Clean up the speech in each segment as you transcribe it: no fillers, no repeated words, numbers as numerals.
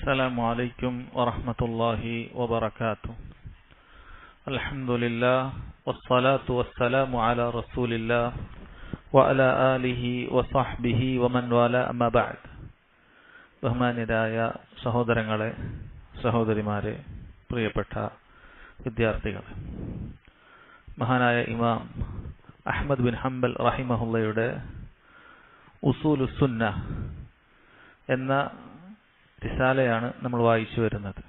السلام عليكم ورحمة الله وبركاته. الحمد لله والصلاة والسلام على رسول الله وعلى آله وصحبه ومن والاه أما بعد. ബഹുമാന്യരായ സഹോദരങ്ങളെ, സഹോദരിമാരെ, പ്രിയപ്പെട്ട വിദ്യാർത്ഥികളെ, മഹാനായ ഇമാം അഹ്മദ് ബിൻ ഹംബൽ റഹിമഹുള്ളയുടെ ഉസൂലുസ് സുന്ന എന്ന റിസാലയാണ് നമ്മൾ വായിച്ചു വരുന്നത്.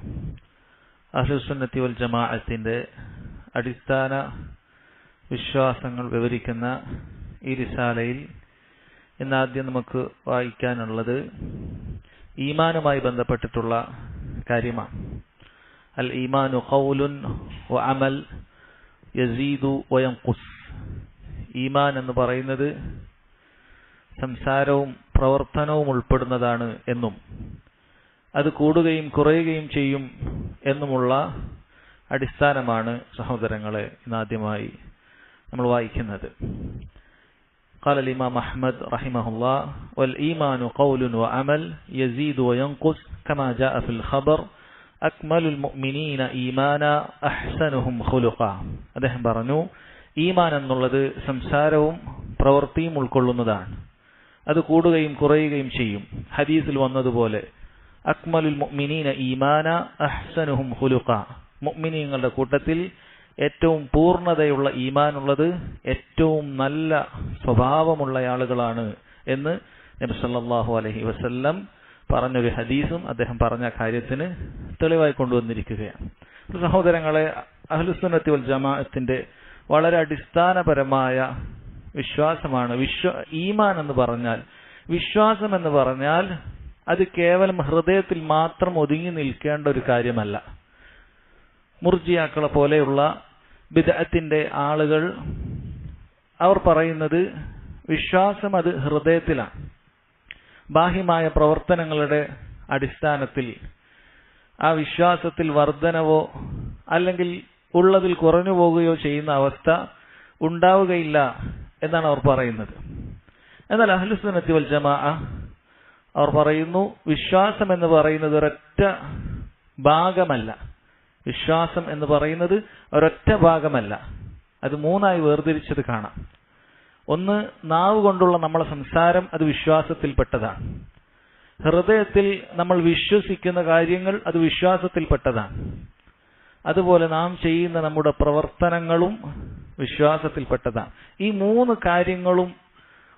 അഹ്ലുസ് സുന്നത്തി വൽ ജമാഅത്തിന്റെ അടിസ്ഥാന വിശ്വാസങ്ങൾ വിവരിക്കുന്ന ഈ റിസാലയിൽ ഇന്നാദ്യം നമുക്ക് വായിക്കാനുള്ളത് ഈമാനുമായി ബന്ധപ്പെട്ടിട്ടുള്ള കാര്യമാണ്. അൽ ഈമാനു ഖൗലുൻ വ അമൽ യസീദു വ യൻഖുസ്. ഈമാൻ എന്ന് പറയുന്നത് സംസാരവും പ്രവർത്തനവും ഉൾപ്പെടുന്നതാണ് എന്നും അത് കൂടുകയും കുറയുകയും ചെയ്യും എന്നുമുള്ള അടിസ്ഥാനമാണ് സഹോദരങ്ങളെ ഇന്നാദ്യമായി നമ്മൾ വായിക്കുന്നത്. قال الإمام أحمد رحمه الله والإيمان قول وعمل يزيد وينقص كما جاء في الخبر أكمل المؤمنين إيمانا أحسنهم خلقا. അദ്ദേഹം പറഞ്ഞു, ഈമാൻ എന്നുള്ളത് സംസാരവും പ്രവൃത്തിയും ഉൾക്കൊള്ളുന്നതാണ്. അത് കൂടുകയും കുറയുകയും ചെയ്യും. ഹദീസിൽ വന്നതുപോലെ അക്മലുൽ മുഅ്മിനീന ഈമാന അഹ്സനുഹും ഖുലുഖ. മുഅ്മിനീങ്ങളുടെ കൂട്ടത്തിൽ ഏറ്റവും പൂർണ്ണതയുള്ള ഈമാനുള്ളത് ഏറ്റവും നല്ല സ്വഭാവമുള്ള ആളുകളാണ് എന്ന് നബി സല്ലല്ലാഹു അലൈഹി വസല്ലം പറഞ്ഞൊരു ഹദീസും അദ്ദേഹം പറഞ്ഞ കാര്യത്തിന് തെളിവായി കൊണ്ടുവന്നിരിക്കുകയാണ്. സഹോദരങ്ങളെ, അഹ്ലുസ് സുന്നത്തി വൽ ജമാഅത്തിന്റെ വളരെ അടിസ്ഥാനപരമായ വിശ്വാസമാണ് ഈമാൻ എന്ന് പറഞ്ഞാൽ. വിശ്വാസം എന്ന് പറഞ്ഞാൽ അത് കേവലം ഹൃദയത്തിൽ മാത്രം ഒതുങ്ങി നിൽക്കേണ്ട ഒരു കാര്യമല്ല. മുർജിയാക്കളെ പോലെയുള്ള ബിദ്അത്തിന്റെ ആളുകൾ അവർ പറയുന്നത് വിശ്വാസം അത് ഹൃദയത്തിലാണ്. ബാഹ്യമായ പ്രവർത്തനങ്ങളുടെ അടിസ്ഥാനത്തിൽ ആ വിശ്വാസത്തിൽ വർധനവോ അല്ലെങ്കിൽ ഉള്ളതിൽ കുറഞ്ഞു പോകുകയോ ചെയ്യുന്ന അവസ്ഥ ഉണ്ടാവുകയില്ല എന്നാണ് അവർ പറയുന്നത്. എന്നാൽ അഹ്ലുസ് സുന്നത്തി വൽ ജമാഅ അവർ പറയുന്നു, വിശ്വാസം എന്ന് പറയുന്നത് ഒരൊറ്റ ഭാഗമല്ല. വിശ്വാസം എന്ന് പറയുന്നത് ഒരൊറ്റ ഭാഗമല്ല, അത് മൂന്നായി വേർതിരിച്ചത് കാണാം. ഒന്ന്, നാവ് കൊണ്ടുള്ള നമ്മളെ സംസാരം, അത് വിശ്വാസത്തിൽപ്പെട്ടതാണ്. ഹൃദയത്തിൽ നമ്മൾ വിശ്വസിക്കുന്ന കാര്യങ്ങൾ അത് വിശ്വാസത്തിൽപ്പെട്ടതാണ്. അതുപോലെ നാം ചെയ്യുന്ന നമ്മുടെ പ്രവർത്തനങ്ങളും വിശ്വാസത്തിൽപ്പെട്ടതാണ്. ഈ മൂന്ന് കാര്യങ്ങളും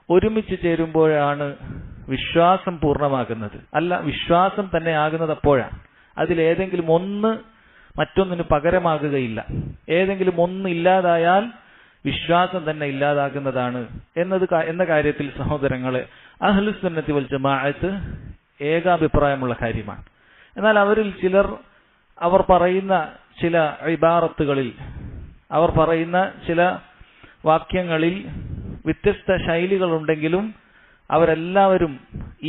ഒരുമിച്ച് ചേരുമ്പോഴാണ് വിശ്വാസം പൂർണ്ണമാകുന്നത്. അല്ല, വിശ്വാസം തന്നെ ആകുന്നത് അപ്പോഴാണ്. അതിലേതെങ്കിലും ഒന്ന് മറ്റൊന്നിന് പകരമാകുകയില്ല. ഏതെങ്കിലും ഒന്ന് ഇല്ലാതായാൽ വിശ്വാസം തന്നെ ഇല്ലാതാകുന്നതാണ് എന്ന കാര്യത്തിൽ സഹോദരങ്ങളെ അഹ്ലുസ് സുന്നത്തി വൽ ജമാഅത്ത് ഏകാഭിപ്രായമുള്ള കാര്യമാണ്. എന്നാൽ അവരിൽ ചിലർ അവർ പറയുന്ന ചില ഇബാറത്തുകളിൽ, അവർ പറയുന്ന ചില വാക്യങ്ങളിൽ വ്യത്യസ്ത ശൈലികളുണ്ടെങ്കിലും അവരെല്ലാവരും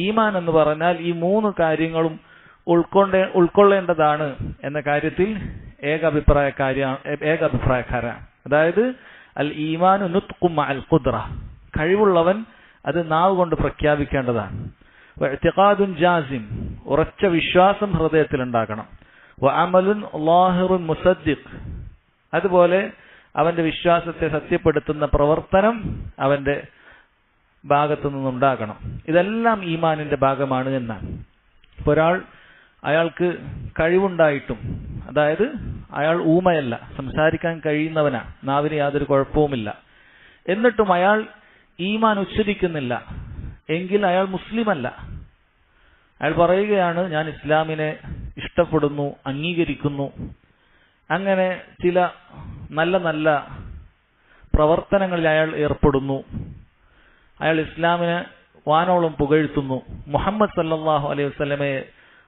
ഈമാൻ എന്ന് പറഞ്ഞാൽ ഈ മൂന്ന് കാര്യങ്ങളും ഉൾക്കൊള്ളേണ്ടതാണ് എന്ന കാര്യത്തിൽ ഏകാഭിപ്രായക്കാരാണ്. അതായത് അൽ ഈമാനു നുത്ഖും മഅൽ ഖുദ്റ, കഴിവുള്ളവൻ അത് നാവ് കൊണ്ട് പ്രഖ്യാപിക്കേണ്ടതാണ്. വഇഅ്തിഖാദുൻ ജാസിം, ഉറച്ച വിശ്വാസം ഹൃദയത്തിൽ ഉണ്ടാകണം. വഅമലുൻ ളാഹിറുൻ മുസദ്ദിഖ്, അതുപോലെ അവന്റെ വിശ്വാസത്തെ സത്യപ്പെടുത്തുന്ന പ്രവർത്തനം അവന്റെ ഭാഗത്തു നിന്നുണ്ടാകണം. ഇതെല്ലാം ഈമാനിന്റെ ഭാഗമാണ് എന്നാണ്. അയാൾക്ക് കഴിവുണ്ടായിട്ടും, അതായത് അയാൾ ഊമയല്ല, സംസാരിക്കാൻ കഴിയുന്നവനാ, നാവിന് യാതൊരു കുഴപ്പവുമില്ല, എന്നിട്ടും അയാൾ ഈമാൻ ഉച്ചരിക്കുന്നില്ല എങ്കിൽ അയാൾ മുസ്ലിമല്ല. അയാൾ പറയുകയാണ്, ഞാൻ ഇസ്ലാമിനെ ഇഷ്ടപ്പെടുന്നു, അംഗീകരിക്കുന്നു, അങ്ങനെ ചില നല്ല നല്ല പ്രവർത്തനങ്ങളിൽ അയാൾ ഏർപ്പെടുന്നു, അയാൾ ഇസ്ലാമിനെ വാനോളം പുകഴ്ത്തുന്നു, മുഹമ്മദ് സല്ലല്ലാഹു അലൈഹി വസല്ലമയെ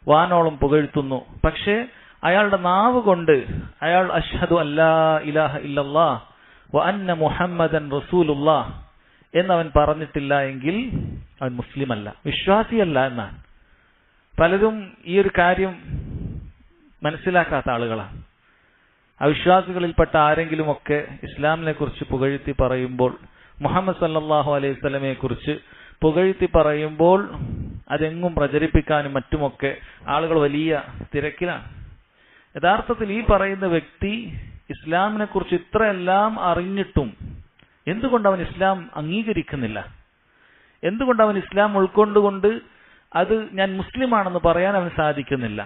വാനോളം പുകഴ്ത്തുന്നു. പക്ഷേ അയാളുടെ നാവ് കൊണ്ട് അയാൾ അഷ്ഹദു അല്ലാ ഇലാഹ ഇല്ലല്ലാഹ് വ അന്ന മുഹമ്മദൻ റസൂലുള്ളാഹ് എന്നവൻ പറഞ്ഞിട്ടില്ല എങ്കിൽ അവൻ മുസ്ലിമല്ല, വിശ്വാസിയല്ല എന്നാണ്. പലരും ഈ ഒരു കാര്യം മനസ്സിലാക്കാത്ത ആളുകളാണ്. അവിശ്വാസികളിൽപ്പെട്ട ആരെങ്കിലുമൊക്കെ ഇസ്ലാമിനെ കുറിച്ച് പുകഴ്ത്തി പറയുമ്പോൾ, മുഹമ്മദ് സല്ലല്ലാഹു അലൈഹി വസല്ലമയെ കുറിച്ച് പുകഴ്ത്തി പറയുമ്പോൾ അതെങ്ങും പ്രചരിപ്പിക്കാനും മറ്റുമൊക്കെ ആളുകൾ വലിയ തിരക്കിലാണ്. യഥാർത്ഥത്തിൽ ഈ പറയുന്ന വ്യക്തി ഇസ്ലാമിനെ കുറിച്ച് ഇത്രയെല്ലാം അറിഞ്ഞിട്ടും എന്തുകൊണ്ട് അവൻ ഇസ്ലാം അംഗീകരിക്കുന്നില്ല? എന്തുകൊണ്ട് അവൻ ഇസ്ലാം ഉൾക്കൊണ്ടുകൊണ്ട് അത് ഞാൻ മുസ്ലിമാണെന്ന് പറയാൻ അവന് സാധിക്കുന്നില്ല?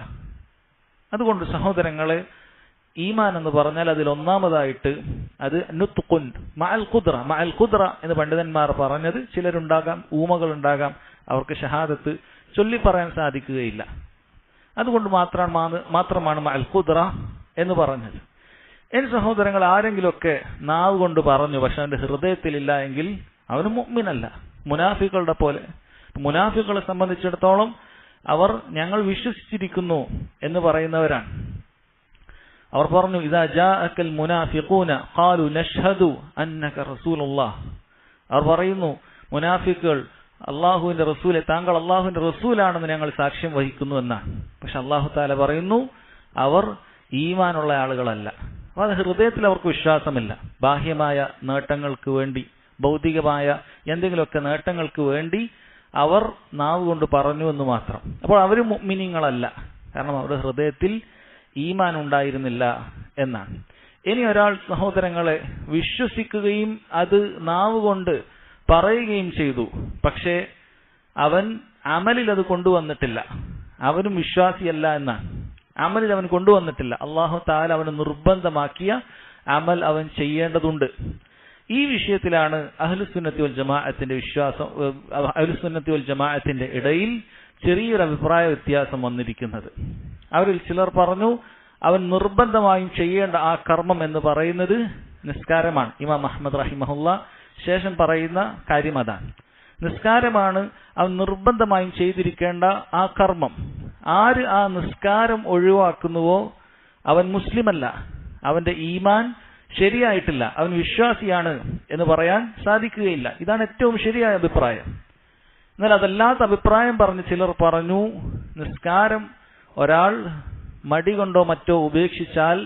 അതുകൊണ്ട് സഹോദരങ്ങളെ, ഈമാൻ എന്ന് പറഞ്ഞാൽ അതിൽ ഒന്നാമതായിട്ട് അത് നുത്ഖുൻ മഅൽ ഖുദ്റ എന്ന് പണ്ഡിതന്മാർ പറഞ്ഞത്. ചിലരുണ്ടാകാം, ഊമകളുണ്ടാകാം, അവർക്ക് ഷഹാദത്ത് ചൊല്ലി പറയാൻ സാധിക്കുകയില്ല. അതുകൊണ്ട് മാത്രമാണ് മഅൽ ഖുദ്റ എന്ന് പറഞ്ഞത്. എന്റെ സഹോദരങ്ങൾ, ആരെങ്കിലുമൊക്കെ നാവ് കൊണ്ട് പറഞ്ഞു പക്ഷെ അവന്റെ ഹൃദയത്തിലില്ല എങ്കിൽ അവന് മുഅ്മിനല്ല. മുനാഫികളുടെ പോലെ. മുനാഫികളെ സംബന്ധിച്ചിടത്തോളം അവർ ഞങ്ങൾ വിശ്വസിച്ചിരിക്കുന്നു എന്ന് പറയുന്നവരാണ്. അവർ പറഞ്ഞു, ഇദാ ജാഅകൽ മുനാഫിഖൂന ഖാലു നഷ്ഹദു അന്നക റസൂലുള്ളാഹ്. അവർ പറയുന്നു, മുനാഫിക്കുകൾ അള്ളാഹുവിന്റെ റസൂലെ, താങ്കൾ അള്ളാഹുവിന്റെ റസൂലാണെന്ന് ഞങ്ങൾ സാക്ഷ്യം വഹിക്കുന്നു എന്നാണ്. പക്ഷെ അള്ളാഹു തആല പറയുന്നു, അവർ ഈമാനുള്ള ആളുകളല്ല. അപ്പോൾ അത് ഹൃദയത്തിൽ അവർക്ക് വിശ്വാസമില്ല. ബാഹ്യമായ നേട്ടങ്ങൾക്ക് വേണ്ടി, ഭൗതികമായ എന്തെങ്കിലുമൊക്കെ നേട്ടങ്ങൾക്ക് വേണ്ടി അവർ നാവ് കൊണ്ട് പറഞ്ഞു എന്ന് മാത്രം. അപ്പോൾ അവർ മുഅ്മിനീങ്ങളല്ല, കാരണം അവരുടെ ഹൃദയത്തിൽ ഈമാൻ ഉണ്ടായിരുന്നില്ല എന്നാണ്. ഇനി ഒരാൾ സഹോദരങ്ങളെ വിശ്വസിക്കുകയും അത് നാവ് കൊണ്ട് പറയുകയും ചെയ്തു, പക്ഷേ അവൻ അമലിൽ അത് കൊണ്ടുവന്നിട്ടില്ല, അവനും വിശ്വാസിയല്ല എന്നാണ്. അമലിൽ അവൻ കൊണ്ടുവന്നിട്ടില്ല. അല്ലാഹു തആല അവന് നിർബന്ധമാക്കിയ അമൽ അവൻ ചെയ്യേണ്ടതുണ്ട്. ഈ വിഷയത്തിലാണ് അഹ്ലുസുന്നത്തി വൽ ജമാഅത്തിന്റെ വിശ്വാസം, അഹ്ലുസുന്നത്തി വൽ ജമാഅത്തിന്റെ ഇടയിൽ ചെറിയൊരു അഭിപ്രായ വ്യത്യാസം വന്നിരിക്കുന്നത്. അവരിൽ ചിലർ പറഞ്ഞു, അവൻ നിർബന്ധമായും ചെയ്യേണ്ട ആ കർമ്മം എന്ന് പറയുന്നത് നിസ്കാരമാണ്. ഇമാം അഹ്മദ് റഹിമഹുല്ല ശേഷം പറയുന്ന കാര്യം അതാണ്. നിസ്കാരമാണ് അവൻ നിർബന്ധമായും ചെയ്തിരിക്കേണ്ട ആ കർമ്മം. ആര് ആ നിസ്കാരം ഒഴിവാക്കുന്നുവോ അവൻ മുസ്ലിമല്ല, അവന്റെ ഈമാൻ ശരിയായിട്ടില്ല, അവൻ വിശ്വാസിയാണ് എന്ന് പറയാൻ സാധിക്കുകയില്ല. ഇതാണ് ഏറ്റവും ശരിയായ അഭിപ്രായം. എന്നാൽ അതല്ലാത്ത അഭിപ്രായം പറഞ്ഞ് ചിലർ പറഞ്ഞു, നിസ്കാരം ഒരാൾ മടി കൊണ്ടോ മറ്റോ ഉപേക്ഷിച്ചാൽ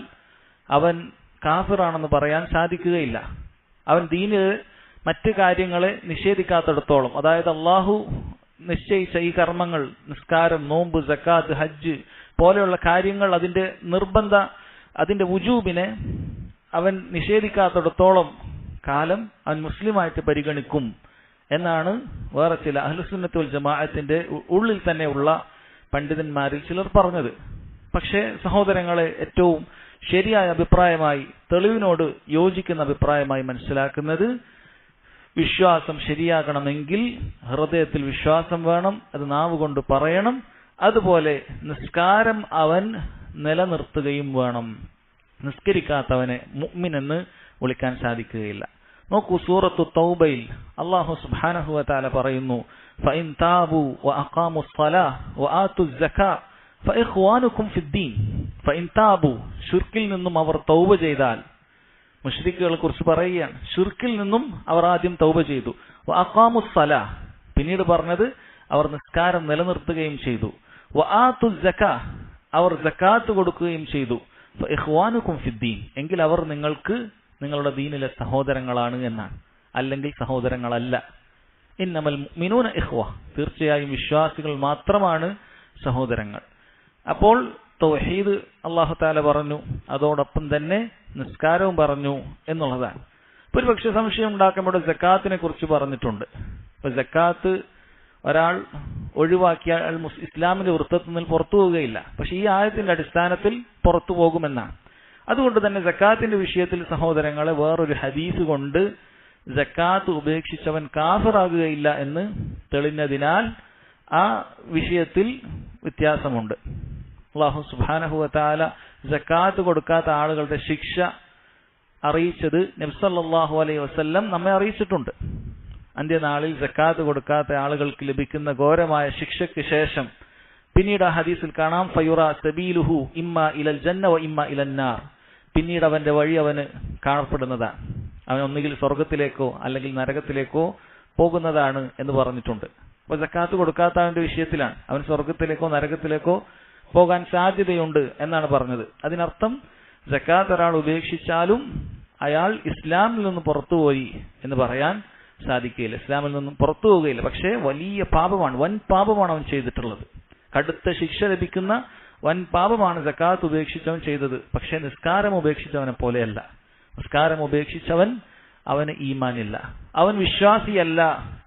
അവൻ കാഫിറാണെന്ന് പറയാൻ സാധിക്കുകയില്ല. അവൻ ദീനിൽ മറ്റ് കാര്യങ്ങളെ നിഷേധിക്കാത്തിടത്തോളം, അതായത് അള്ളാഹു നിശ്ചയിച്ച ഈ കർമ്മങ്ങൾ, നിസ്കാരം, നോമ്പ്, സക്കാത്ത്, ഹജ്ജ് പോലെയുള്ള കാര്യങ്ങൾ, അതിന്റെ വുജൂബിനെ അവൻ നിഷേധിക്കാത്തിടത്തോളം കാലം അവൻ മുസ്ലിമായിട്ട് പരിഗണിക്കും എന്നാണ് വേറെ ചില അഹ്ലുസുന്നത്തി വൽ ജമാഅത്തിന്റെ ഉള്ളിൽ തന്നെയുള്ള പണ്ഡിതന്മാരിൽ ചിലർ പറഞ്ഞത്. പക്ഷേ സഹോദരങ്ങളെ, ഏറ്റവും ശരിയായ അഭിപ്രായമായി, തെളിവിനോട് യോജിക്കുന്ന അഭിപ്രായമായി മനസ്സിലാക്കുന്നത്, വിശ്വാസം ശരിയാകണമെങ്കിൽ ഹൃദയത്തിൽ വിശ്വാസം വേണം, അത് നാവ് കൊണ്ട് പറയണം. അതുപോലെ നിസ്കാരം അവൻ നിലനിർത്തുകയും വേണം. നിസ്കരിക്കാത്തവനെ മുഅ്മിൻ എന്ന് വിളിക്കാൻ സാധിക്കുകയില്ല. നോക്കൂ, സൂറത്തു തൗബയിൽ അല്ലാഹു സുബ്ഹാനഹു വ തആല പറയുന്നു, ഫഇൻ താബു വഅഖാമുസ് സ്വലാഹ വആതുസ് സകാ ഫഇഖ്വാനുകും ഫിദ്ദീൻ. ഫഇൻ താബു, ശിർക്കിൽ നിന്നും അവർ തൗബ ചെയ്താൽ, മുശ്രിക്കുകളെ കുറിച്ച് പറയുകയാണ്, ശിർക്കിൽ നിന്നും അവർ ആദ്യം തൗബ ചെയ്തു. വഅഖാമുസ് സ്വലാഹ, പിന്നീട് പറഞ്ഞത് അവർ നിസ്കാരം നിലനിർത്തുകയും ചെയ്തു. വആതുസ് സകാ, അവർ സകാത്ത് കൊടുക്കുകയും ചെയ്തു. ഫഇഖ്വാനുകും ഫിദ്ദീൻ, എങ്കിൽ അവർ നിങ്ങൾക്ക് നിങ്ങളുടെ ദീനിലെ സഹോദരങ്ങളാണ് എന്നാണ്. അല്ലെങ്കിൽ സഹോദരങ്ങളല്ല. ഇന്നമൽ മുഅ്മിനൂന ഇഖ്വ, തീർച്ചയായും വിശ്വാസികൾ മാത്രമാണ് സഹോദരങ്ങൾ. അപ്പോൾ തൗഹീദ് അല്ലാഹു തആല പറഞ്ഞു, അതോടൊപ്പം തന്നെ നിസ്കാരവും പറഞ്ഞു എന്നുള്ളതാണ്. ഒരുപക്ഷെ സംശയം ഉണ്ടാക്കുമ്പോൾ സക്കാത്തിനെ കുറിച്ച് പറഞ്ഞിട്ടുണ്ട്. ഇപ്പൊ സക്കാത്ത് ഒരാൾ ഒഴിവാക്കിയാൽ ഇസ്ലാമിന്റെ വൃത്തത്തിൽ നിന്ന് പുറത്തു പോവുകയില്ല. പക്ഷെ ഈ ആയത്തിന്റെ അടിസ്ഥാനത്തിൽ പുറത്തു പോകുമെന്നാണ്. അതുകൊണ്ട് തന്നെ സക്കാത്തിന്റെ വിഷയത്തിൽ സഹോദരങ്ങളെ വേറൊരു ഹദീസ് കൊണ്ട് സക്കാത്ത് ഉപേക്ഷിച്ചവൻ കാഫിറാകുകയില്ല എന്ന് തെളിഞ്ഞതിനാൽ ആ വിഷയത്തിൽ വ്യത്യാസമുണ്ട്. അല്ലാഹു സുബ്ഹാനഹു വ തആല സക്കാത്ത് കൊടുക്കാത്ത ആളുകളുടെ ശിക്ഷ അറിയിച്ചത് നബി സല്ലല്ലാഹു അലൈഹി വസല്ലം നമ്മെ അറിയിച്ചിട്ടുണ്ട്. അന്ത്യനാളിൽ സക്കാത്ത് കൊടുക്കാത്ത ആളുകൾക്ക് ലഭിക്കുന്ന ഘോരമായ ശിക്ഷയ്ക്ക് ശേഷം പിന്നീട് ആ ഹദീസിൽ കാണാം, ഫയുറാ സബീലുഹു ഇമ്മാ ഇലൽ ജന്ന വ ഇമ്മാ ഇലൻ നാർ. പിന്നീട് അവന്റെ വഴി അവന് കാണപ്പെടുന്നതാണ്. അവൻ ഒന്നുകിൽ സ്വർഗത്തിലേക്കോ അല്ലെങ്കിൽ നരകത്തിലേക്കോ പോകുന്നതാണ് എന്ന് പറഞ്ഞിട്ടുണ്ട്. അപ്പൊ സക്കാത്ത് കൊടുക്കാത്ത അവന്റെ വിഷയത്തിലാണ്, അവൻ സ്വർഗത്തിലേക്കോ നരകത്തിലേക്കോ പോകാൻ സാധ്യതയുണ്ട് എന്നാണ് പറഞ്ഞത്. അതിനർത്ഥം സക്കാത്ത് ഒരാൾ ഉപേക്ഷിച്ചാലും അയാൾ ഇസ്ലാമിൽ നിന്ന് പുറത്തുപോയി എന്ന് പറയാൻ സാധിക്കുകയില്ല, ഇസ്ലാമിൽ നിന്നും പുറത്തു പോവുകയില്ല. പക്ഷേ വലിയ പാപമാണ്, വൻ പാപമാണ് അവൻ ചെയ്തിട്ടുള്ളത്. കടുത്ത ശിക്ഷ ലഭിക്കുന്ന വൻ പാപമാണ് സക്കാത്ത് ഉപേക്ഷിച്ചവൻ ചെയ്തത്. പക്ഷേ നിസ്കാരം ഉപേക്ഷിച്ചവനെ പോലെയല്ല. നിസ്കാരം ഉപേക്ഷിച്ചവൻ അവന് ഈമാനില്ല, അവൻ വിശ്വാസിയല്ല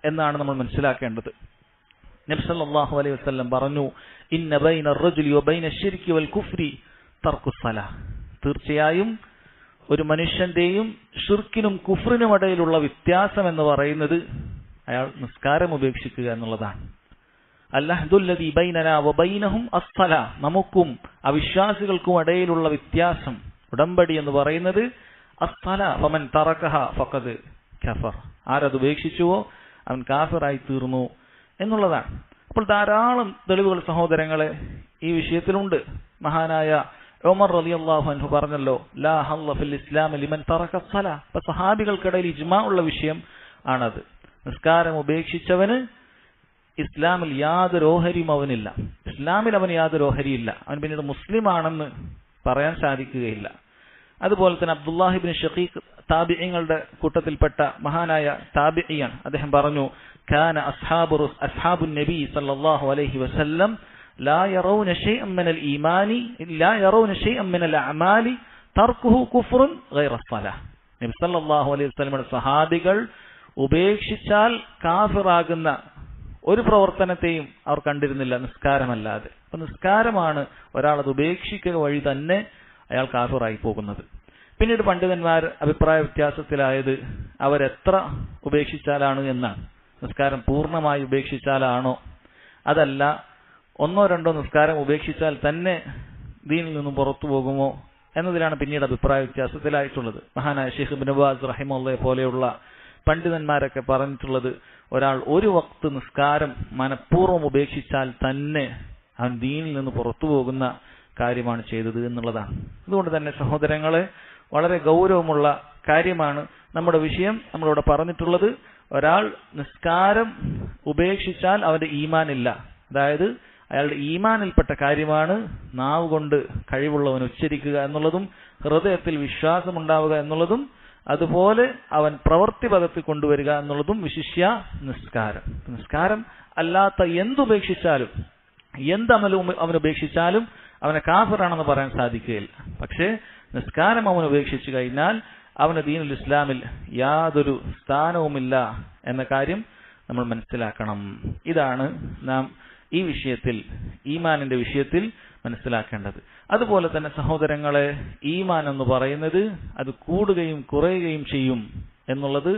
എന്നാണ് നമ്മൾ മനസ്സിലാക്കേണ്ടത്. നബി സല്ലല്ലാഹു അലൈഹി വസല്ലം പറഞ്ഞു, ഇന്ന ബൈന അർറജുലി വബൈന അശ്ശിർകി വൽ കുഫ്രി തർക്കുസ് സലാ. തീർച്ചയായും ഒരു മനുഷ്യന്റെയും ഷിർക്കിനും കുഫ്രിനും ഇടയിലുള്ള വ്യത്യാസം എന്ന് പറയുന്നത് അയാൾ നിസ്കാരം ഉപേക്ഷിക്കുക എന്നുള്ളതാണ്. അൽഅഹ്ദുല്ലദീ ബൈനനാ വബൈനഹും അസ്സലാ. നമുക്കും അവിശ്വാസികൾക്കും ഇടയിലുള്ള വ്യത്യാസം, ഉടമ്പടി എന്ന് പറയുന്നത് അസ്സലാ ഫമൻ തറകഹ ഫഖദ് കഫർ. ആരത് ഉപേക്ഷിച്ചുവോ അവൻ കാഫിറായി തീർന്നു എന്നുള്ളതാണ്. അപ്പോൾ ധാരാളം തെളിവുകൾ സഹോദരങ്ങളെ ഈ വിഷയത്തിലുണ്ട്. മഹാനായ ഉമർ റളിയല്ലാഹു അൻഹു പറഞ്ഞല്ലോ, ലാ ഹല്ല ഫിൽ ഇസ്ലാം ലിമൻ തറക അസ്സലാ. അപ്പോൾ സഹാബികൾക്കിടയിൽ ഇജ്മാ ഉള്ള വിഷയം ആണത്. നിസ്കാരം ഉപേക്ഷിച്ചവന് ഇസ്ലാമിൽ യാതൊരു ഓഹരിയും അവനില്ല, ഇസ്ലാമിൽ അവന് യാതൊരു ഓഹരിയില്ല, അവൻ പിന്നീട് മുസ്ലിം ആണെന്ന് പറയാൻ സാധിക്കുകയില്ല. അതുപോലെ തന്നെ അബ്ദുല്ലാഹി ഇബ്നു ഷഖീഖ് താബിഈങ്ങളുടെ കൂട്ടത്തിൽപ്പെട്ട മഹാനായ താബിഈയാണ്. അദ്ദേഹം പറഞ്ഞു, കാന അസ്ഹാബുൻ നബി സല്ലല്ലാഹു അലൈഹി വസല്ലം ലാ യറൗന ശൈഅൻ മിനൽ ഈമാനി ലാ യറൗന ശൈഅൻ മിനൽ അഅമാലി തർക്കുഹു കുഫ്റുൻ ഗൈറ അസ്സലാഹ്. നബി സല്ലല്ലാഹു അലൈഹി വസല്ലമയുടെ സഹാബികൾ ഉപേക്ഷിച്ചാൽ കാഫിറാകുന്ന ഒരു പ്രവർത്തനത്തെയും അവർ കണ്ടിരുന്നില്ല നിസ്കാരമല്ലാതെ. അപ്പൊ നിസ്കാരമാണ് ഒരാളത് ഉപേക്ഷിക്കുക വഴി തന്നെ അയാൾ കാഫിറായി പോകുന്നത്. പിന്നീട് പണ്ഡിതന്മാർ അഭിപ്രായ വ്യത്യാസത്തിലായത് അവരെത്ര ഉപേക്ഷിച്ചാലാണ് എന്നാണ്. നിസ്കാരം പൂർണ്ണമായി ഉപേക്ഷിച്ചാലാണോ, അതല്ല ഒന്നോ രണ്ടോ നിസ്കാരം ഉപേക്ഷിച്ചാൽ തന്നെ ദീനിൽ നിന്നും പുറത്തു പോകുമോ എന്നതിലാണ് പിന്നീട് അഭിപ്രായ വ്യത്യാസത്തിലായിട്ടുള്ളത്. മഹാനായ ശൈഖ് ഇബ്നു ബാസ് റഹിമഹുള്ളയെ പോലെയുള്ള പണ്ഡിതന്മാരൊക്കെ പറഞ്ഞിട്ടുള്ളത്, ഒരാൾ ഒരു വക്ത് നിസ്കാരം മനഃപൂർവ്വം ഉപേക്ഷിച്ചാൽ തന്നെ അവൻ ദീനിൽ നിന്ന് പുറത്തു പോകുന്ന കാര്യമാണ് ചെയ്തത് എന്നുള്ളതാണ്. അതുകൊണ്ട് തന്നെ സഹോദരങ്ങളെ, വളരെ ഗൗരവമുള്ള കാര്യമാണ് നമ്മുടെ വിഷയം. നമ്മളിവിടെ പറഞ്ഞിട്ടുള്ളത്, ഒരാൾ നിസ്കാരം ഉപേക്ഷിച്ചാൽ അവന്റെ ഈമാൻ ഇല്ല, അതായത് അയാളുടെ ഈമാനിൽപ്പെട്ട കാര്യമാണ് നാവ് കൊണ്ട് കഴിവുള്ളവൻ ഉച്ചരിക്കുക എന്നുള്ളതും ഹൃദയത്തിൽ വിശ്വാസമുണ്ടാവുക എന്നുള്ളതും അതുപോലെ അവൻ പ്രവൃത്തി പദത്തിൽ കൊണ്ടുവരിക എന്നുള്ളതും വിശിഷ്യ നിസ്കാരം. നിസ്കാരം അല്ലാത്ത എന്തുപേക്ഷിച്ചാലും എന്തമലും അവൻ ഉപേക്ഷിച്ചാലും അവനെ കാഫിറാണെന്ന് പറയാൻ സാധിക്കുകയില്ല. പക്ഷേ നിസ്കാരം അവൻ ഉപേക്ഷിച്ചു കഴിഞ്ഞാൽ അവന് ദീനുൽ ഇസ്ലാമിൽ യാതൊരു സ്ഥാനവുമില്ല എന്ന കാര്യം നമ്മൾ മനസ്സിലാക്കണം. ഇതാണ് നാം ഈ വിഷയത്തിൽ, ഈമാനിന്റെ വിഷയത്തിൽ മനസ്സിലാക്കേണ്ടത്. അതുപോലെ തന്നെ സഹോദരങ്ങളെ, ഈമാൻ എന്ന് പറയുന്നത് അത് കൂടുകയും കുറയുകയും ചെയ്യും എന്നുള്ളത്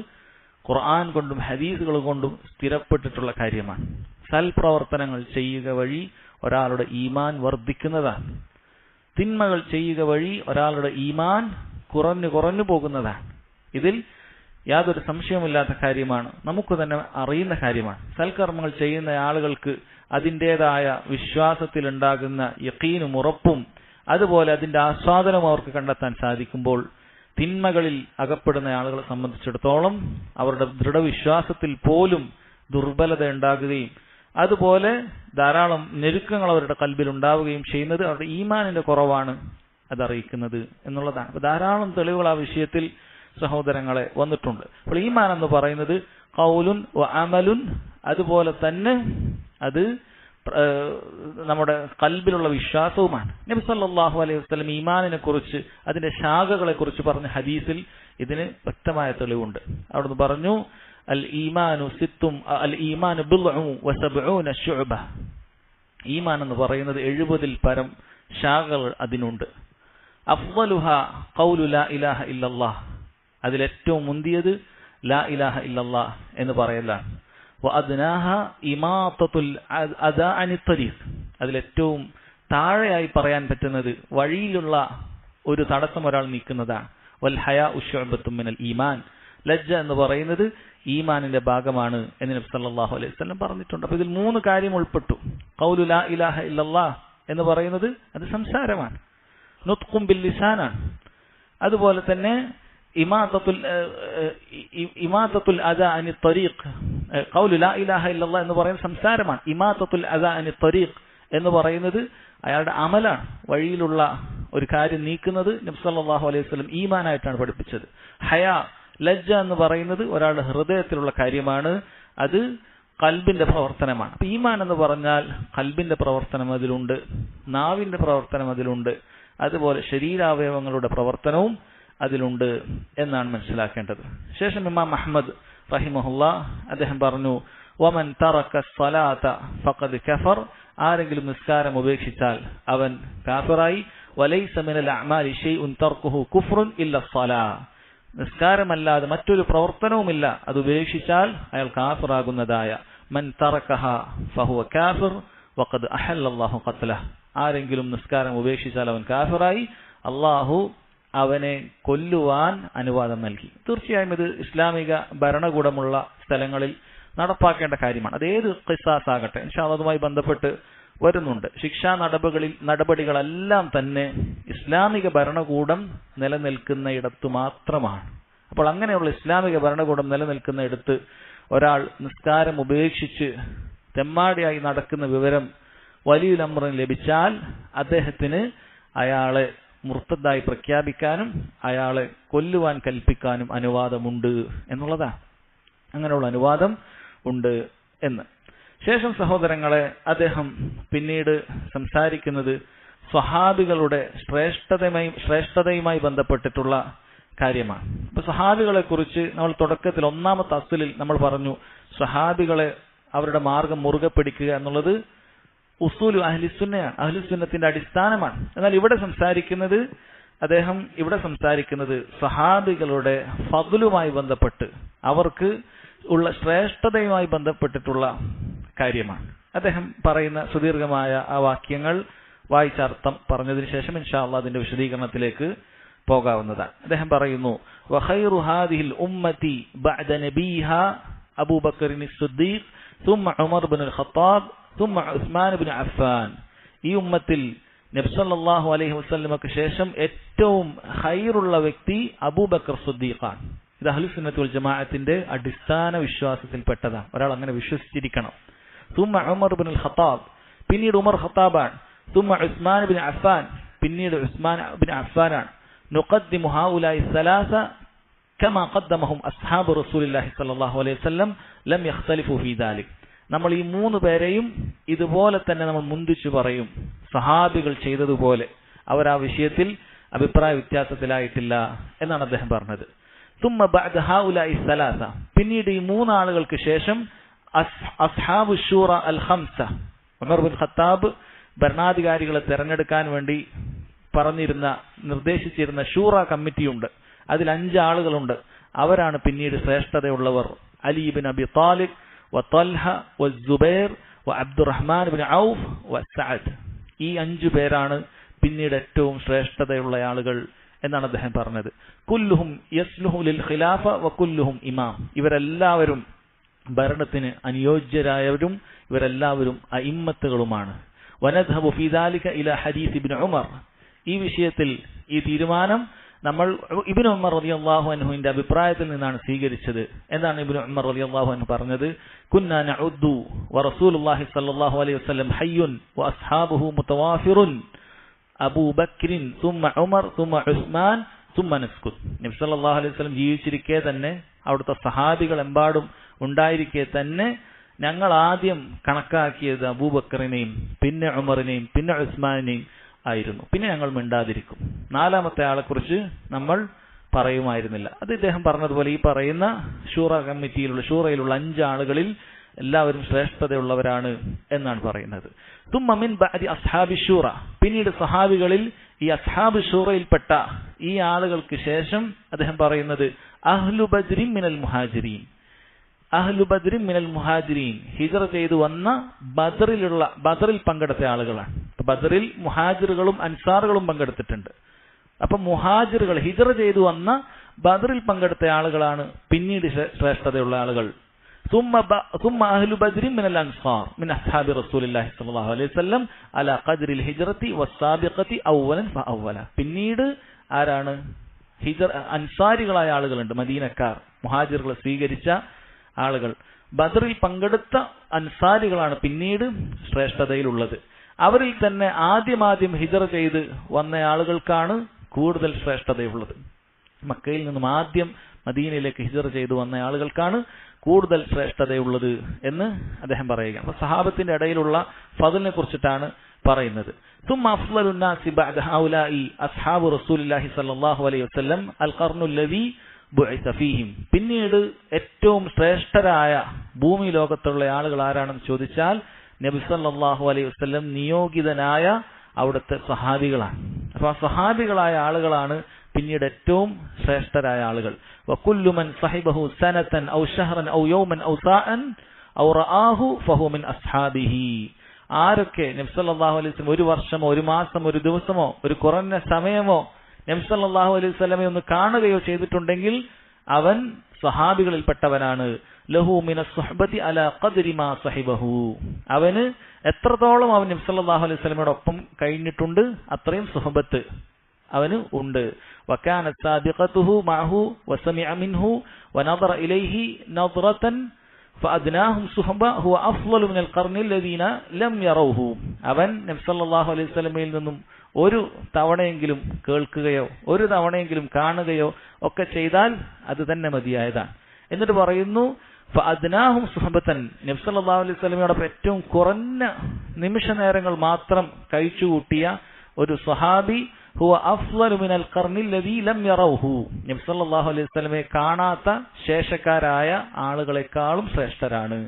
ഖുർആൻ കൊണ്ടും ഹദീസുകൾ കൊണ്ടും സ്ഥിരപ്പെട്ടിട്ടുള്ള കാര്യമാണ്. സൽപ്രവർത്തനങ്ങൾ ചെയ്യുക വഴി ഒരാളുടെ ഈമാൻ വർദ്ധിക്കുന്നതാണ്. തിന്മകൾ ചെയ്യുക വഴി ഒരാളുടെ ഈമാൻ കുറഞ്ഞു കുറഞ്ഞു പോകുന്നതാണ്. ഇതിൽ യാതൊരു സംശയവുമില്ലാത്ത കാര്യമാണ്, നമുക്ക് തന്നെ അറിയുന്ന കാര്യമാണ്. സൽക്കർമ്മങ്ങൾ ചെയ്യുന്ന ആളുകൾക്ക് അതിൻ്റെതായ വിശ്വാസത്തിൽ ഉണ്ടാകുന്ന യഖീനും ഉറപ്പും അതുപോലെ അതിന്റെ ആസ്വാദനവും അവർക്ക് കണ്ടെത്താൻ സാധിക്കുമ്പോൾ, തിന്മകളിൽ അകപ്പെടുന്ന ആളുകളെ സംബന്ധിച്ചിടത്തോളം അവരുടെ ദൃഢവിശ്വാസത്തിൽ പോലും ദുർബലത ഉണ്ടാകുകയും അതുപോലെ ധാരാളം ഞെരുക്കങ്ങൾ അവരുടെ കൽബിൽ ഉണ്ടാവുകയും ചെയ്യുന്നത് അവരുടെ ഈമാനിന്റെ കുറവാണ് അതറിയിക്കുന്നത് എന്നുള്ളതാണ്. അപ്പൊ ധാരാളം തെളിവുകൾ ആ വിഷയത്തിൽ സഹോദരങ്ങളെ വന്നിട്ടുണ്ട്. അപ്പോൾ ഈമാൻ എന്ന് പറയുന്നത് ഖൗലുൻ വ അമലുൻ, അതുപോലെ തന്നെ അത് നമ്മുടെ കൽബിലുള്ള വിശ്വാസവുമാണ്. നബി സല്ലല്ലാഹു അലൈഹി വസല്ലം ഈമാനിനെ കുറിച്ച് അതിന്റെ ശാഖകളെ കുറിച്ച് പറഞ്ഞ ഹദീസിൽ ഇതിന് വ്യക്തമായ തെളിവുണ്ട്. അവിടുന്ന് പറഞ്ഞു, അൽ ഈമാനു സിത്തും അൽ ഈമാനു ബിദ്ഉ വസബ്ഊന ശുഅബ. ഈമാൻ എന്ന് പറയുന്നത് 70-ൽ പരം ശാഖകൾ അതിനുണ്ട്. അഫ്ളലുഹ ഖൗലു ലാ ഇലാഹ ഇല്ലല്ലാഹ്, അതിലേറ്റവും മുന്തിയത് ലാ ഇലാഹ ഇല്ലല്ലാഹ് എന്ന് പറയലാണ്. വഅദ്നാഹ ഇമാതത്തുൽ അദാ അനി ത്വരീഖ്, അതിലേറ്റവും താഴെയായി പറയാൻ പറ്റുന്നത് വഴിയിലുള്ള ഒരു തടസ്സം ഒരാൾ നീക്കുന്നതാണ്. വൽ ഹയാഉ ശുഅബത്തും മിനൽ ഈമാൻ, ലജ്ജ എന്ന് പറയുന്നത് ഈമാനിന്റെ ഭാഗമാണ് എന്ന് നബി സല്ലല്ലാഹു അലൈഹി വസല്ലം പറഞ്ഞിട്ടുണ്ട്. അപ്പോൾ ഇതിൽ 3 കാര്യം ഉൾപ്പെട്ടു. ഖൗലു ലാ ഇലാഹ ഇല്ലല്ലാഹ് എന്ന് പറയുന്നത് അത് സംസാരമാണ്, നുത്ഖും ബിൽ ലിസാനാണ്. അതുപോലെ തന്നെ ഇമാതത്തുൽ അദാ അനി ത്വരീഖ്, ഖൗലു ലാ ഇലാഹ ഇല്ലല്ലാഹ് എന്ന് പറയുന്നത് സംസാരമാണ്. ഇമാതത്തുൽ അദാ അനി ത്വരീഖ് എന്ന് പറയുന്നത് അയാളുടെ അമലാണ്, വഴിയിലുള്ള ഒരു കാര്യം നീക്കുന്നത് നബി സല്ലല്ലാഹു അലൈഹി വസല്ലം ഈമാനായിട്ടാണ് പഠിപ്പിച്ചത്. ഹയാ, ലജ്ജ എന്ന് പറയുന്നത് ഒരാളുടെ ഹൃദയത്തിലുള്ള കാര്യമാണ്, അത് ഖൽബിന്റെ പ്രവർത്തനമാണ്. അപ്പൊ ഈമാൻ എന്ന് പറഞ്ഞാൽ ഖൽബിന്റെ പ്രവർത്തനം അതിലുണ്ട്, നാവിന്റെ പ്രവർത്തനം അതിലുണ്ട്, അതുപോലെ ശരീരാവയവങ്ങളുടെ പ്രവർത്തനവും അതിലുണ്ട് എന്നാണ് മനസ്സിലാക്കേണ്ടത്. ശേഷം ഇമാം അഹ്മദ് റഹിമഹുല്ലാ അദ്ദേഹം പറഞ്ഞു, വമൻ തറക സ്വലാത ഫഖദ് കഫർ, ആരെങ്കിലും നിസ്കാരം ഉപേക്ഷിച്ചാൽ അവൻ കാഫിറായി. വലൈസ മിനൽ അഅമാലി ശൈഉൻ തർക്കുഹു കുഫ്റുൻ ഇല്ല സ്വലാ, നിസ്കാരമല്ലാതെ മറ്റൊരു പ്രവർത്തനവുമില്ല അത് ഉപേക്ഷിച്ചാൽ അയാൾ കാഫിറാകുന്നതായ. മൻ തറകഹ ഫഹുവ കാഫിർ വഖദ് അഹല്ലല്ലാഹു ഖത്ലഹ, ആരെങ്കിലും നിസ്കാരം ഉപേക്ഷിച്ചാൽ അവൻ കാഫിറായി, അള്ളാഹു അവനെ കൊല്ലുവാൻ അനുവാദം നൽകി. തീർച്ചയായും ഇത് ഇസ്ലാമിക ഭരണകൂടമുള്ള സ്ഥലങ്ങളിൽ നടപ്പാക്കേണ്ട കാര്യമാണ്. അതേത് ഖിസാസ് ആകട്ടെ, ഇൻഷാ അല്ലാഹ് അതുമായി ബന്ധപ്പെട്ട് വരുന്നുണ്ട്. ശിക്ഷാ നടപടികളെല്ലാം തന്നെ ഇസ്ലാമിക ഭരണകൂടം നിലനിൽക്കുന്ന ഇടത്ത് മാത്രമാണ്. അപ്പോൾ അങ്ങനെയുള്ള ഇസ്ലാമിക ഭരണകൂടം നിലനിൽക്കുന്ന ഇടത്ത് ഒരാൾ നിസ്കാരം ഉപേക്ഷിച്ച് തെമ്മാടിയായി നടക്കുന്ന വിവരം വലിയുൽ അംറിന് ലഭിച്ചാൽ അദ്ദേഹത്തിന് അയാളെ മുർത്തദായി പ്രഖ്യാപിക്കാനും അയാളെ കൊല്ലുവാൻ കൽപ്പിക്കാനും അനുവാദമുണ്ട് എന്നുള്ളതാണ്. അങ്ങനെയുള്ള അനുവാദം ഉണ്ട് എന്ന്. ശേഷം അദ്ദേഹം പിന്നീട് സംസാരിക്കുന്നത് സ്വഹാബികളുടെ ശ്രേഷ്ഠതയുമായി ബന്ധപ്പെട്ടിട്ടുള്ള കാര്യമാണ്. അപ്പൊ സ്വഹാബികളെ കുറിച്ച് നമ്മൾ തുടക്കത്തിൽ ഒന്നാമത്തെ അസ്ലിൽ നമ്മൾ പറഞ്ഞു, സ്വഹാബികളെ അവരുടെ മാർഗം മുറുകെ പിടിക്കുക എന്നുള്ളത് ഉസൂലു അഹ്ലുസുന്നയാണ്, അഹ്ലുസുന്നത്തിന്റെ അടിസ്ഥാനമാണ്. എന്നാൽ അദ്ദേഹം ഇവിടെ സംസാരിക്കുന്നത് സ്വഹാബികളുടെ ഫദ്ലുമായി ബന്ധപ്പെട്ട് അവർക്ക് ഉള്ള ശ്രേഷ്ഠതയുമായി ബന്ധപ്പെട്ടിട്ടുള്ള കാര്യമാണ്. അദ്ദേഹം പറയുന്ന സുദീർഘമായ ആ വാക്യങ്ങൾ വായിച്ചർത്ഥം പറഞ്ഞതിന് ശേഷം ഇൻഷാ അല്ലാഹ് അതിന്റെ വിശദീകരണത്തിലേക്ക് പോകാവുന്നതാണ്. അദ്ദേഹം പറയുന്നു, വഖൈറു ഹാദിഹിൽ ഉമ്മത്തി ബഅദ നബിഹാ അബൂബക്കർ സിദ്ദീഖ് ثم ഉമർ ഇബ്നുൽ ഖത്താബ് ثم ഉസ്മാൻ ഇബ്നു അഫ്ഫാൻ. ഈ ഉമ്മത്തിൽ നബി സല്ലല്ലാഹു അലൈഹി വസല്ലമക്ക് ശേഷം ഏറ്റവും ഖൈറുള്ള വ്യക്തി അബൂബക്കർ സിദ്ദീഖാണ്. ഇത് അഹ്ലുസുന്നത്ത് വൽ ജമാഅത്തിന്റെ അടിസ്ഥാന വിശ്വാസത്തിൽപ്പെട്ടതാണ്. ഒരാൾ അങ്ങനെ വിശ്വസിച്ചിരിക്കണം. ثم ഉമർ ഇബ്നുൽ ഖത്താബ്, പിന്നീട് ഉമർ ഖത്താബാണ്. ثم ഉസ്മാൻ ഇബ്നു അഫ്ഫാൻ, പിന്നീട് ഉസ്മാൻ ഇബ്നു അഫ്ഫാനാണ്. نقدم هؤلاء الثلاثة كما قدمهم أصحاب رسول الله صلى الله عليه وسلم لم يختلفوا في ذلك. നമ്മൾ ഈ മൂന്ന് പേരെയും ഇതുപോലെ തന്നെ നമ്മൾ മുന്തിച്ചു പറയും, സഹാബികൾ ചെയ്തതുപോലെ. അവർ ആ വിഷയത്തിൽ അഭിപ്രായ വ്യത്യാസത്തിലായിട്ടില്ല എന്നാണ് അദ്ദേഹം പറഞ്ഞത്. ثم بعد هؤلاء الثلاثة, പിന്നീട് ഈ മൂന്നാളുകൾക്ക് ശേഷം അസ്ഹാബു ശൂറ അൽ ഖംസ, ഉമർ ബിൻ ഖത്താബ് ഭരണാധികാരികളെ തെരഞ്ഞെടുക്കാൻ വേണ്ടി നിർദ്ദേശിച്ചിരുന്ന ഷൂറ കമ്മിറ്റിയുണ്ട്. അതിൽ 5 ആളുകളുണ്ട്. അവരാണ് പിന്നീട് ശ്രേഷ്ഠതയുള്ളവർ. അലി ഇബ്നു അബി താലിബ് വതൽഹ വസുബൈർ വഅബ്ദുറഹ്മാൻ ഇബ്നു ഔഫ് വസഅദ്. ഈ 5 പേരാണ് പിന്നീട് ഏറ്റവും ശ്രേഷ്ഠതയുള്ള ആളുകൾ എന്നാണ് അദ്ദേഹം പറഞ്ഞത്. കുല്ലുഹും യസ്ലുഹു ലിൽ ഖിലാഫ വകുല്ലുഹും ഇമാം. ഇവരെല്ലാവരും ഭരണത്തിന് അനുയോജ്യരായവരും ഇവരെല്ലാവരും അഇമ്മത്തുകളുമാണ്. വനദ്ഹബു ഫീ ദാലിക ഇലാ ഹദീസ് ഇബ്നു ഉമർ. ഈ വിഷയത്തിൽ ഈ തീരുമാനം നമ്മൾ ഇബ്നു ഉമർ റളിയല്ലാഹു അൻഹുവിന്റെ അഭിപ്രായത്തിൽ നിന്നാണ് സ്വീകരിച്ചത്. എന്താണ് ഇബ്നു ഉമർ റളിയല്ലാഹു അൻഹു പറഞ്ഞത്? കുന്നാ നഉദ്ദു വറസൂലുള്ളാഹി സ്വല്ലല്ലാഹു അലൈഹി വസല്ലം ഹയ്യുൻ വഅസ്ഹാബുഹു മുതവാഫിറുൻ അബൂബക്രിൻ സുമ്മ ഉമർ സുമ്മ ഉസ്മാൻ സുമ്മ നസ്കുത്. നബി സല്ലല്ലാഹു അലൈഹി വസല്ലം ജീവിച്ചിരിക്കെ തന്നെ അവിടുത്തെ സഹാബികൾ എമ്പാടും ഉണ്ടായിരിക്കെ തന്നെ ഞങ്ങൾ ആദ്യം കണക്കാക്കിയത് അബൂബക്കറിനെയും പിന്നെ ഉമറിനെയും പിന്നെ ഉസ്മാനെയും ആയിരുന്നു. പിന്നെ ഞങ്ങൾ മിണ്ടാതിരിക്കും. 4ാമത്തെ ആളെക്കുറിച്ച് നമ്മൾ പറയുമായിരുന്നില്ല. അത് ഇദ്ദേഹം പറഞ്ഞതുപോലെ ഈ പറയുന്ന ഷൂറയിലുള്ള 5 ആളുകളിൽ എല്ലാവരും ശ്രേഷ്ഠതയുള്ളവരാണ് എന്നാണ് പറയുന്നത്. തുമ്മ മിൻ ബഅദി അസ്ഹാബി ഷൂറ, പിന്നീട് സഹാബികളിൽ ഈ അസ്ഹാബ് ഷൂറയിൽപ്പെട്ട ഈ ആളുകൾക്ക് ശേഷം അദ്ദേഹം പറയുന്നത് അഹ്ലു ബദ്രിൻ മിനൽ മുഹാജിരീൻ. അഹ്ലു ബദ്രിൻ മിനൽ മുഹാജിരീൻ, ഹിജ്റ ചെയ്തു വന്ന ബദറിൽ പങ്കെടുത്ത ആളുകളാണ്. ബദറിൽ മുഹാജിറുകളും അൻസാറുകളും പങ്കെടുത്തിട്ടുണ്ട്. അപ്പൊ മുഹാജിറുകൾ ഹിജ്റ ചെയ്തു വന്ന ബദറിൽ പങ്കെടുത്ത ആളുകളാണ് പിന്നീട് ശ്രേഷ്ഠതയുള്ള ആളുകൾ. ثم أهل بدر من الأنصار من أصحاب رسول الله صلى الله عليه وسلم على قدر الهجرة والسابقة أولا فأولا. പിന്നീട് ആരാണ്? അൻസാരികളായ ആളുകളുണ്ട്, മദീനക്കാർ, മുഹാജിറുകളെ സ്വീകരിച്ച ആളുകൾ. ബദറിൽ പങ്കെടുത്ത അൻസാരികളാണ് പിന്നീട് ശ്രേഷ്ഠതയിലുള്ളത്. അവരിൽ തന്നെ ആദ്യം ഹിജ്റ ചെയ്ത് വന്ന ആളുകൾക്കാണ് കൂടുതൽ ശ്രേഷ്ഠതയുള്ളത്. മക്കയിൽ നിന്നും ആദ്യം മദീനയിലേക്ക് ഹിജ്റ ചെയ്തു വന്ന ആളുകൾക്കാണ് കൂടുതൽ ശ്രേഷ്ഠതയുള്ളത് എന്ന് അദ്ദേഹം പറയുക. അപ്പൊ സഹാബത്തിന്റെ ഇടയിലുള്ള ഫضലിനെ കുറിച്ചിട്ടാണ് പറയുന്നത്. ثم أفضل الناس بعد هؤلاء أصحاب رسول الله صلى الله عليه وسلم القرن الذي بعث فيهم. പിന്നീട് ഏറ്റവും ശ്രേഷ്ഠരായ ഭൂമി ലോകത്തുള്ള ആളുകൾ ആരാണെന്ന് ചോദിച്ചാൽ നബി സല്ലല്ലാഹു അലൈഹി വസല്ലം നിയോഗിതനായ അവിടുത്തെ സഹാബികളാണ്. അപ്പൊ ആ സഹാബികളായ ആളുകളാണ് പിന്നീട് ഏറ്റവും ശ്രേഷ്ഠരായ ആളുകൾ. വകുല്ലു മൻ സഹിബഹു സനതൻ ഔ ഷഹ്റൻ ഔ യൗമൻ ഔ സാഅൻ ഔ റആഹു ഫഹു മിൻ അസ്ഹാബിഹി. ആരൊക്കെ നബി സല്ലല്ലാഹു അലൈഹി വസല്ലം ഒരു വർഷമോ ഒരു മാസമോ ഒരു ദിവസമോ ഒരു കുറഞ്ഞ സമയമോ നബി സല്ലല്ലാഹു അലൈഹി വസല്ലമയെ ഒന്ന് കാണുകയോ ചെയ്തിട്ടുണ്ടെങ്കിൽ അവൻ സഹാബികളിൽപ്പെട്ടവനാണ്. ലഹു മിനസ് സുഹ്ബതി അലാ ഖദ്രി മാ സഹിബഹു. അവന് എത്രത്തോളം അവൻ നബി സല്ലല്ലാഹു അലൈഹി വസല്ലമയോടൊപ്പം കഴിഞ്ഞിട്ടുണ്ട് അത്രയും സുഹബത്ത് അവന് ഉണ്ട്. വകാനത് സാദിഖതുഹു മഅഹു വസമിഅ മിൻഹു വനദറ ഇലൈഹി നദ്റതൻ ഫഅദ്നാഹും സുഹബ ഹുവ അഫ്ളലു മിനൽ ഖർനി അല്ലദീന ലം യറൗഹു. അവൻ നബി സല്ലല്ലാഹു അലൈഹി വസല്ലമയിൽ നിന്നും ഒരു തവണയെങ്കിലും കേൾക്കുകയോ ഒരു തവണയെങ്കിലും കാണുകയോ ഒക്കെ ചെയ്താൽ അത് തന്നെ മതിയായതാണ്. എന്നിട്ട് പറയുന്നു ഫഅദ്നാഹും സുഹബതൻ, നബി സല്ലല്ലാഹു അലൈഹി വസല്ലമയോടൊപ്പം ഏറ്റവും കുറഞ്ഞ നിമിഷ നേരങ്ങൾ മാത്രം കഴിച്ചുകൂട്ടിയ ഒരു സ്വഹാബി ഹുവ അഫ്ളലു മിനൽ ഖർനി അല്ലദീ ലം യറൗഹു. നബി സല്ലല്ലാഹു അലൈഹി വസല്ലമയെ കാണാത്ത ശേഷക്കാരായ ആളുകളെക്കാളും ശ്രേഷ്ഠരാണ്.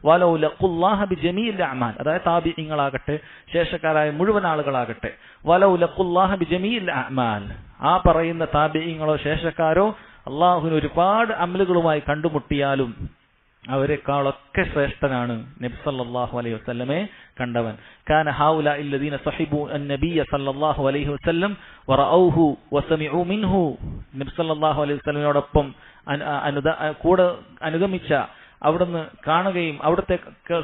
വലൗ ലഖുല്ലാഹ ബിജമീഇൽ അഅമാൽ, അതായത് താബിഈങ്ങളാകട്ടെ ശേഷക്കാരായ മുഴുവൻ ആളുകളാകട്ടെ, വലൗ ലഖുല്ലാഹ ബിജമീഇൽ അഅമാൽ, ആ പറയുന്ന താബിഈങ്ങളോ ശേഷക്കാരോ അള്ളാഹുവിന് ഒരുപാട് അമലുകളുമായി കണ്ടുമുട്ടിയാലും അവരെക്കാളൊക്കെ ശ്രേഷ്ഠനാണ് നബി സല്ലല്ലാഹു അലൈഹി വസല്ലമയെ കണ്ടവൻ. കാന ഹൗലാഇ അല്ലദീന സഹിബു അൻ-നബിയ്യ സല്ലല്ലാഹു അലൈഹി വസല്ലം വറഔഹു വസമിഉ മിൻഹു. നബി സല്ലല്ലാഹു അലൈഹി വസല്ലമയോടൊപ്പം കൂടെ അനുഗമിച്ച, അവിടുന്ന് കാണുകയും അവിടുത്തെ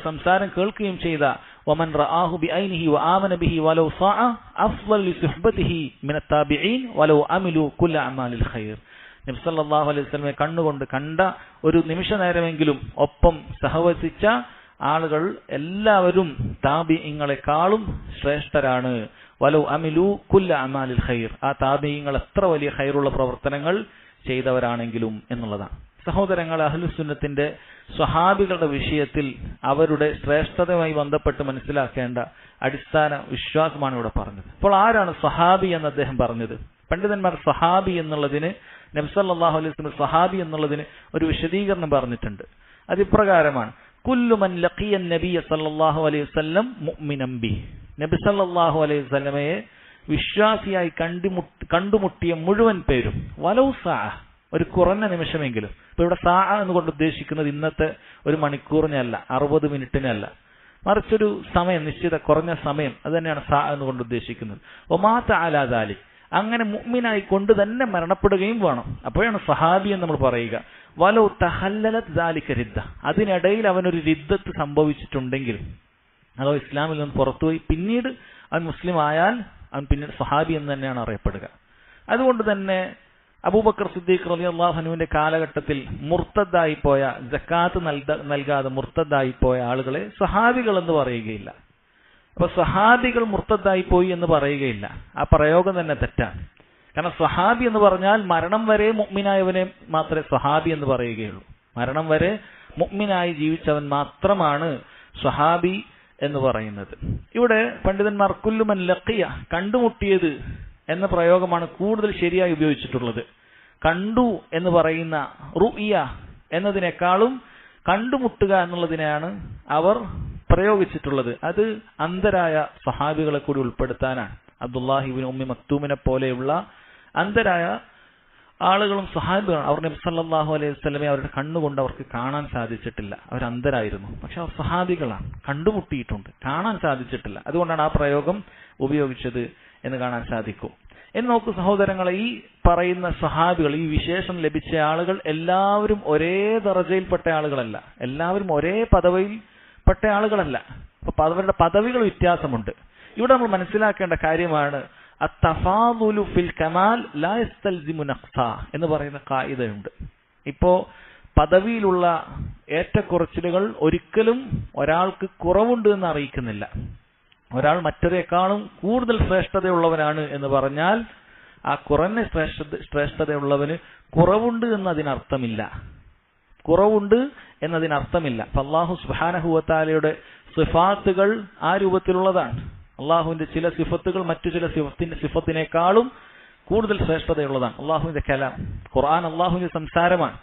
സംസാരം കേൾക്കുകയും ചെയ്ത വമൻ റആഹു ബിഐനിഹി വആമന ബിഹി വലൗ സാഅ അഫ്ളൽ ലിസുഹ്ബതിഹി മിനത് താബിഈൻ വലൗ അമിലു കുല്ല അമാലിൽ ഖൈർ. നബി സല്ലല്ലാഹു അലൈഹി വസല്ലമയെ കണ്ണുകൊണ്ട് കണ്ട ഒരു നിമിഷ നേരമെങ്കിലും ഒപ്പം സഹവസിച്ച ആളുകൾ എല്ലാവരും താബിഈങ്ങളെക്കാളും ശ്രേഷ്ഠരാണ്. വലൗ അമിലു കുല്ല അമാലിൽ ഖൈർ, ആ താബിഈങ്ങൾ എത്ര വലിയ ഖൈറുള്ള പ്രവർത്തനങ്ങൾ ചെയ്തവരാണെങ്കിലും എന്നുള്ളതാണ്. സഹോദരങ്ങൾ, അഹ്ലുസുന്നത്തിന്റെ സ്വഹാബികളുടെ വിഷയത്തിൽ അവരുടെ ശ്രേഷ്ഠതയുമായി ബന്ധപ്പെട്ട് മനസ്സിലാക്കേണ്ട അടിസ്ഥാന വിശ്വാസമാണ് ഇവിടെ പറഞ്ഞത്. അപ്പോൾ ആരാണ് സ്വഹാബി എന്ന് അദ്ദേഹം പറഞ്ഞത്? പണ്ഡിതന്മാർ സ്വഹാബി എന്നുള്ളതിന്, നബി സല്ലല്ലാഹു അലൈഹി വസല്ലം സ്വഹാബി എന്നുള്ളതിന് ഒരു വിശദീകരണം പറഞ്ഞിട്ടുണ്ട്. അത് ഇപ്രകാരമാണ്: കുല്ലു മൻ ലഖിയ നബിയ സല്ലല്ലാഹു അലൈഹി വസല്ലം മുഅ്മിനൻ ബി. നബി സല്ലല്ലാഹു അലൈഹി വസല്ലമയെ വിശ്വാസിയായി കണ്ടുമുട്ടിയ മുഴുവൻ പേരും, വലൗ സാഅ, ഒരു കുറഞ്ഞ നിമിഷമെങ്കിലും. ഇപ്പൊ ഇവിടെ സാഅ എന്നുകൊണ്ട് ഉദ്ദേശിക്കുന്നത് ഇന്നത്തെ ഒരു മണിക്കൂറിനല്ല, 60 മിനിറ്റിനല്ല, മറിച്ചൊരു സമയം, നിശ്ചിത കുറഞ്ഞ സമയം, അത് തന്നെയാണ് സാഅ എന്നുകൊണ്ട് ഉദ്ദേശിക്കുന്നത്. വമാത അലാ ദാലിക്, അങ്ങനെ മുഅ്മിനായി കൊണ്ട് തന്നെ മരണപ്പെടുകയും വേണം, അപ്പോഴാണ് സഹാബി എന്ന് നമ്മൾ പറയുക. വലൗ തഹല്ലലത് ദാലിക റിദ്ദ, അതിനിടയിൽ അവനൊരു റിദ്ദത്ത് സംഭവിച്ചിട്ടുണ്ടെങ്കിൽ, അതോ ഇസ്ലാമിൽ നിന്ന് പുറത്തുപോയി പിന്നീട് അവൻ മുസ്ലിം ആയാൽ അവൻ പിന്നീട് സഹാബി എന്ന് തന്നെയാണ് അറിയപ്പെടുക. അതുകൊണ്ട് തന്നെ അബൂബക്കർ സിദ്ദീഖ് റളിയല്ലാഹു അൻഹുവിന്റെ കാലഘട്ടത്തിൽ മുർത്തദ്ദായി പോയ, സക്കാത്ത് നൽകാതെ മുർത്തദ്ദായി പോയ ആളുകളെ സഹാബികൾ എന്ന് പറയുകയില്ല. അപ്പൊ സഹാബികൾ മുർത്തദ്ദായി പോയി എന്ന് പറയുകയില്ല. ആ പ്രയോഗം തന്നെ തെറ്റാണ്. കാരണം സഹാബി എന്ന് പറഞ്ഞാൽ മരണം വരെ മുഅ്മിനായവനെ മാത്രമേ സഹാബി എന്ന് പറയുകയുള്ളൂ. മരണം വരെ മുഅ്മിനായി ജീവിച്ചവൻ മാത്രമാണ് സഹാബി എന്ന് പറയുന്നത്. ഇവിടെ പണ്ഡിതന്മാർ കുല്ലു മൻ ലഖിയ, കണ്ടുമുട്ടിയത് എന്ന പ്രയോഗമാണ് കൂടുതൽ ശരിയായി ഉപയോഗിച്ചിട്ടുള്ളത്. കണ്ടു എന്ന് പറയുന്ന റുഇയ എന്നതിനേക്കാളും കണ്ടുമുട്ടുക എന്നുള്ളതിനെയാണ് അവർ പ്രയോഗിച്ചിട്ടുള്ളത്. അത് അന്ധരായ സഹാബികളെ കൂടി ഉൾപ്പെടുത്താനാണ്. അബ്ദുല്ലാഹി ഇബ്നു ഉമ്മി മക്തൂമിനെ പോലെയുള്ള അന്ധരായ ആളുകളും സഹാബികളാണ്. അവർ നബി സല്ലല്ലാഹു അലൈഹി വസല്ലമയെ അവരുടെ കണ്ണുകൊണ്ട് അവർക്ക് കാണാൻ സാധിച്ചിട്ടില്ല, അവർ അന്ധരായിരുന്നു. പക്ഷെ അവർ സഹാബികളാണ്, കണ്ടുമുട്ടിയിട്ടുണ്ട്, കാണാൻ സാധിച്ചിട്ടില്ല. അതുകൊണ്ടാണ് ആ പ്രയോഗം ഉപയോഗിച്ചത് എന്ന് കാണാൻ സാധിക്കും. എന്ന് നോക്കൂ സഹോദരങ്ങളെ, ഈ പറയുന്ന സഹാബികൾ, ഈ വിശേഷം ലഭിച്ച ആളുകൾ എല്ലാവരും ഒരേ ദറജയിൽപ്പെട്ട ആളുകളല്ല, എല്ലാവരും ഒരേ പദവിയിൽപ്പെട്ട ആളുകളല്ല. അപ്പൊ അവരുടെ പദവികൾ വ്യത്യാസമുണ്ട്. ഇവിടെ നമ്മൾ മനസ്സിലാക്കേണ്ട കാര്യമാണ് അത്തഫാദുലു ഫിൽ കമാൽ ലാ യസ്തൽസിമു നഖ്സ എന്ന് പറയുന്ന ഖായിദയുണ്ട്. ഇപ്പോ പദവിയിലുള്ള ഏറ്റക്കുറച്ചിലുകൾ ഒരിക്കലും ഒരാൾക്ക് കുറവുണ്ട് എന്ന് അറിയിക്കുന്നില്ല. ഒരാൾ മറ്റൊരേക്കാളും കൂടുതൽ ശ്രേഷ്ഠതയുള്ളവനാണ് എന്ന് പറഞ്ഞാൽ ആ കുറഞ്ഞ ശ്രേഷ്ഠതയുള്ളവന് കുറവുണ്ട് എന്നതിനർത്ഥമില്ല. കുറവുണ്ട് എന്നതിനർത്ഥമില്ല. അല്ലാഹു സുബ്ഹാനഹു വ തആലയുടെ സിഫാത്തുകൾ ആ രൂപത്തിലുള്ളതാണ്. അള്ളാഹുവിന്റെ ചില സിഫത്തുകൾ മറ്റു ചില സിഫത്തിനേക്കാളും കൂടുതൽ ശ്രേഷ്ഠതയുള്ളതാണ്. അള്ളാഹുവിന്റെ കലാം, ഖുർആൻ അള്ളാഹുവിന്റെ സംസാരമാണ്.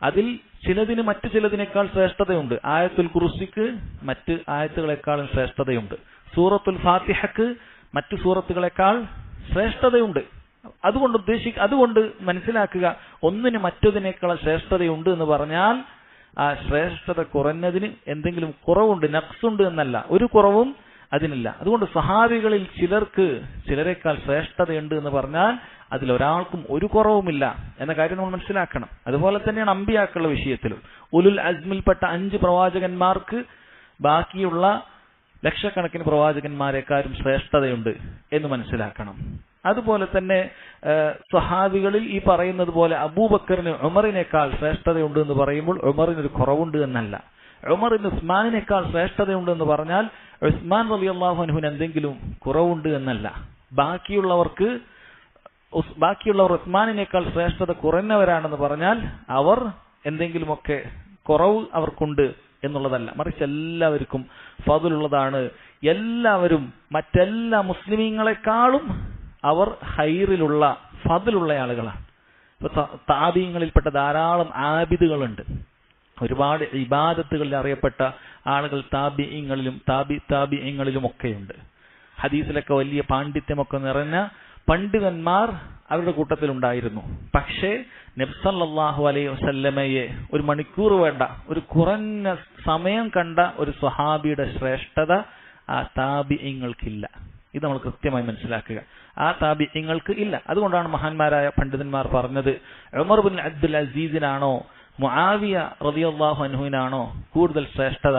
അതിൽ ചിലതിന് മറ്റു ചിലതിനേക്കാൾ ശ്രേഷ്ഠതയുണ്ട്. ആയത്തുൽ കുർസിക്ക് മറ്റ് ആയത്തുകളെക്കാളും ശ്രേഷ്ഠതയുണ്ട്. സൂറത്തുൽ ഫാത്തിഹക്ക് മറ്റു സൂറത്തുകളെക്കാൾ ശ്രേഷ്ഠതയുണ്ട്. അതുകൊണ്ട് മനസ്സിലാക്കുക, ഒന്നിന് മറ്റൊന്നിനേക്കാൾ ശ്രേഷ്ഠതയുണ്ട് എന്ന് പറഞ്ഞാൽ ആ ശ്രേഷ്ഠത കുറഞ്ഞതിന് എന്തെങ്കിലും കുറവുണ്ട്, നഖ്സുണ്ട് എന്നല്ല, ഒരു കുറവും അതിനില്ല. അതുകൊണ്ട് സഹാബികളിൽ ചിലരെക്കാൾ ശ്രേഷ്ഠതയുണ്ട് എന്ന് പറഞ്ഞാൽ അതിലൊരാൾക്കും ഒരു കുറവുമില്ല എന്ന കാര്യം നമ്മൾ മനസ്സിലാക്കണം. അതുപോലെ തന്നെയാണ് അമ്പിയാക്കളുടെ വിഷയത്തിലും. ഉലുൽ അസ്മിൽപ്പെട്ട 5 പ്രവാചകന്മാർക്ക് ബാക്കിയുള്ള ലക്ഷക്കണക്കിന് പ്രവാചകന്മാരെക്കാരും ശ്രേഷ്ഠതയുണ്ട് എന്ന് മനസ്സിലാക്കണം. അതുപോലെ തന്നെ സ്വഹാബികളിൽ ഈ പറയുന്നത് പോലെ അബൂബക്കറിന് ഉമറിനേക്കാൾ ശ്രേഷ്ഠതയുണ്ട് എന്ന് പറയുമ്പോൾ ഉമറിനൊരു കുറവുണ്ട് എന്നല്ല. ഉമറിന് ഉസ്മാനിനേക്കാൾ ശ്രേഷ്ഠതയുണ്ട് എന്ന് പറഞ്ഞാൽ ഉസ്മാൻ റളിയല്ലാഹു അൻഹുവിന് എന്തെങ്കിലും കുറവുണ്ട് എന്നല്ല. ബാക്കിയുള്ളവർ ഉസ്മാനിനേക്കാൾ ശ്രേഷ്ഠത കുറഞ്ഞവരാണെന്ന് പറഞ്ഞാൽ അവർ എന്തെങ്കിലുമൊക്കെ കുറവ് അവർക്കുണ്ട് എന്നുള്ളതല്ല. മറിച്ച് എല്ലാവർക്കും ഫضലുള്ളതാണ്. എല്ലാവരും മറ്റെല്ലാ മുസ്ലിമീങ്ങളെക്കാളും അവർ ഖൈറിലുള്ള ഫضലുള്ള ആളുകളാണ്. ഇപ്പൊ താബീങ്ങളിൽപ്പെട്ട ധാരാളം ആബിദുകളുണ്ട്. ഒരുപാട് ഇബാദത്തുകളിൽ അറിയപ്പെട്ട ആളുകൾ താബിഈങ്ങളിലും ഒക്കെയുണ്ട്. ഹദീസിലൊക്കെ വലിയ പാണ്ഡിത്യമൊക്കെ നിറഞ്ഞ പണ്ഡിതന്മാർ അവരുടെ കൂട്ടത്തിലുണ്ടായിരുന്നു. പക്ഷേ നബി സല്ലല്ലാഹു അലൈഹി വസല്ലമയെ ഒരു മണിക്കൂർ വേണ്ട, ഒരു കുറഞ്ഞ സമയം കണ്ട ഒരു സ്വഹാബിയുടെ ശ്രേഷ്ഠത ആ താബിഈങ്ങൾക്കില്ല. ഇത് നമ്മൾ കൃത്യമായി മനസ്സിലാക്കുക. ആ താബിഈങ്ങൾക്ക് ഇല്ല. അതുകൊണ്ടാണ് മഹാന്മാരായ പണ്ഡിതന്മാർ പറഞ്ഞത്, ഉമർ ബിൻ അബ്ദുൽ അസീസിനാണോ മുആവിയ റളിയല്ലാഹു അൻഹുവിനാണോ കൂടുതൽ ശ്രേഷ്ഠത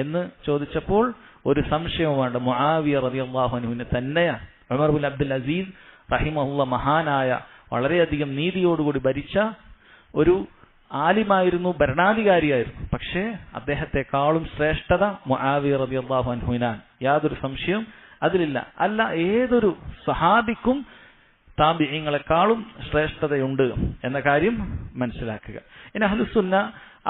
എന്ന് ചോദിച്ചപ്പോൾ ഒരു സംശയവും വേണ്ട, മുആവിയ റളിയല്ലാഹു അൻഹുവിന് തന്നെയാണ്. ഉമർ ബിൻ അബ്ദുൽ അസീസ് റഹിമഹുള്ള മഹാനായ, വളരെയധികം നീതിയോടുകൂടി ഭരിച്ച ഒരു ആലിമായിരുന്നു, ഭരണാധികാരിയായിരുന്നു. പക്ഷേ അദ്ദേഹത്തെക്കാളും ശ്രേഷ്ഠത മുആവിയ റളിയല്ലാഹു അൻഹുവിനാണ്. യാതൊരു സംശയവും അതിലില്ല. അല്ല, ഏതൊരു സഹാബിക്കും താബിഈങ്ങളെക്കാളും ശ്രേഷ്ഠതയുണ്ട് എന്ന കാര്യം മനസ്സിലാക്കുക. ഇനി അഹ്ലുസുന്ന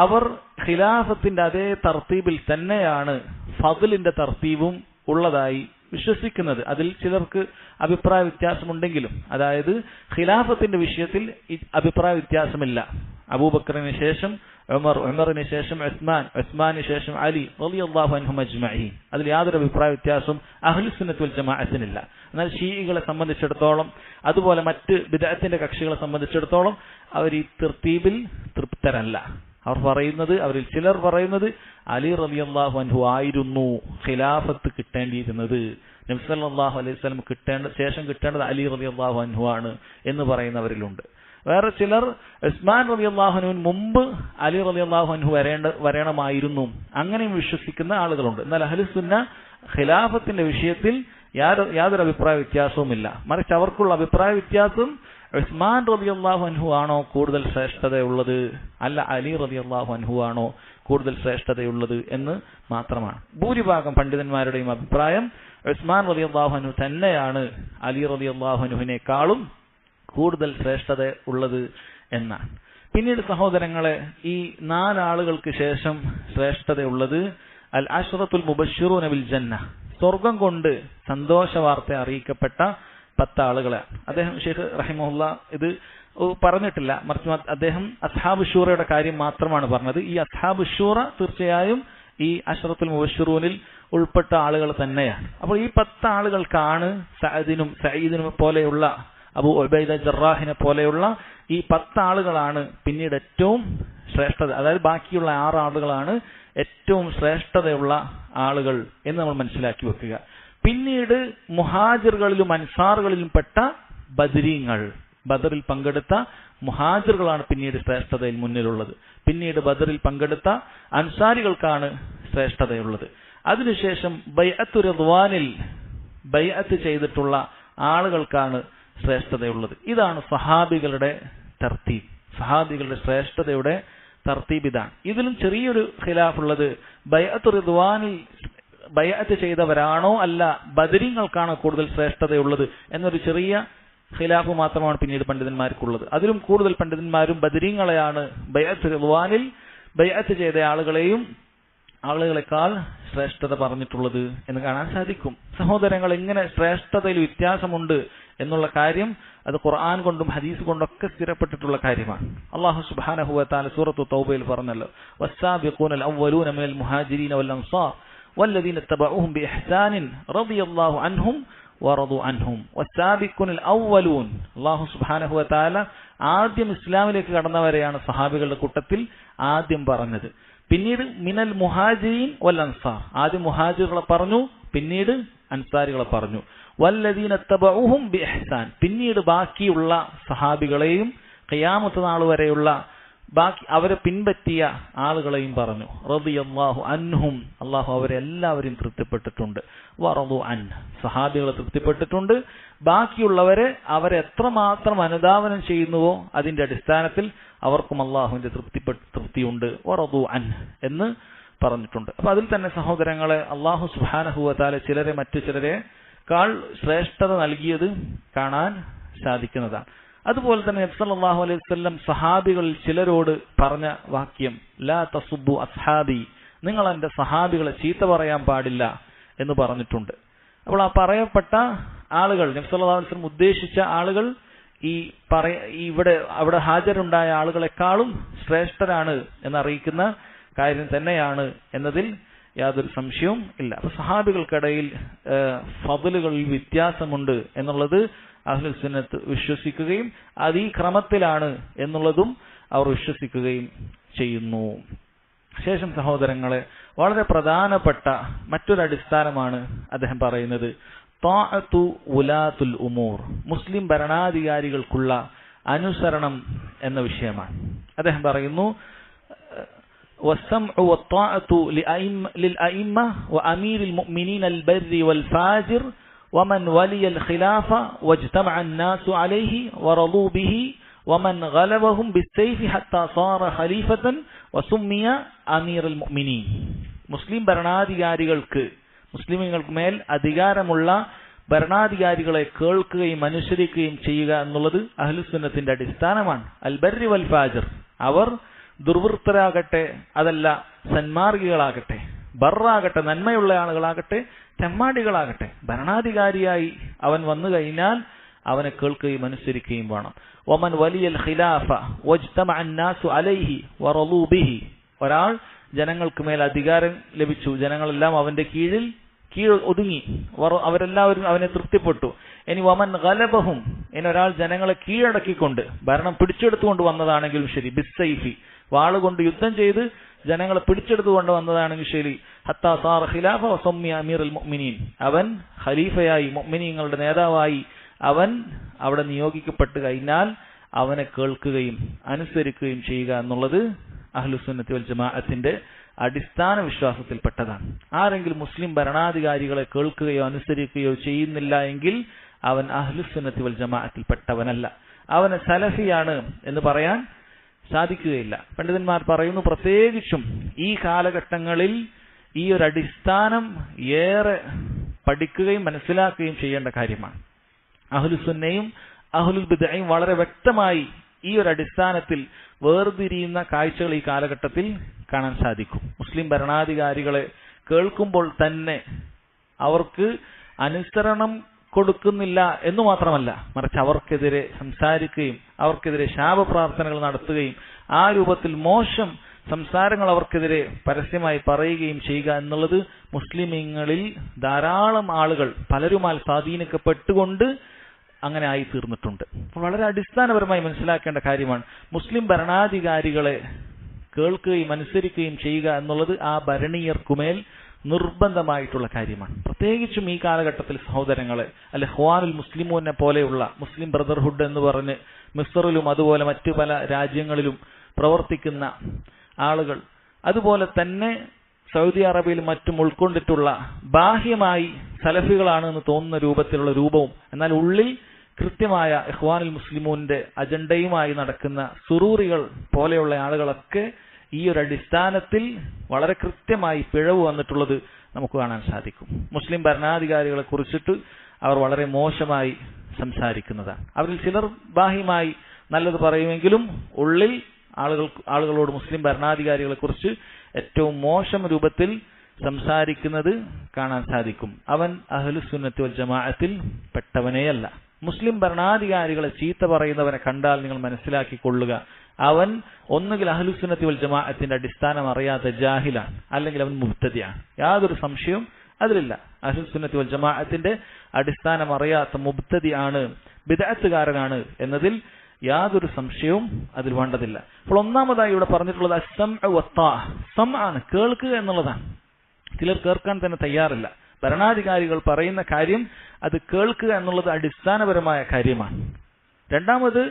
അവർ ഖിലാഫത്തിന്റെ അതേ തർത്തീബിൽ തന്നെയാണ് ഫضലിന്റെ തർത്തീബും ഉള്ളതായി വിശ്വസിക്കുന്നത്. അതിൽ ചിലർക്ക് അഭിപ്രായ വ്യത്യാസമുണ്ടെങ്കിലും, അതായത് ഖിലാഫത്തിന്റെ വിഷയത്തിൽ അഭിപ്രായ വ്യത്യാസമില്ല. അബൂബക്കറിന് ശേഷം ഉമർ, ഉമറിന് ശേഷം ഉസ്മാൻ, ഉസ്മാന് ശേഷം അലി റളിയല്ലാഹു അൻഹും അജ്മഈൻ, അതിൽ യാതൊരു അഭിപ്രായ വ്യത്യാസവും അഹ്ലുസുന്നത്ത് വൽ ജമാഅത്തിനില്ല. എന്നാൽ ഷീഇകളെ സംബന്ധിച്ചിടത്തോളം, അതുപോലെ മറ്റ് ബിദ്അത്തിന്റെ കക്ഷികളെ സംബന്ധിച്ചിടത്തോളം അവർ ഈ തർത്തീബിൽ തൃപ്തരല്ല. അവരിൽ ചിലർ പറയുന്നത് അലി റളിയല്ലാഹു അൻഹു ആയിരുന്നു ഖിലാഫത്ത് കിട്ടേണ്ടിയിരുന്നത്, നബി സല്ലല്ലാഹു അലൈഹി വസല്ലം ശേഷം കിട്ടേണ്ടത് അലി റളിയല്ലാഹു അൻഹു ആണ് എന്ന് പറയുന്നവരിലുണ്ട്. വേറെ ചിലർ ഉസ്മാൻ റളിയല്ലാഹു അൻഹുവിന് മുമ്പ് അലി റളിയല്ലാഹു അൻഹു വരണമായിരുന്നു, അങ്ങനെയും വിശ്വസിക്കുന്ന ആളുകളുണ്ട്. എന്നാൽ അഹ്ലുസുന്ന ഖിലാഫത്തിന്റെ വിഷയത്തിൽ യാതൊരു അഭിപ്രായ വ്യത്യാസവുമില്ല. മറിച്ച് അവർക്കുള്ള അഭിപ്രായ വ്യത്യാസം ഉസ്മാൻ റളിയല്ലാഹു അൻഹു ആണോ കൂടുതൽ ശ്രേഷ്ഠതയുള്ളത്, അല്ല അലി റളിയല്ലാഹു അൻഹു ആണോ കൂടുതൽ ശ്രേഷ്ഠതയുള്ളത് എന്ന് മാത്രമാണ്. ഭൂരിഭാഗം പണ്ഡിതന്മാരുടെയും അഭിപ്രായം ഉസ്മാൻ റളിയല്ലാഹു അൻഹു തന്നെയാണ് അലി റളിയല്ലാഹു അൻഹുവിനേക്കാളും കൂടുതൽ ശ്രേഷ്ഠത ഉള്ളത് എന്നാണ്. പിന്നീട് സഹോദരങ്ങളെ, ഈ 4 ആളുകൾക്ക് ശേഷം ശ്രേഷ്ഠതയുള്ളത് അൽ അശ്റത്തുൽ മുബശ്ശിറൂന ബിൽ ജന്ന, സ്വർഗം കൊണ്ട് സന്തോഷ വാർത്ത അറിയിക്കപ്പെട്ട 10 ആളുകളാണ്. അദ്ദേഹം ഷെയ്ഖ് റഹിമഹുല്ല ഇത് പറഞ്ഞിട്ടില്ല, മറിച്ച് അദ്ദേഹം അസ്ഹാബ് ഷൂറയുടെ കാര്യം മാത്രമാണ് പറഞ്ഞത്. ഈ അസ്ഹാബ് ഷൂറ തീർച്ചയായും ഈ അശ്റത്തുൽ മുബശ്ശിറൂനിൽ ഉൾപ്പെട്ട ആളുകൾ തന്നെയാണ്. അപ്പോൾ ഈ 10 ആളുകൾക്കാണ് സഈദിനും പോലെയുള്ള, അബൂ ഉബൈദ ജറാഹിനെ പോലെയുള്ള ഈ 10 ആളുകളാണ് പിന്നീട് ഏറ്റവും ശ്രേഷ്ഠത, അതായത് ബാക്കിയുള്ള 6 ആളുകളാണ് ഏറ്റവും ശ്രേഷ്ഠതയുള്ള ആളുകൾ എന്ന് നമ്മൾ മനസ്സിലാക്കി വെക്കുക. പിന്നീട് മുഹാജിറുകളിലും അൻസാറുകളിലും പെട്ട ബദരീങ്ങൾ, ബദറിൽ പങ്കെടുത്ത മുഹാജിറുകളാണ് പിന്നീട് ശ്രേഷ്ഠതയിൽ മുന്നിലുള്ളത്. പിന്നീട് ബദറിൽ പങ്കെടുത്ത അൻസാരികൾക്കാണ് ശ്രേഷ്ഠതയുള്ളത്. അതിനുശേഷം ബൈഅത്തു റിദ്വാനിൽ ബൈഅത്ത് ചെയ്തിട്ടുള്ള ആളുകൾക്കാണ് ശ്രേഷ്ഠതയുള്ളത്. ഇതാണ് സഹാബികളുടെ തർത്തീബ്, സഹാബികളുടെ ശ്രേഷ്ഠതയുടെ തർത്തീബ് ഇതാണ്. ഇതിലും ചെറിയൊരു ഖിലാഫുള്ളത്, ബൈഅത്തു റിദ്വാനിൽ ബൈഅത്ത് ചെയ്തവരാണോ അല്ല ബദരീങ്ങൾക്കാണോ കൂടുതൽ ശ്രേഷ്ഠതയുള്ളത് എന്നൊരു ചെറിയ ഖിലാഫ് മാത്രമാണ് പിന്നീട് പണ്ഡിതന്മാർക്കുള്ളത്. അതിലും കൂടുതൽ പണ്ഡിതന്മാരും ബദരീങ്ങളെയാണ് ബൈഅത്ത് റിദ്വാനിൽ ബൈഅത്ത് ചെയ്ത ആളുകളെക്കാൾ ശ്രേഷ്ഠത പറഞ്ഞിട്ടുള്ളത് എന്ന് കാണാൻ സാധിക്കും. സഹോദരങ്ങൾ, ഇങ്ങനെ ശ്രേഷ്ഠതയിൽ വ്യത്യാസമുണ്ട് എന്നുള്ള കാര്യം അത് ഖുർആൻ കൊണ്ടും ഹദീസ് കൊണ്ടൊക്കെ സ്ഥിരപ്പെട്ടിട്ടുള്ള കാര്യമാണ്. അല്ലാഹു സുബ്ഹാനഹു വ തആല സൂറത്തു തൗബയിൽ പറഞ്ഞല്ലോ, വസ്സാബിഖൂനൽ അവ്വലൂന മിനൽ മുഹാജിരീന വൽ അൻസാർ വല്ലദീന തബഊഹും ബിഇഹ്സാനിൻ റളിയല്ലാഹു അൻഹും വറദു അൻഹും. വസ്സാബിഖൂനൽ അവ്വലൂൻ, അല്ലാഹു സുബ്ഹാനഹു വ തആല ആദ്യം ഇസ്ലാമിലേക്ക് കടന്നവരെയാണ് സഹാബികളുടെ കൂട്ടത്തിൽ ആദ്യം പറഞ്ഞത്. പിന്നീട് മിനൽ മുഹാജിരീൻ വൽ അൻസാർ, ആദ്യം മുഹാജിറുകളെ പറഞ്ഞു, പിന്നീട് അൻസാരികളെ പറഞ്ഞു. വല്ലദീന തബഊഹും ബിഇഹ്സാൻ, പിന്നീട് ബാക്കിയുള്ള സഹാബികളെയും ഖിയാമത്ത് നാൾ വരെയുള്ള ബാക്കി അവരെ പിൻപറ്റിയ ആളുകളെയും പറഞ്ഞു. റളിയല്ലാഹു അൻഹും, അല്ലാഹു അവരെ എല്ലാവരെയും തൃപ്തിപ്പെട്ടിട്ടുണ്ട്. വറദു അൻ, സഹാബികളെ തൃപ്തിപ്പെട്ടിട്ടുണ്ട്. ബാക്കിയുള്ളവരെ അവരെ എത്രമാത്രം അനുധാവനം ചെയ്യുന്നുവോ അതിന്റെ അടിസ്ഥാനത്തിൽ അവർക്കും അള്ളാഹുവിന്റെ തൃപ്തിയുണ്ട്. വറദു അൻ എന്ന് പറഞ്ഞിട്ടുണ്ട്. അപ്പൊ അതിൽ തന്നെ സഹോദരങ്ങളെ, അള്ളാഹു സുബ്ഹാനഹു വ തആല ചിലരെ മറ്റു ചിലരെക്കാൾ ശ്രേഷ്ഠത നൽകിയത് കാണാൻ സാധിക്കുന്നതാണ്. അതുപോലെ തന്നെ നബി സല്ലല്ലാഹു അലൈഹി വസല്ലം സഹാബികളിൽ ചിലരോട് പറഞ്ഞ വാക്യം, ലാ തസുബ്ബു അസ്ഹാബി, നിങ്ങൾ എന്റെ സഹാബികളെ ചീത്ത പറയാൻ പാടില്ല എന്ന് പറഞ്ഞിട്ടുണ്ട്. അപ്പോൾ ആ പറയപ്പെട്ട ആളുകൾ, നബി സല്ലല്ലാഹു അലൈഹി വസല്ലം ഉദ്ദേശിച്ച ആളുകൾ അവിടെ ഹാജരുണ്ടായ ആളുകളെക്കാളും ശ്രേഷ്ഠരാണ് എന്നറിയിക്കുന്ന കാര്യം തന്നെയാണ് എന്നതിൽ യാതൊരു സംശയവും ഇല്ല. അപ്പൊ സഹാബികൾക്കിടയിൽ ഫضലുകളിൽ വ്യത്യാസമുണ്ട് എന്നുള്ളത് അഹ്ലുൽ സുന്നത്ത് വിശ്വസിക്കുകയും അത് ഈ ക്രമത്തിലാണ് എന്നുള്ളതും അവർ വിശ്വസിക്കുകയും ചെയ്യുന്നു. ശേഷം സഹോദരങ്ങളെ, വളരെ പ്രധാനപ്പെട്ട മറ്റൊരു അടിസ്ഥാനമാണ് അദ്ദേഹം പറയുന്നത്, ത്വാഅത്തു ഉലാത്തുൽ ഉമൂർ, മുസ്ലിം ഭരണാധികാരികൾക്കുള്ള അനുസരണം എന്ന വിഷയമാണ്. അദ്ദേഹം പറയുന്നു, والسمع والطاعة للأئمة وأمير المؤمنين البر والفاجر ومن ولي الخلافة واجتمع الناس عليه ورضوا به ومن غلبهم بالسيف حتى صار خليفة وسمي أمير المؤمنين. മുസ്ലിം ഭരണാധികാരികൾക്ക്, മുസ്ലിമുകൾക്ക് മേൽ അധികാരമുള്ള ഭരണാധികാരികളെ കേൾക്കുകയും അനുസരിക്കുകയും ചെയ്യുക എന്നുള്ളത് അഹ്ലുസുന്നത്തിന്റെ അടിസ്ഥാനമാണ്. അൽ ബർരി വൽ ഫാജിർ, അവർ ദുർവൃത്തരാകട്ടെ അതല്ല സന്മാർഗികളാകട്ടെ, ബറാകട്ടെ നന്മയുള്ള ആളുകളാകട്ടെ തെമ്മാടികളാകട്ടെ, ഭരണാധികാരിയായി അവൻ വന്നു കഴിഞ്ഞാൽ അവനെ കേൾക്കുകയും അനുസരിക്കുകയും വേണം. വമൻ വലിയൽ ഖിലാഫ വജ്തമഅ അന്നാസു അലൈഹി വറളൂ ബിഹി, ഒരാൾ ജനങ്ങൾക്ക് മേൽ അധികാരം ലഭിച്ചു, ജനങ്ങളെല്ലാം അവന്റെ കീഴ് ഒതുങ്ങി, അവരെല്ലാവരും അവനെ തൃപ്തിപ്പെട്ടു. ഇനി വമൻ ഗലബഹും, ഇനി ഒരാൾ ജനങ്ങളെ കീഴടക്കിക്കൊണ്ട് ഭരണം പിടിച്ചെടുത്തുകൊണ്ട് വന്നതാണെങ്കിലും ശരി, ബിസ്സൈഫി, വാളുകൊണ്ട് യുദ്ധം ചെയ്ത് ജനങ്ങളെ പിടിച്ചെടുത്തുകൊണ്ട് വന്നതാണെങ്കിൽ ശരി, ഹത്താ സാറ ഖിലാഫ വസമ്മിയ അമീറുൽ മുഅ്മിനീൻ, അവൻ ഖലീഫയായി മുഅ്മിനീങ്ങളുടെ നേതാവായി അവൻ അവിടെ നിയോഗിക്കപ്പെട്ട് കഴിഞ്ഞാൽ അവനെ കേൾക്കുകയും അനുസരിക്കുകയും ചെയ്യുക എന്നുള്ളത് അഹ്ലുസുന്നത്തി വൽ ജമാഅത്തിന്റെ അടിസ്ഥാന വിശ്വാസത്തിൽപ്പെട്ടതാണ്. ആരെങ്കിലും മുസ്ലിം ഭരണാധികാരികളെ കേൾക്കുകയോ അനുസരിക്കുകയോ ചെയ്യുന്നില്ല എങ്കിൽ അവൻ അഹ്ലുസുന്നത്തി വൽ ജമാഅത്തിൽപ്പെട്ടവനല്ല, അവന് സലഫിയാണ് എന്ന് പറയാൻ സാധിക്കുകയില്ല. പണ്ഡിതന്മാർ പറയുന്നു, പ്രത്യേകിച്ചും ഈ കാലഘട്ടങ്ങളിൽ ഈ ഒരു അടിസ്ഥാനം ഏറെ പഠിക്കുകയും മനസ്സിലാക്കുകയും ചെയ്യേണ്ട കാര്യമാണ്. അഹ്ലുസുന്നയും അഹ്ലുൽ ബിദ്അയും വളരെ വ്യക്തമായി ഈ ഒരു അടിസ്ഥാനത്തിൽ വേർതിരിയുന്ന കാഴ്ചകൾ ഈ കാലഘട്ടത്തിൽ കാണാൻ സാധിക്കും. മുസ്ലിം ഭരണാധികാരികളെ കേൾക്കുമ്പോൾ തന്നെ അവർക്ക് അനുസരണം കൊടുക്കുന്നില്ല എന്നു മാത്രമല്ല, മറിച്ച് അവർക്കെതിരെ സംസാരിക്കുകയും അവർക്കെതിരെ ശാപപ്രാർത്ഥനകൾ നടത്തുകയും ആ രൂപത്തിൽ മോശം സംസാരങ്ങൾ അവർക്കെതിരെ പരസ്യമായി പറയുകയും ചെയ്യുക എന്നുള്ളത് മുസ്ലിമീങ്ങളിൽ ധാരാളം ആളുകൾ പലരുമായി സ്വാധീനിക്കപ്പെട്ടുകൊണ്ട് അങ്ങനെ ആയി തീർന്നിട്ടുണ്ട്. വളരെ അടിസ്ഥാനപരമായി മനസ്സിലാക്കേണ്ട കാര്യമാണ്, മുസ്ലിം ഭരണാധികാരികളെ കേൾക്കുകയും അനുസരിക്കുകയും ചെയ്യുക എന്നുള്ളത് ആ ഭരണീയർക്കുമേൽ നിർബന്ധമായിട്ടുള്ള കാര്യമാണ്. പ്രത്യേകിച്ചും ഈ കാലഘട്ടത്തിൽ സഹോദരങ്ങളെ, അല്ലെ ഖ്വാനുൽ മുസ്ലിമൂനെ പോലെയുള്ള മുസ്ലിം ബ്രദർഹുഡ് എന്ന് പറഞ്ഞ് മിസ്റിലും അതുപോലെ മറ്റു പല രാജ്യങ്ങളിലും പ്രവർത്തിക്കുന്ന ആളുകൾ, അതുപോലെ തന്നെ സൗദി അറേബ്യയിലും മറ്റും ഉൾക്കൊണ്ടിട്ടുള്ള ബാഹ്യമായി സലഫികളാണ് എന്ന് തോന്നുന്ന രൂപത്തിലുള്ള രൂപവും എന്നാൽ ഉള്ളിൽ കൃത്യമായ ഇഖ്വാനുൽ മുസ്ലിമൂന്റെ അജണ്ടയുമായി നടക്കുന്ന സുറൂറികൾ പോലെയുള്ള ആളുകളൊക്കെ ഈ ഒരു അടിസ്ഥാനത്തിൽ വളരെ കൃത്യമായി പിഴവ് വന്നിട്ടുള്ളത് നമുക്ക് കാണാൻ സാധിക്കും. മുസ്ലിം ഭരണാധികാരികളെ കുറിച്ചിട്ട് അവർ വളരെ മോശമായി സംസാരിക്കുന്നതാണ്. അവരിൽ ചിലർ ബാഹ്യമായി നല്ലത് പറയുമെങ്കിലും ഉള്ളിൽ ആളുകളോട് മുസ്ലിം ഭരണാധികാരികളെ കുറിച്ച് ഏറ്റവും മോശം രൂപത്തിൽ സംസാരിക്കുന്നത് കാണാൻ സാധിക്കും. അവൻ അഹ്ലുസുന്നത്തി വൽ ജമാഅത്തിൽ പെട്ടവനെയല്ല. മുസ്ലിം ഭരണാധികാരികളെ ചീത്ത പറയുന്നവനെ കണ്ടാൽ നിങ്ങൾ മനസ്സിലാക്കിക്കൊള്ളുക, അവൻ ഒന്നുകിൽ അഹ്ലുസുന്നത്തി വൽ ജമാഅത്തിന്റെ അടിസ്ഥാനം അറിയാത്ത ജാഹിലാണ്, അല്ലെങ്കിൽ അവൻ മുബ്തദിയാണ്. യാതൊരു സംശയവും അതിലില്ല. അഹ്ലുസുന്നത്തി വൽ ജമാഅത്തിന്റെ അടിസ്ഥാനം അറിയാത്ത മുബ്തദിയാണ്, ബിദ്അത്തുകാരനാണ് എന്നതിൽ യാതൊരു സംശയവും അതിൽ വേണ്ടതില്ല. അപ്പോൾ ഒന്നാമതായി ഇവിടെ പറഞ്ഞിട്ടുള്ളത് അസ്സംഉ വത്താഅ, സംആണ്, കേൾക്കുക എന്നുള്ളതാണ്. ചിലർ കേൾക്കാൻ തന്നെ തയ്യാറില്ല. ഭരണാധികാരികൾ പറയുന്ന കാര്യം അത് കേൾക്കുക എന്നുള്ളത് അടിസ്ഥാനപരമായ കാര്യമാണ്. രണ്ടാമത്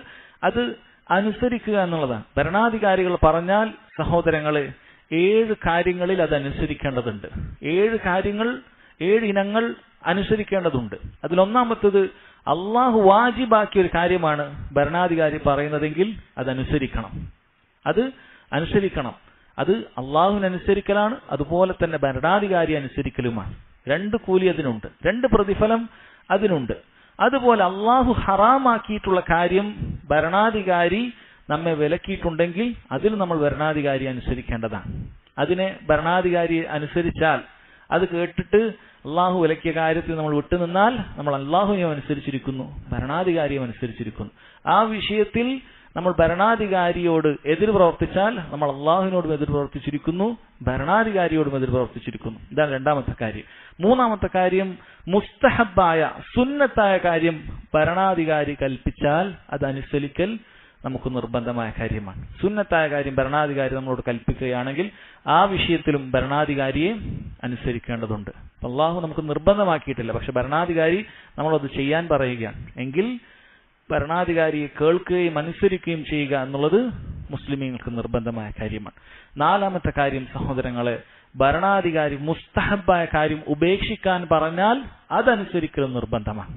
അത് അനുസരിക്കുക എന്നുള്ളതാണ്. ഭരണാധികാരികൾ പറഞ്ഞാൽ സഹോദരങ്ങളെ 7 കാര്യങ്ങളിൽ അത് അനുസരിക്കേണ്ടതുണ്ട്. 7 ഇനങ്ങൾ അനുസരിക്കേണ്ടതുണ്ട്. അതിലൊന്നാമത്തത് അള്ളാഹു വാജിബാക്കിയ ഒരു കാര്യമാണ് ഭരണാധികാരി പറയുന്നതെങ്കിൽ അതനുസരിക്കണം. അത് അള്ളാഹുവിനനുസരിക്കലാണ്, അതുപോലെ തന്നെ ഭരണാധികാരി അനുസരിക്കലുമാണ്. 2 കൂലി അതിനുണ്ട്, 2 പ്രതിഫലം അതിനുണ്ട്. അതുപോലെ അള്ളാഹു ഹറാമാക്കിയിട്ടുള്ള കാര്യം ഭരണാധികാരി നമ്മെ വിലക്കിയിട്ടുണ്ടെങ്കിൽ അതിൽ നമ്മൾ ഭരണാധികാരി അനുസരിക്കേണ്ടതാണ്. അതിനെ ഭരണാധികാരി അനുസരിച്ചാൽ, അത് കേട്ടിട്ട് അള്ളാഹു വിലക്കിയ കാര്യത്തിൽ നമ്മൾ വിട്ടുനിന്നാൽ നമ്മൾ അള്ളാഹുവിനെയും അനുസരിച്ചിരിക്കുന്നു, ഭരണാധികാരിയും അനുസരിച്ചിരിക്കുന്നു. ആ വിഷയത്തിൽ നമ്മൾ ഭരണാധികാരിയോട് എതിർ പ്രവർത്തിച്ചാൽ നമ്മൾ അള്ളാഹുവിനോടും എതിർ പ്രവർത്തിച്ചിരിക്കുന്നു, ഭരണാധികാരിയോടും എതിർ പ്രവർത്തിച്ചിരിക്കുന്നു. ഇതാണ് രണ്ടാമത്തെ കാര്യം. മൂന്നാമത്തെ കാര്യം മുസ്തഹബായ സുന്നത്തായ കാര്യം ഭരണാധികാരി കൽപ്പിച്ചാൽ അത് അനുസരിക്കൽ നമുക്ക് നിർബന്ധമായ കാര്യമാണ്. സുന്നത്തായ കാര്യം ഭരണാധികാരി നമ്മളോട് കൽപ്പിക്കുകയാണെങ്കിൽ ആ വിഷയത്തിലും ഭരണാധികാരിയെ അനുസരിക്കേണ്ടതുണ്ട്. അള്ളാഹു നമുക്ക് നിർബന്ധമാക്കിയിട്ടില്ല, പക്ഷെ ഭരണാധികാരി നമ്മളത് ചെയ്യാൻ പറയുകയാണ് എങ്കിൽ ഭരണാധികാരിയെ കേൾക്കുകയും അനുസരിക്കുകയും ചെയ്യുക എന്നുള്ളത് മുസ്ലിമീങ്ങൾക്ക് നിർബന്ധമായ കാര്യമാണ്. നാലാമത്തെ കാര്യം സഹോദരങ്ങളെ, ഭരണാധികാരി മുസ്തഹബായ കാര്യം ഉപേക്ഷിക്കാൻ പറഞ്ഞാൽ അതനുസരിക്കലും നിർബന്ധമാണ്.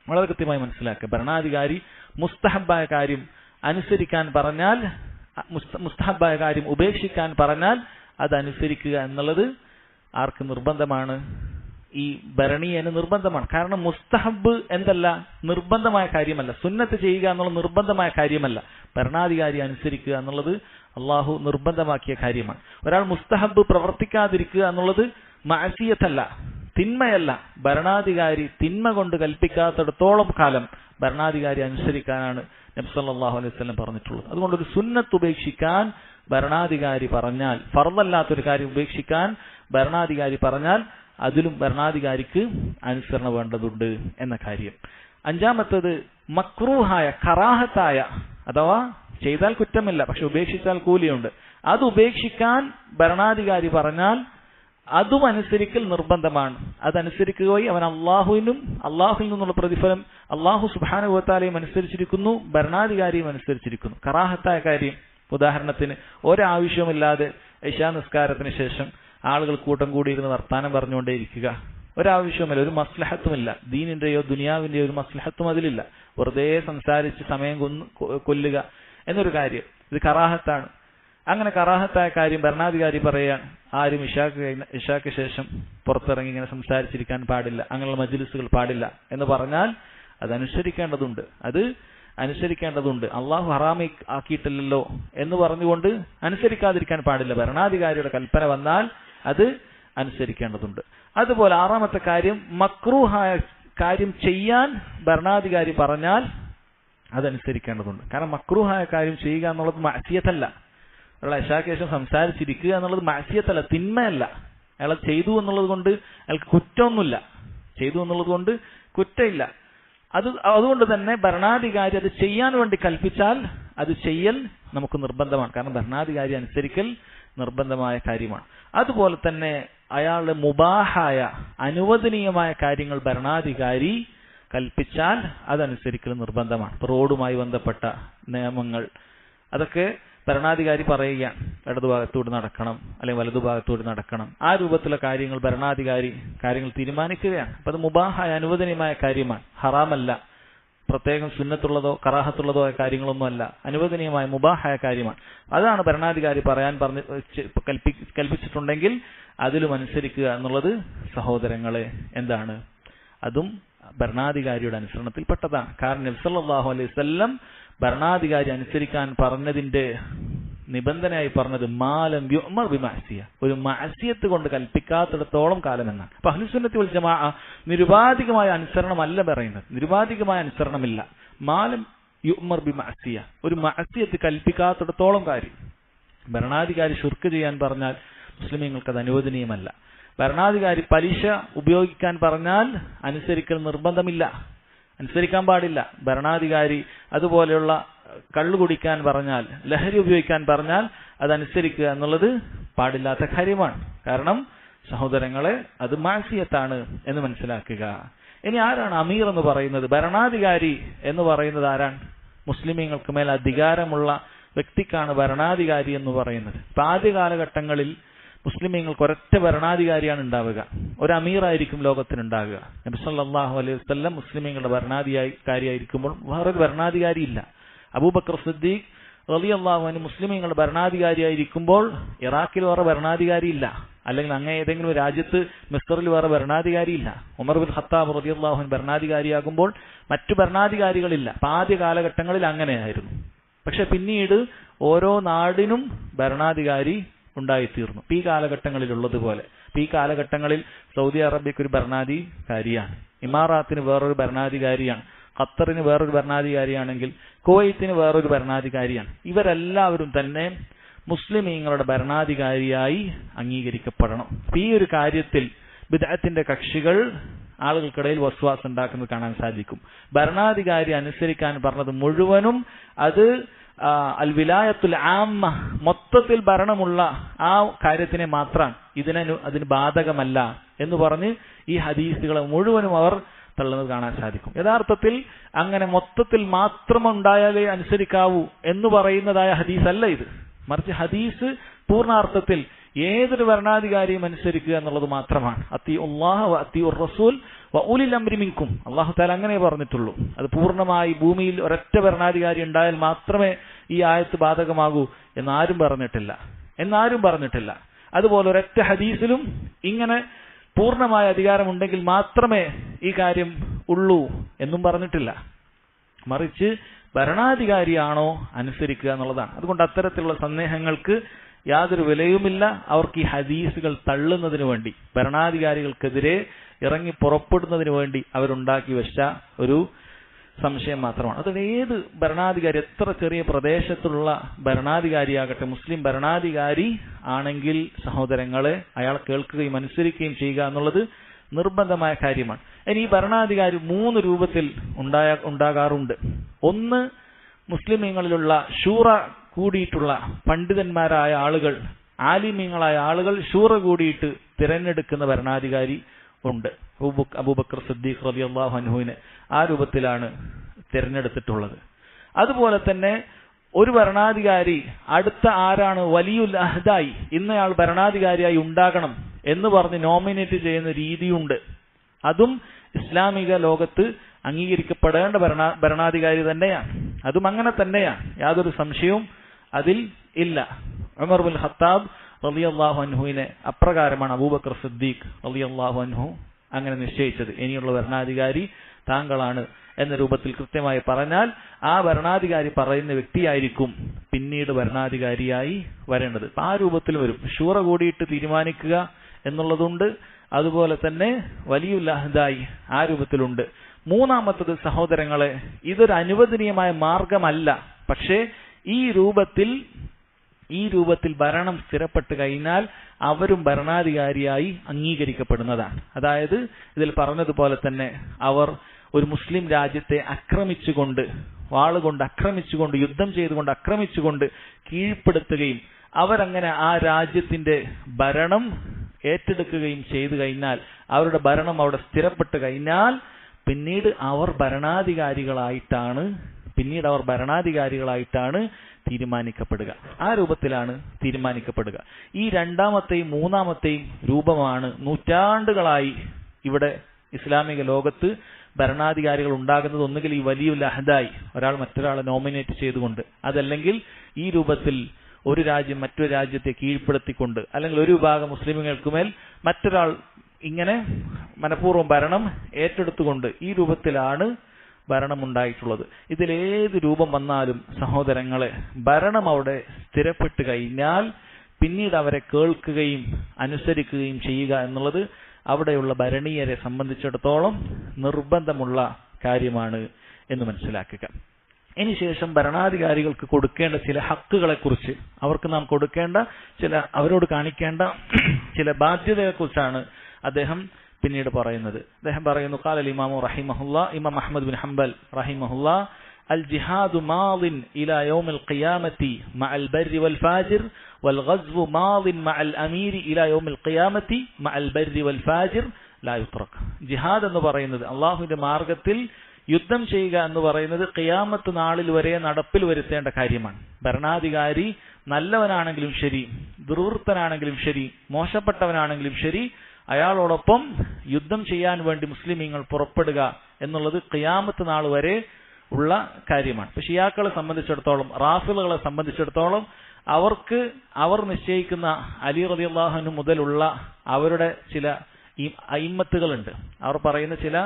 വളരെ കൃത്യമായി മനസ്സിലാക്കുക. ഭരണാധികാരി മുസ്തഹബായ കാര്യം അനുസരിക്കാൻ പറഞ്ഞാൽ, മുസ്തഹബായ കാര്യം ഉപേക്ഷിക്കാൻ പറഞ്ഞാൽ അതനുസരിക്കുക എന്നുള്ളത് ആർക്ക് നിർബന്ധമാണ്? ഈ ഭരണീയന് നിർബന്ധമാണ്. കാരണം മുസ്തഹബ് എന്തല്ല, നിർബന്ധമായ കാര്യമല്ല. സുന്നത്ത് ചെയ്യുക എന്നുള്ള നിർബന്ധമായ കാര്യമല്ല. ഭരണാധികാരി അനുസരിക്കുക എന്നുള്ളത് അള്ളാഹു നിർബന്ധമാക്കിയ കാര്യമാണ്. ഒരാൾ മുസ്തഹബ് പ്രവർത്തിക്കാതിരിക്കുക എന്നുള്ളത് മഅസിയത്തല്ല, തിന്മയല്ല. ഭരണാധികാരി തിന്മ കൊണ്ട് കൽപ്പിക്കാത്തിടത്തോളം കാലം ഭരണാധികാരി അനുസരിക്കാനാണ് നബി സല്ലല്ലാഹു അലൈഹി വസല്ലം പറഞ്ഞിട്ടുള്ളത്. അതുകൊണ്ട് ഒരു സുന്നത്ത് ഉപേക്ഷിക്കാൻ ഭരണാധികാരി പറഞ്ഞാൽ, ഫർദല്ലാത്തൊരു കാര്യം ഉപേക്ഷിക്കാൻ ഭരണാധികാരി പറഞ്ഞാൽ അതിലും ഭരണാധികാരിക്ക് അനുസരണ വേണ്ടതുണ്ട് എന്ന കാര്യം. അഞ്ചാമത്തത് മക്രൂഹായ, കറാഹത്തായ, അഥവാ ചെയ്താൽ കുറ്റമില്ല പക്ഷെ ഉപേക്ഷിച്ചാൽ കൂലിയുണ്ട്, അത് ഉപേക്ഷിക്കാൻ ഭരണാധികാരി പറഞ്ഞാൽ അതും അനുസരിക്കൽ നിർബന്ധമാണ്. അതനുസരിക്കുകയും അവൻ അള്ളാഹുവിൽ നിന്നുള്ള പ്രതിഫലം അള്ളാഹു സുബ്ഹാനഹു വ തആലയും അനുസരിച്ചിരിക്കുന്നു, ഭരണാധികാരിയും അനുസരിച്ചിരിക്കുന്നു. കറാഹത്തായ കാര്യം, ഉദാഹരണത്തിന് ഒരാവശ്യവുമില്ലാതെ ഇശാ നിസ്കാരത്തിന് ശേഷം ആളുകൾ കൂട്ടം കൂടിയിരുന്ന് വർത്താനം പറഞ്ഞുകൊണ്ടേയിരിക്കുക, ഒരാവശ്യവുമില്ല, ഒരു മസ്ലഹത്തുമില്ല, ദീനിന്റെയോ ദുനിയാവിന്റെയോ ഒരു മസ്ലഹത്തും അതിലില്ല, വെറുതെ സംസാരിച്ച് സമയം കൊല്ലുക എന്നൊരു കാര്യം, ഇത് കറാഹത്താണ്. അങ്ങനെ കറാഹത്തായ കാര്യം ഭരണാധികാരി പറയാൻ ആരും ഇശാക്ക് ശേഷം പുറത്തിറങ്ങി ഇങ്ങനെ സംസാരിച്ചിരിക്കാൻ പാടില്ല, അങ്ങനെയുള്ള മജ്ലിസുകൾ പാടില്ല എന്ന് പറഞ്ഞാൽ അത് അനുസരിക്കേണ്ടതുണ്ട്. അള്ളാഹു ഹറാമി ആക്കിയിട്ടില്ലല്ലോ എന്ന് പറഞ്ഞുകൊണ്ട് അനുസരിക്കാതിരിക്കാൻ പാടില്ല. ഭരണാധികാരിയുടെ കൽപ്പന വന്നാൽ അത് അനുസരിക്കേണ്ടതുണ്ട്. അതുപോലെ ആറാമത്തെ കാര്യം, മക്രൂഹായ കാര്യം ചെയ്യാൻ ഭരണാധികാരി പറഞ്ഞാൽ അതനുസരിക്കേണ്ടതുണ്ട്. കാരണം മക്രൂഹായ കാര്യം ചെയ്യുക എന്നുള്ളത് മഅസിയത്തല്ല. അയാൾ ഇശാക്ക് സംസാരിച്ചിരിക്കുക എന്നുള്ളത് മഅസിയത്തല്ല, തിന്മയല്ല. അയാൾ ചെയ്തു എന്നുള്ളത് കൊണ്ട് അയാൾക്ക് കുറ്റമൊന്നുമില്ല, ചെയ്തു എന്നുള്ളത് കൊണ്ട് കുറ്റമില്ല. അതുകൊണ്ട് തന്നെ ഭരണാധികാരി അത് ചെയ്യാൻ വേണ്ടി കൽപ്പിച്ചാൽ അത് ചെയ്യൽ നമുക്ക് നിർബന്ധമാണ്. കാരണം ഭരണാധികാരി അനുസരിക്കൽ നിർബന്ധമായ കാര്യമാണ്. അതുപോലെ തന്നെ അയാളുടെ മുബാഹായ, അനുവദനീയമായ കാര്യങ്ങൾ ഭരണാധികാരി കൽപ്പിച്ചാൽ അതനുസരിക്കൽ നിർബന്ധമാണ്. റോഡുമായി ബന്ധപ്പെട്ട നിയമങ്ങൾ, അതൊക്കെ ഭരണാധികാരി പറയുകയാണ്, ഇടതുഭാഗത്തൂടെ നടക്കണം അല്ലെങ്കിൽ വലതുഭാഗത്തൂടെ നടക്കണം, ആ രൂപത്തിലുള്ള കാര്യങ്ങൾ ഭരണാധികാരി കാര്യങ്ങൾ തീരുമാനിക്കുകയാണ്. അപ്പൊ അത് മുബാഹായ, അനുവദനീയമായ കാര്യമാണ്, ഹറാമല്ല. പ്രത്യേകം സുന്നത്തുള്ളതോ കറാഹത്തുള്ളതോ ആയ കാര്യങ്ങളൊന്നും അല്ല, അനുവദനീയമായ മുബാഹായ കാര്യമാണ്. അതാണ് ഭരണാധികാരി പറയാൻ കൽപ്പിച്ചിട്ടുണ്ടെങ്കിൽ അതിലും അനുസരിക്കുക എന്നുള്ളത് സഹോദരങ്ങളെ എന്താണ്, അതും ഭരണാധികാരിയുടെ അനുസരണത്തിൽപ്പെട്ടതാണ്. കാരണം നബി സല്ലല്ലാഹു അലൈഹി വസല്ലം ഭരണാധികാരി അനുസരിക്കാൻ പറഞ്ഞതിന്റെ നിബന്ധനയായി പറഞ്ഞത് മാലം യുഅ്മർ ബിമഅസിയ, ഒരു മഅസിയത്ത് കൊണ്ട് കൽപ്പിക്കാത്തിടത്തോളം കാലം എന്നാണ്. അപ്പൊ അഹ്ലുസുന്നത്തി വൽ ജമാഅ നിരുപാധികമായ അനുസരണമല്ല പറയുന്നത്, നിരുപാധികമായ അനുസരണമില്ല. മാലം യുഅ്മർ ബിമഅസിയ, ഒരു മഅസിയത്ത് കൽപ്പിക്കാത്തിടത്തോളം കാര്യം. ഭരണാധികാരി ശിർക്ക് ചെയ്യാൻ പറഞ്ഞാൽ മുസ്ലിമീങ്ങൾക്ക് അത് അനുവദനീയമല്ല. ഭരണാധികാരി പലിശ ഉപയോഗിക്കാൻ പറഞ്ഞാൽ അനുസരിക്കൽ നിർബന്ധമില്ല, അനുസരിക്കാൻ പാടില്ല. ഭരണാധികാരി അതുപോലെയുള്ള കള്ളു കുടിക്കാൻ പറഞ്ഞാൽ, ലഹരി ഉപയോഗിക്കാൻ പറഞ്ഞാൽ അതനുസരിക്കുക എന്നുള്ളത് പാടില്ലാത്ത കാര്യമാണ്. കാരണം സഹോദരങ്ങളെ, അത് മാസിയത്താണ് എന്ന് മനസ്സിലാക്കുക. ഇനി ആരാണ് അമീർ എന്ന് പറയുന്നത്? ഭരണാധികാരി എന്ന് പറയുന്നത് ആരാണ്? മുസ്ലിമീങ്ങൾക്ക് മേൽ അധികാരമുള്ള വ്യക്തിക്കാണ് ഭരണാധികാരി എന്ന് പറയുന്നത്. ഇപ്പൊ ആദ്യ കാലഘട്ടങ്ങളിൽ മുസ്ലിമീങ്ങൾക്ക് ഒരൊറ്റ ഭരണാധികാരിയാണ് ഉണ്ടാവുക, ഒരു അമീറായിരിക്കും ലോകത്തിനുണ്ടാകുക. നബി സല്ലല്ലാഹു അലൈഹി വസല്ലം മുസ്ലിമീങ്ങളുടെ ഭരണാധികാരിയായിരിക്കുമ്പോൾ വേറൊരു ഭരണാധികാരി ഇല്ല. അബൂബക്കർ സിദ്ദീഖ് റളിയല്ലാഹു അൻഹു മുസ്ലിമീങ്ങളുടെ ഭരണാധികാരിയായിരിക്കുമ്പോൾ ഇറാഖിൽ വേറെ ഭരണാധികാരി ഇല്ല, അല്ലെങ്കിൽ അങ്ങനെ ഏതെങ്കിലും രാജ്യത്ത് മിസ്റിൽ വേറെ ഭരണാധികാരി ഇല്ല. ഉമർ ബിൻ ഖത്താബ് റളിയല്ലാഹു അൻഹു ഭരണാധികാരിയാകുമ്പോൾ മറ്റു ഭരണാധികാരികളില്ല. ആദ്യ കാലഘട്ടങ്ങളിൽ അങ്ങനെയായിരുന്നു. പക്ഷെ പിന്നീട് ഓരോ നാടിനും ഭരണാധികാരി ഉണ്ടായിത്തീർന്നു. ഈ കാലഘട്ടങ്ങളിലുള്ളതുപോലെ ഈ കാലഘട്ടങ്ങളിൽ സൗദി അറേബ്യക്ക് ഒരു ഭരണാധികാരിയാണ്, ഇമാറാത്തിന് വേറൊരു ഭരണാധികാരിയാണ്, ഖത്തറിന് വേറൊരു ഭരണാധികാരിയാണെങ്കിൽ കുവൈത്തിന് വേറൊരു ഭരണാധികാരിയാണ്. ഇവരെല്ലാവരും തന്നെ മുസ്ലിമീങ്ങളുടെ ഭരണാധികാരിയായി അംഗീകരിക്കപ്പെടണം. ഈ ഒരു കാര്യത്തിൽ ബിദ്അത്തിന്റെ കക്ഷികൾ ആളുകൾക്കിടയിൽ വസ്വാസ് ഉണ്ടാക്കുന്നത് കാണാൻ സാധിക്കും. ഭരണാധികാരി അനുസരിക്കാൻ പറഞ്ഞത് മുഴുവനും അത് അൽ വിലായത്തുൽ ആമ്മ, മൊത്തത്തിൽ ഭരണമുള്ള ആ കാര്യത്തിനെ മാത്രം, അതിന് ബാധകമല്ല എന്ന് പറഞ്ഞ് ഈ ഹദീസുകളെ മുഴുവനും അവർ തള്ളുന്നത് കാണാൻ സാധിക്കും. യഥാർത്ഥത്തിൽ അങ്ങനെ മൊത്തത്തിൽ മാത്രം ഉണ്ടായാലേ അനുസരിക്കാവൂ എന്ന് പറയുന്നതായ ഹദീസല്ല ഇത്. മറിച്ച് ഹദീസ് പൂർണ്ണാർത്ഥത്തിൽ ഏതൊരു ഭരണാധികാരിയും അനുസരിക്കുക എന്നുള്ളത് മാത്രമാണ്. അത്തിഉല്ലാഹ വ അത്തിഉർ റസൂൽ വ ഉലിൽ അംരി മിൻകും, അല്ലാഹു തആല അങ്ങനെ പറഞ്ഞിട്ടുള്ളൂ. അത് പൂർണ്ണമായി ഭൂമിയിൽ ഒരൊറ്റ ഭരണാധികാരി ഉണ്ടായാൽ മാത്രമേ ഈ ആയത്ത് ബാധകമാകൂ എന്നാരും പറഞ്ഞിട്ടില്ല. അതുപോലെ ഒരൊറ്റ ഹദീസിലും ഇങ്ങനെ പൂർണ്ണമായ അധികാരമുണ്ടെങ്കിൽ മാത്രമേ ഈ കാര്യം ഉള്ളൂ എന്നും പറഞ്ഞിട്ടില്ല. മറിച്ച് ഭരണാധികാരിയാണോ അനുസരിക്കുക എന്നുള്ളതാണ്. അതുകൊണ്ട് അത്തരത്തിലുള്ള സന്ദേഹങ്ങൾക്ക് യാതൊരു വിലയുമില്ല. അവർക്ക് ഈ ഹദീസുകൾ തള്ളുന്നതിന് വേണ്ടി, ഭരണാധികാരികൾക്കെതിരെ ഇറങ്ങി പുറപ്പെടുന്നതിന് വേണ്ടി അവരുണ്ടാക്കി വെച്ച ഒരു സംശയം മാത്രമാണ്. അതുകൊണ്ട് ഏത് ഭരണാധികാരി, എത്ര ചെറിയ പ്രദേശത്തുള്ള ഭരണാധികാരിയാകട്ടെ, മുസ്ലിം ഭരണാധികാരി ആണെങ്കിൽ സഹോദരങ്ങളെ അയാൾ കേൾക്കുകയും അനുസരിക്കുകയും ചെയ്യുക എന്നുള്ളത് നിർബന്ധമായ കാര്യമാണ്. ഇനി ഈ ഭരണാധികാരി 3 രൂപത്തിൽ ഉണ്ടാകാറുണ്ട്. ഒന്ന്, മുസ്ലിമീങ്ങളിലുള്ള ഷൂറ കൂടിയിട്ടുള്ള പണ്ഡിതന്മാരായ ആളുകൾ, ആലിമീങ്ങളായ ആളുകൾ ഷൂറ കൂടിയിട്ട് തിരഞ്ഞെടുക്കുന്ന ഭരണാധികാരി ഉണ്ട്. അബൂബക്കർ സിദ്ദീഖ് റളിയല്ലാഹു അൻഹുവിനെ ആ രൂപത്തിലാണ് തിരഞ്ഞെടുത്തിട്ടുള്ളത്. അതുപോലെ തന്നെ ഒരു ഭരണാധികാരി അടുത്ത ആരാണ് വലിയുൽ അഹ്ദായി, ഇന്നയാൾ ഭരണാധികാരിയായി ഉണ്ടാകണം എന്ന് പറഞ്ഞ് നോമിനേറ്റ് ചെയ്യുന്ന രീതിയുണ്ട്. അതും ഇസ്ലാമിക ലോകത്ത് അംഗീകരിക്കപ്പെടേണ്ട ഭരണാധികാരി തന്നെയാണ്. അതും അങ്ങനെ തന്നെയാണ്, യാതൊരു സംശയവും അതിൽ ഇല്ല. ഉമർ ബിൻ ഖത്താബ് റളിയല്ലാഹു അൻഹുവിനെ അപ്രകാരമാണ് അബൂബക്കർ സിദ്ദീഖ് റളിയല്ലാഹു അൻഹു അങ്ങനെ നിശ്ചയിച്ചത്. ഇനിയുള്ള ഭരണാധികാരി താങ്കളാണ് എന്ന രൂപത്തിൽ കൃത്യമായി പറഞ്ഞാൽ ആ ഭരണാധികാരി പറയുന്ന വ്യക്തിയായിരിക്കും പിന്നീട് ഭരണാധികാരിയായി വരേണ്ടത്. ആ രൂപത്തിൽ വരും. ഷൂറ കൂടിയിട്ട് തീരുമാനിക്കുക എന്നുള്ളതുണ്ട്. അതുപോലെ തന്നെ വലിയുൽ അഹ്ദായി ആ രൂപത്തിലുണ്ട്. മൂന്നാമത്തത് സഹോദരങ്ങളെ, ഇതൊരു അനുവദനീയമായ മാർഗമല്ല. പക്ഷേ ഈ രൂപത്തിൽ ഭരണം സ്ഥിരപ്പെട്ട് കഴിഞ്ഞാൽ അവരും ഭരണാധികാരിയായി അംഗീകരിക്കപ്പെടുന്നതാണ്. അതായത് ഇതിൽ പറഞ്ഞതുപോലെ തന്നെ അവർ ഒരു മുസ്ലിം രാജ്യത്തെ ആക്രമിച്ചുകൊണ്ട്, വാളുകൊണ്ട് ആക്രമിച്ചുകൊണ്ട്, യുദ്ധം ചെയ്തുകൊണ്ട് ആക്രമിച്ചുകൊണ്ട് കീഴ്പ്പെടുത്തുകയും അവരങ്ങനെ ആ രാജ്യത്തിന്റെ ഭരണം ഏറ്റെടുക്കുകയും ചെയ്തു കഴിഞ്ഞാൽ, അവരുടെ ഭരണം അവിടെ സ്ഥിരപ്പെട്ട് കഴിഞ്ഞാൽ പിന്നീട് അവർ ഭരണാധികാരികളായിട്ടാണ് തീരുമാനിക്കപ്പെടുക. ആ രൂപത്തിലാണ് തീരുമാനിക്കപ്പെടുക. ഈ രണ്ടാമത്തെയും മൂന്നാമത്തെയും രൂപമാണ് നൂറ്റാണ്ടുകളായി ഇവിടെ ഇസ്ലാമിക ലോകത്ത് ഭരണാധികാരികൾ ഉണ്ടാകുന്നത്. ഒന്നുകിൽ ഈ വലിയുൽ അഹ്ദായി, ഒരാൾ മറ്റൊരാളെ നോമിനേറ്റ് ചെയ്തുകൊണ്ട്, അതല്ലെങ്കിൽ ഈ രൂപത്തിൽ ഒരു രാജ്യം മറ്റൊരു രാജ്യത്തെ കീഴ്പ്പെടുത്തിക്കൊണ്ട്, അല്ലെങ്കിൽ ഒരു വിഭാഗം മുസ്ലിമുകൾക്കുമേൽ മറ്റൊരാൾ ഇങ്ങനെ മനഃപൂർവ്വം ഭരണം ഏറ്റെടുത്തുകൊണ്ട് ഈ രൂപത്തിലാണ് ഭരണമുണ്ടായിട്ടുള്ളത്. ഇതിലേത് രൂപം വന്നാലും സഹോദരങ്ങളെ, ഭരണം അവിടെ സ്ഥിരപ്പെട്ട് കഴിഞ്ഞാൽ പിന്നീട് അവരെ കേൾക്കുകയും അനുസരിക്കുകയും ചെയ്യുക എന്നുള്ളത് അവിടെയുള്ള ഭരണീയരെ സംബന്ധിച്ചിടത്തോളം നിർബന്ധമുള്ള കാര്യമാണ് എന്ന് മനസ്സിലാക്കുക. ഇനി ശേഷം ഭരണാധികാരികൾക്ക് കൊടുക്കേണ്ട ചില ഹക്കുകളെ കുറിച്ച്, അവർക്ക് നാം കൊടുക്കേണ്ട അവരോട് കാണിക്കേണ്ട ചില ബാധ്യതയെക്കുറിച്ചാണ് അദ്ദേഹം പിന്നീട് പറയുന്നത്. അദ്ദേഹം പറയുന്നു, ഖാല ഇമാമു റഹിമഹുല്ലാ, ഇമാം അഹ്മദ് ബിൻ ഹംബൽ റഹിമഹുല്ലാ, അൽ ജിഹാദു മാദിൻ ഇലാ യൗമിൽ ഖിയാമത്തി മഅൽ ബർരി വൽ ഫാജിർ വൽ ഗസ്വു മാദിൻ മഅൽ അമീരി ഇലാ യൗമിൽ ഖിയാമത്തി മഅൽ ബർരി വൽ ഫാജിർ ലാ യുത്റക്. ജിഹാദ് എന്ന് പറയുന്നത്, അള്ളാഹുവിന്റെ മാർഗത്തിൽ യുദ്ധം ചെയ്യുക എന്ന് പറയുന്നത് ഖിയാമത്ത് നാളിൽ വരെ നടപ്പിൽ വരുത്തേണ്ട കാര്യമാണ്. ഭരണാധികാരി നല്ലവനാണെങ്കിലും ശരി, ദുർവൃത്തനാണെങ്കിലും ശരി, മോശപ്പെട്ടവനാണെങ്കിലും ശരി, അയാളോടൊപ്പം യുദ്ധം ചെയ്യാൻ വേണ്ടി മുസ്ലിമീങ്ങൾ പുറപ്പെടുക എന്നുള്ളത് ഖിയാമത്ത് നാൾ വരെ ഉള്ള കാര്യമാണ്. ഇപ്പൊ ഷിയാക്കളെ സംബന്ധിച്ചിടത്തോളം, റാഫിളുകളെ സംബന്ധിച്ചിടത്തോളം അവർ നിശ്ചയിക്കുന്ന അലി റളിയല്ലാഹു അൻഹു മുതലുള്ള അവരുടെ ചില അയിമ്മത്തുകളുണ്ട്, അവർ പറയുന്ന ചില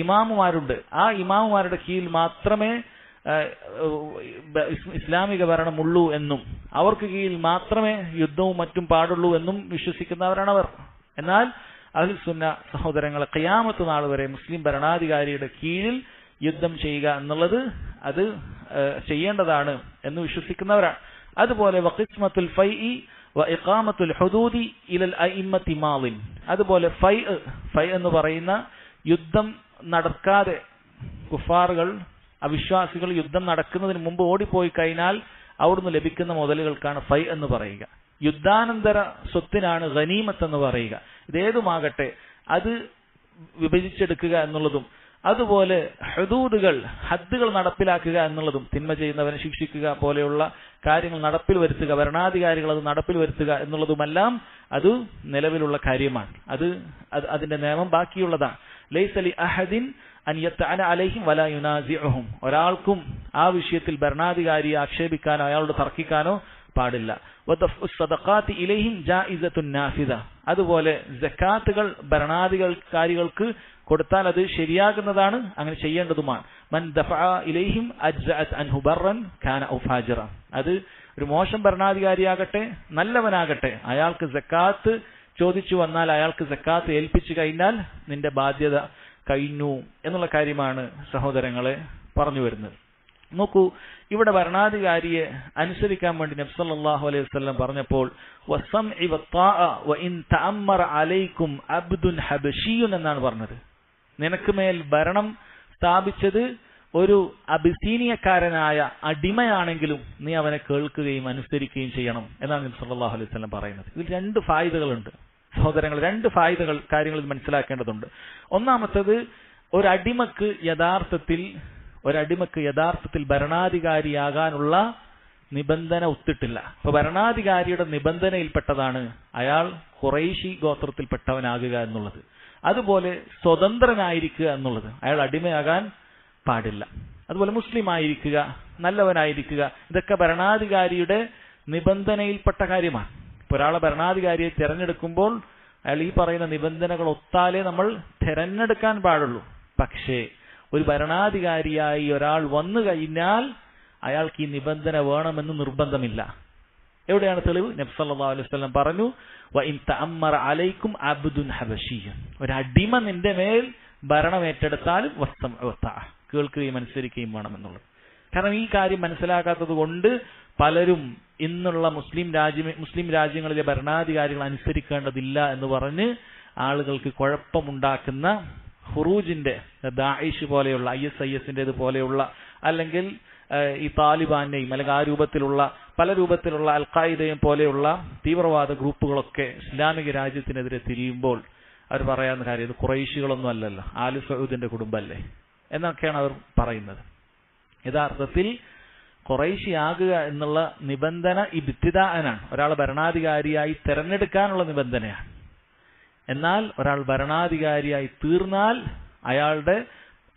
ഇമാമുമാരുണ്ട്. ആ ഇമാമുമാരുടെ കീഴിൽ മാത്രമേ ഇസ്ലാമിക ഭരണമുള്ളൂ എന്നും അവർക്ക് കീഴിൽ മാത്രമേ യുദ്ധവും മറ്റും പാടുള്ളൂ എന്നും വിശ്വസിക്കുന്നവരാണ് അവർ. എന്നാൽ അഹ്ലുസ് സുന്ന സഹോദരങ്ങളെ, ഖിയാമത്ത് നാൾ വരെ മുസ്ലിം ഭരണാധികാരിയുടെ കീഴിൽ യുദ്ധം ചെയ്യുക എന്നുള്ളത് അത് ചെയ്യേണ്ടതാണ് എന്ന് വിശ്വസിക്കുന്നവരാണ്. അതുപോലെ വഖിസ്മത്തുൽ ഫൈഇ വ ഇഖാമത്തുൽ ഹുദൂദി ഇലൽ അഇമ്മത്തി മാളിൻ, അതുപോലെ ഫൈ എന്ന് പറയുന്ന യുദ്ധം നടക്കാതെ കുഫാറുകൾ, അവിശ്വാസികൾ യുദ്ധം നടക്കുന്നതിന് മുമ്പ് ഓടിപ്പോയി കഴിഞ്ഞാൽ അവിടുന്ന് ലഭിക്കുന്ന മുതലുകൾക്കാണ് ഫൈ എന്ന് പറയുക. യുദ്ധാനന്തര സ്വത്തിനാണ് ഗനീമത്ത് എന്ന് പറയുക. ഇതേതുമാകട്ടെ അത് വിഭജിച്ചെടുക്കുക എന്നുള്ളതും, അതുപോലെ ഹദ്ദുകൾ നടപ്പിലാക്കുക എന്നുള്ളതും, തിന്മ ചെയ്യുന്നവനെ ശിക്ഷിക്കുക പോലെയുള്ള കാര്യങ്ങൾ നടപ്പിൽ വരുത്തുക, ഭരണാധികാരികൾ അത് നടപ്പിൽ വരുത്തുക എന്നുള്ളതുമെല്ലാം അത് നിലവിലുള്ള കാര്യമാണ്. അതിന്റെ നിയമം ബാക്കിയുള്ളതാണ്. ലൈസ ലി അഹദിൻ അൻ യതഅന അലൈഹിം വലാ യുനാസിഉഹും, ഒരാൾക്കും ആ വിഷയത്തിൽ ഭരണാധികാരിയെ ആക്ഷേപിക്കാനോ അയാളോട് തർക്കിക്കാനോ പാടില്ല. വദഫ്ഉ സദഖാത്തി ഇലൈഹിം ജായിസത്തുൻ നാഫിദ, അതുപോലെ സക്കാത്തുകൾ ഭരണാധികാരികൾക്ക് കൊടുത്താൽ അത് ശരിയാകുന്നതാണ്, അങ്ങനെ ചെയ്യേണ്ടതുമാണ്. മൻ ദഫഅ ഇലൈഹിം അജ്സഅത് അൻഹു ബർറൻ കാന ഔ ഫാജിറ, അത് ഒരു മോശം ഭരണാധികാരിയാകട്ടെ നല്ലവനാകട്ടെ, അയാൾക്ക് സക്കാത്ത് ചോദിച്ചു വന്നാൽ അയാൾക്ക് സക്കാത്ത് ഏൽപ്പിച്ചു കഴിഞ്ഞാൽ നിന്റെ ബാധ്യത കഴിഞ്ഞു എന്നുള്ള കാര്യമാണ് സഹോദരങ്ങളെ പറഞ്ഞു വരുന്നത്. നോക്കൂ, ഇവിടെ ഭരണാധികാരിയെ അനുസരിക്കാൻ വേണ്ടി നബി സല്ലല്ലാഹു അലൈഹി വസല്ലം പറഞ്ഞപ്പോൾ വസംഇ വത്താഅ വഇൻ തഅമ്മറ അലൈക്കും അബ്ദുൻ ഹബശിയുൻ എന്നാണ് പറഞ്ഞത്. നിനക്ക് മേൽ ഭരണം സ്ഥാപിച്ചത് ഒരു അബിസീനിയക്കാരനായ അടിമയാണെങ്കിലും നീ അവനെ കേൾക്കുകയും അനുസരിക്കുകയും ചെയ്യണം എന്നാണ് നബി സല്ലല്ലാഹു അലൈഹി വസല്ലം പറയുന്നത്. ഇതിൽ രണ്ട് ഫായിദകളുണ്ട് സഹോദരങ്ങൾ, രണ്ട് ഫായിദകൾ കാര്യങ്ങൾ മനസ്സിലാക്കേണ്ടതുണ്ട്. ഒന്നാമത്തേത്, ഒരടിമക്ക് യഥാർത്ഥത്തിൽ ഭരണാധികാരിയാകാനുള്ള നിബന്ധന ഒത്തിട്ടില്ല. അപ്പൊ ഭരണാധികാരിയുടെ നിബന്ധനയിൽപ്പെട്ടതാണ് അയാൾ ഖുറൈശി ഗോത്രത്തിൽപ്പെട്ടവനാകുക എന്നുള്ളത്. അതുപോലെ സ്വതന്ത്രനായിരിക്കുക എന്നുള്ളത്, അയാൾ അടിമയാകാൻ പാടില്ല. അതുപോലെ മുസ്ലിം ആയിരിക്കുക, നല്ലവനായിരിക്കുക, ഇതൊക്കെ ഭരണാധികാരിയുടെ നിബന്ധനയിൽപ്പെട്ട കാര്യമാണ്. ഇപ്പൊ ഒരാളെ ഭരണാധികാരിയെ തിരഞ്ഞെടുക്കുമ്പോൾ അയാൾ ഈ പറയുന്ന നിബന്ധനകൾ ഒത്താലേ നമ്മൾ തിരഞ്ഞെടുക്കാൻ പാടുള്ളൂ. പക്ഷേ ഒരു ഭരണാധികാരിയായി ഒരാൾ വന്നു കഴിഞ്ഞാൽ അയാൾക്ക് ഈ നിബന്ധന വേണമെന്ന് നിർബന്ധമില്ല. എവിടെയാണ് തെളിവ്? നബി സല്ലല്ലാഹു അലൈഹി വസല്ലം പറഞ്ഞു, വഇൻ തഅമ്മറ അലൈക്കും അബ്ദുൻ ഹബശിയ്യൻ, ഒരു അടിമ നിന്റെ മേൽ ഭരണം ഏറ്റെടുത്താലും കേൾക്കുകയും അനുസരിക്കുകയും വേണമെന്നുള്ളത്. കാരണം ഈ കാര്യം മനസ്സിലാക്കാത്തത് കൊണ്ട് പലരും ഇന്നുള്ള മുസ്ലിം രാജ്യങ്ങളിലെ ഭരണാധികാരികൾ അനുസരിക്കേണ്ടതില്ല എന്ന് പറഞ്ഞ് ആളുകൾക്ക് കുഴപ്പമുണ്ടാക്കുന്ന ഖുറൂജിന്റെ, ദാഇഷ് പോലെയുള്ള ISIS പോലെയുള്ള, അല്ലെങ്കിൽ ഈ താലിബാനെയും അല്ലെങ്കിൽ ആ രൂപത്തിലുള്ള പല രൂപത്തിലുള്ള അൽ ഖായിദയും പോലെയുള്ള തീവ്രവാദ ഗ്രൂപ്പുകളൊക്കെ ഇസ്ലാമിക രാജ്യത്തിനെതിരെ തിരിയുമ്പോൾ അവർ പറയാവുന്ന കാര്യം, ഇത് ഖുറൈശികളൊന്നും അല്ലല്ലോ, ആലു സഊദിന്റെ കുടുംബമല്ലേ എന്നൊക്കെയാണ് അവർ പറയുന്നത്. യഥാർത്ഥത്തിൽ ഖുറൈശി ആകുക എന്നുള്ള നിബന്ധന ഇബ്തിദാഅനാണ്, ഒരാൾ ഭരണാധികാരിയായി തെരഞ്ഞെടുക്കാനുള്ള നിബന്ധനയാണ്. എന്നാൽ ഒരാൾ ഭരണാധികാരിയായി തീർന്നാൽ അയാളുടെ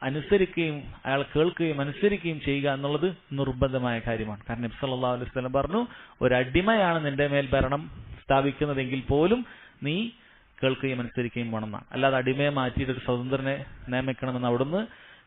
അനുസരിക്കുകയും അയാൾ കേൾക്കുകയും അനുസരിക്കുകയും ചെയ്യുക എന്നുള്ളത് നിർബന്ധമായ കാര്യമാണ്. കാരണം നബി സല്ലല്ലാഹു അലൈഹി വസല്ലം പറഞ്ഞു, ഒരു അടിമയാണ് നിന്റെ മേൽ ഭരണം സ്ഥാപിക്കുന്നതെങ്കിൽ പോലും നീ കേൾക്കുകയും അനുസരിക്കുകയും വേണമെന്നാണ്. അല്ലാതെ അടിമയെ മാറ്റിയിട്ട് ഒരു സ്വതന്ത്രനെ നിയമിക്കണമെന്ന് അവിടുന്ന്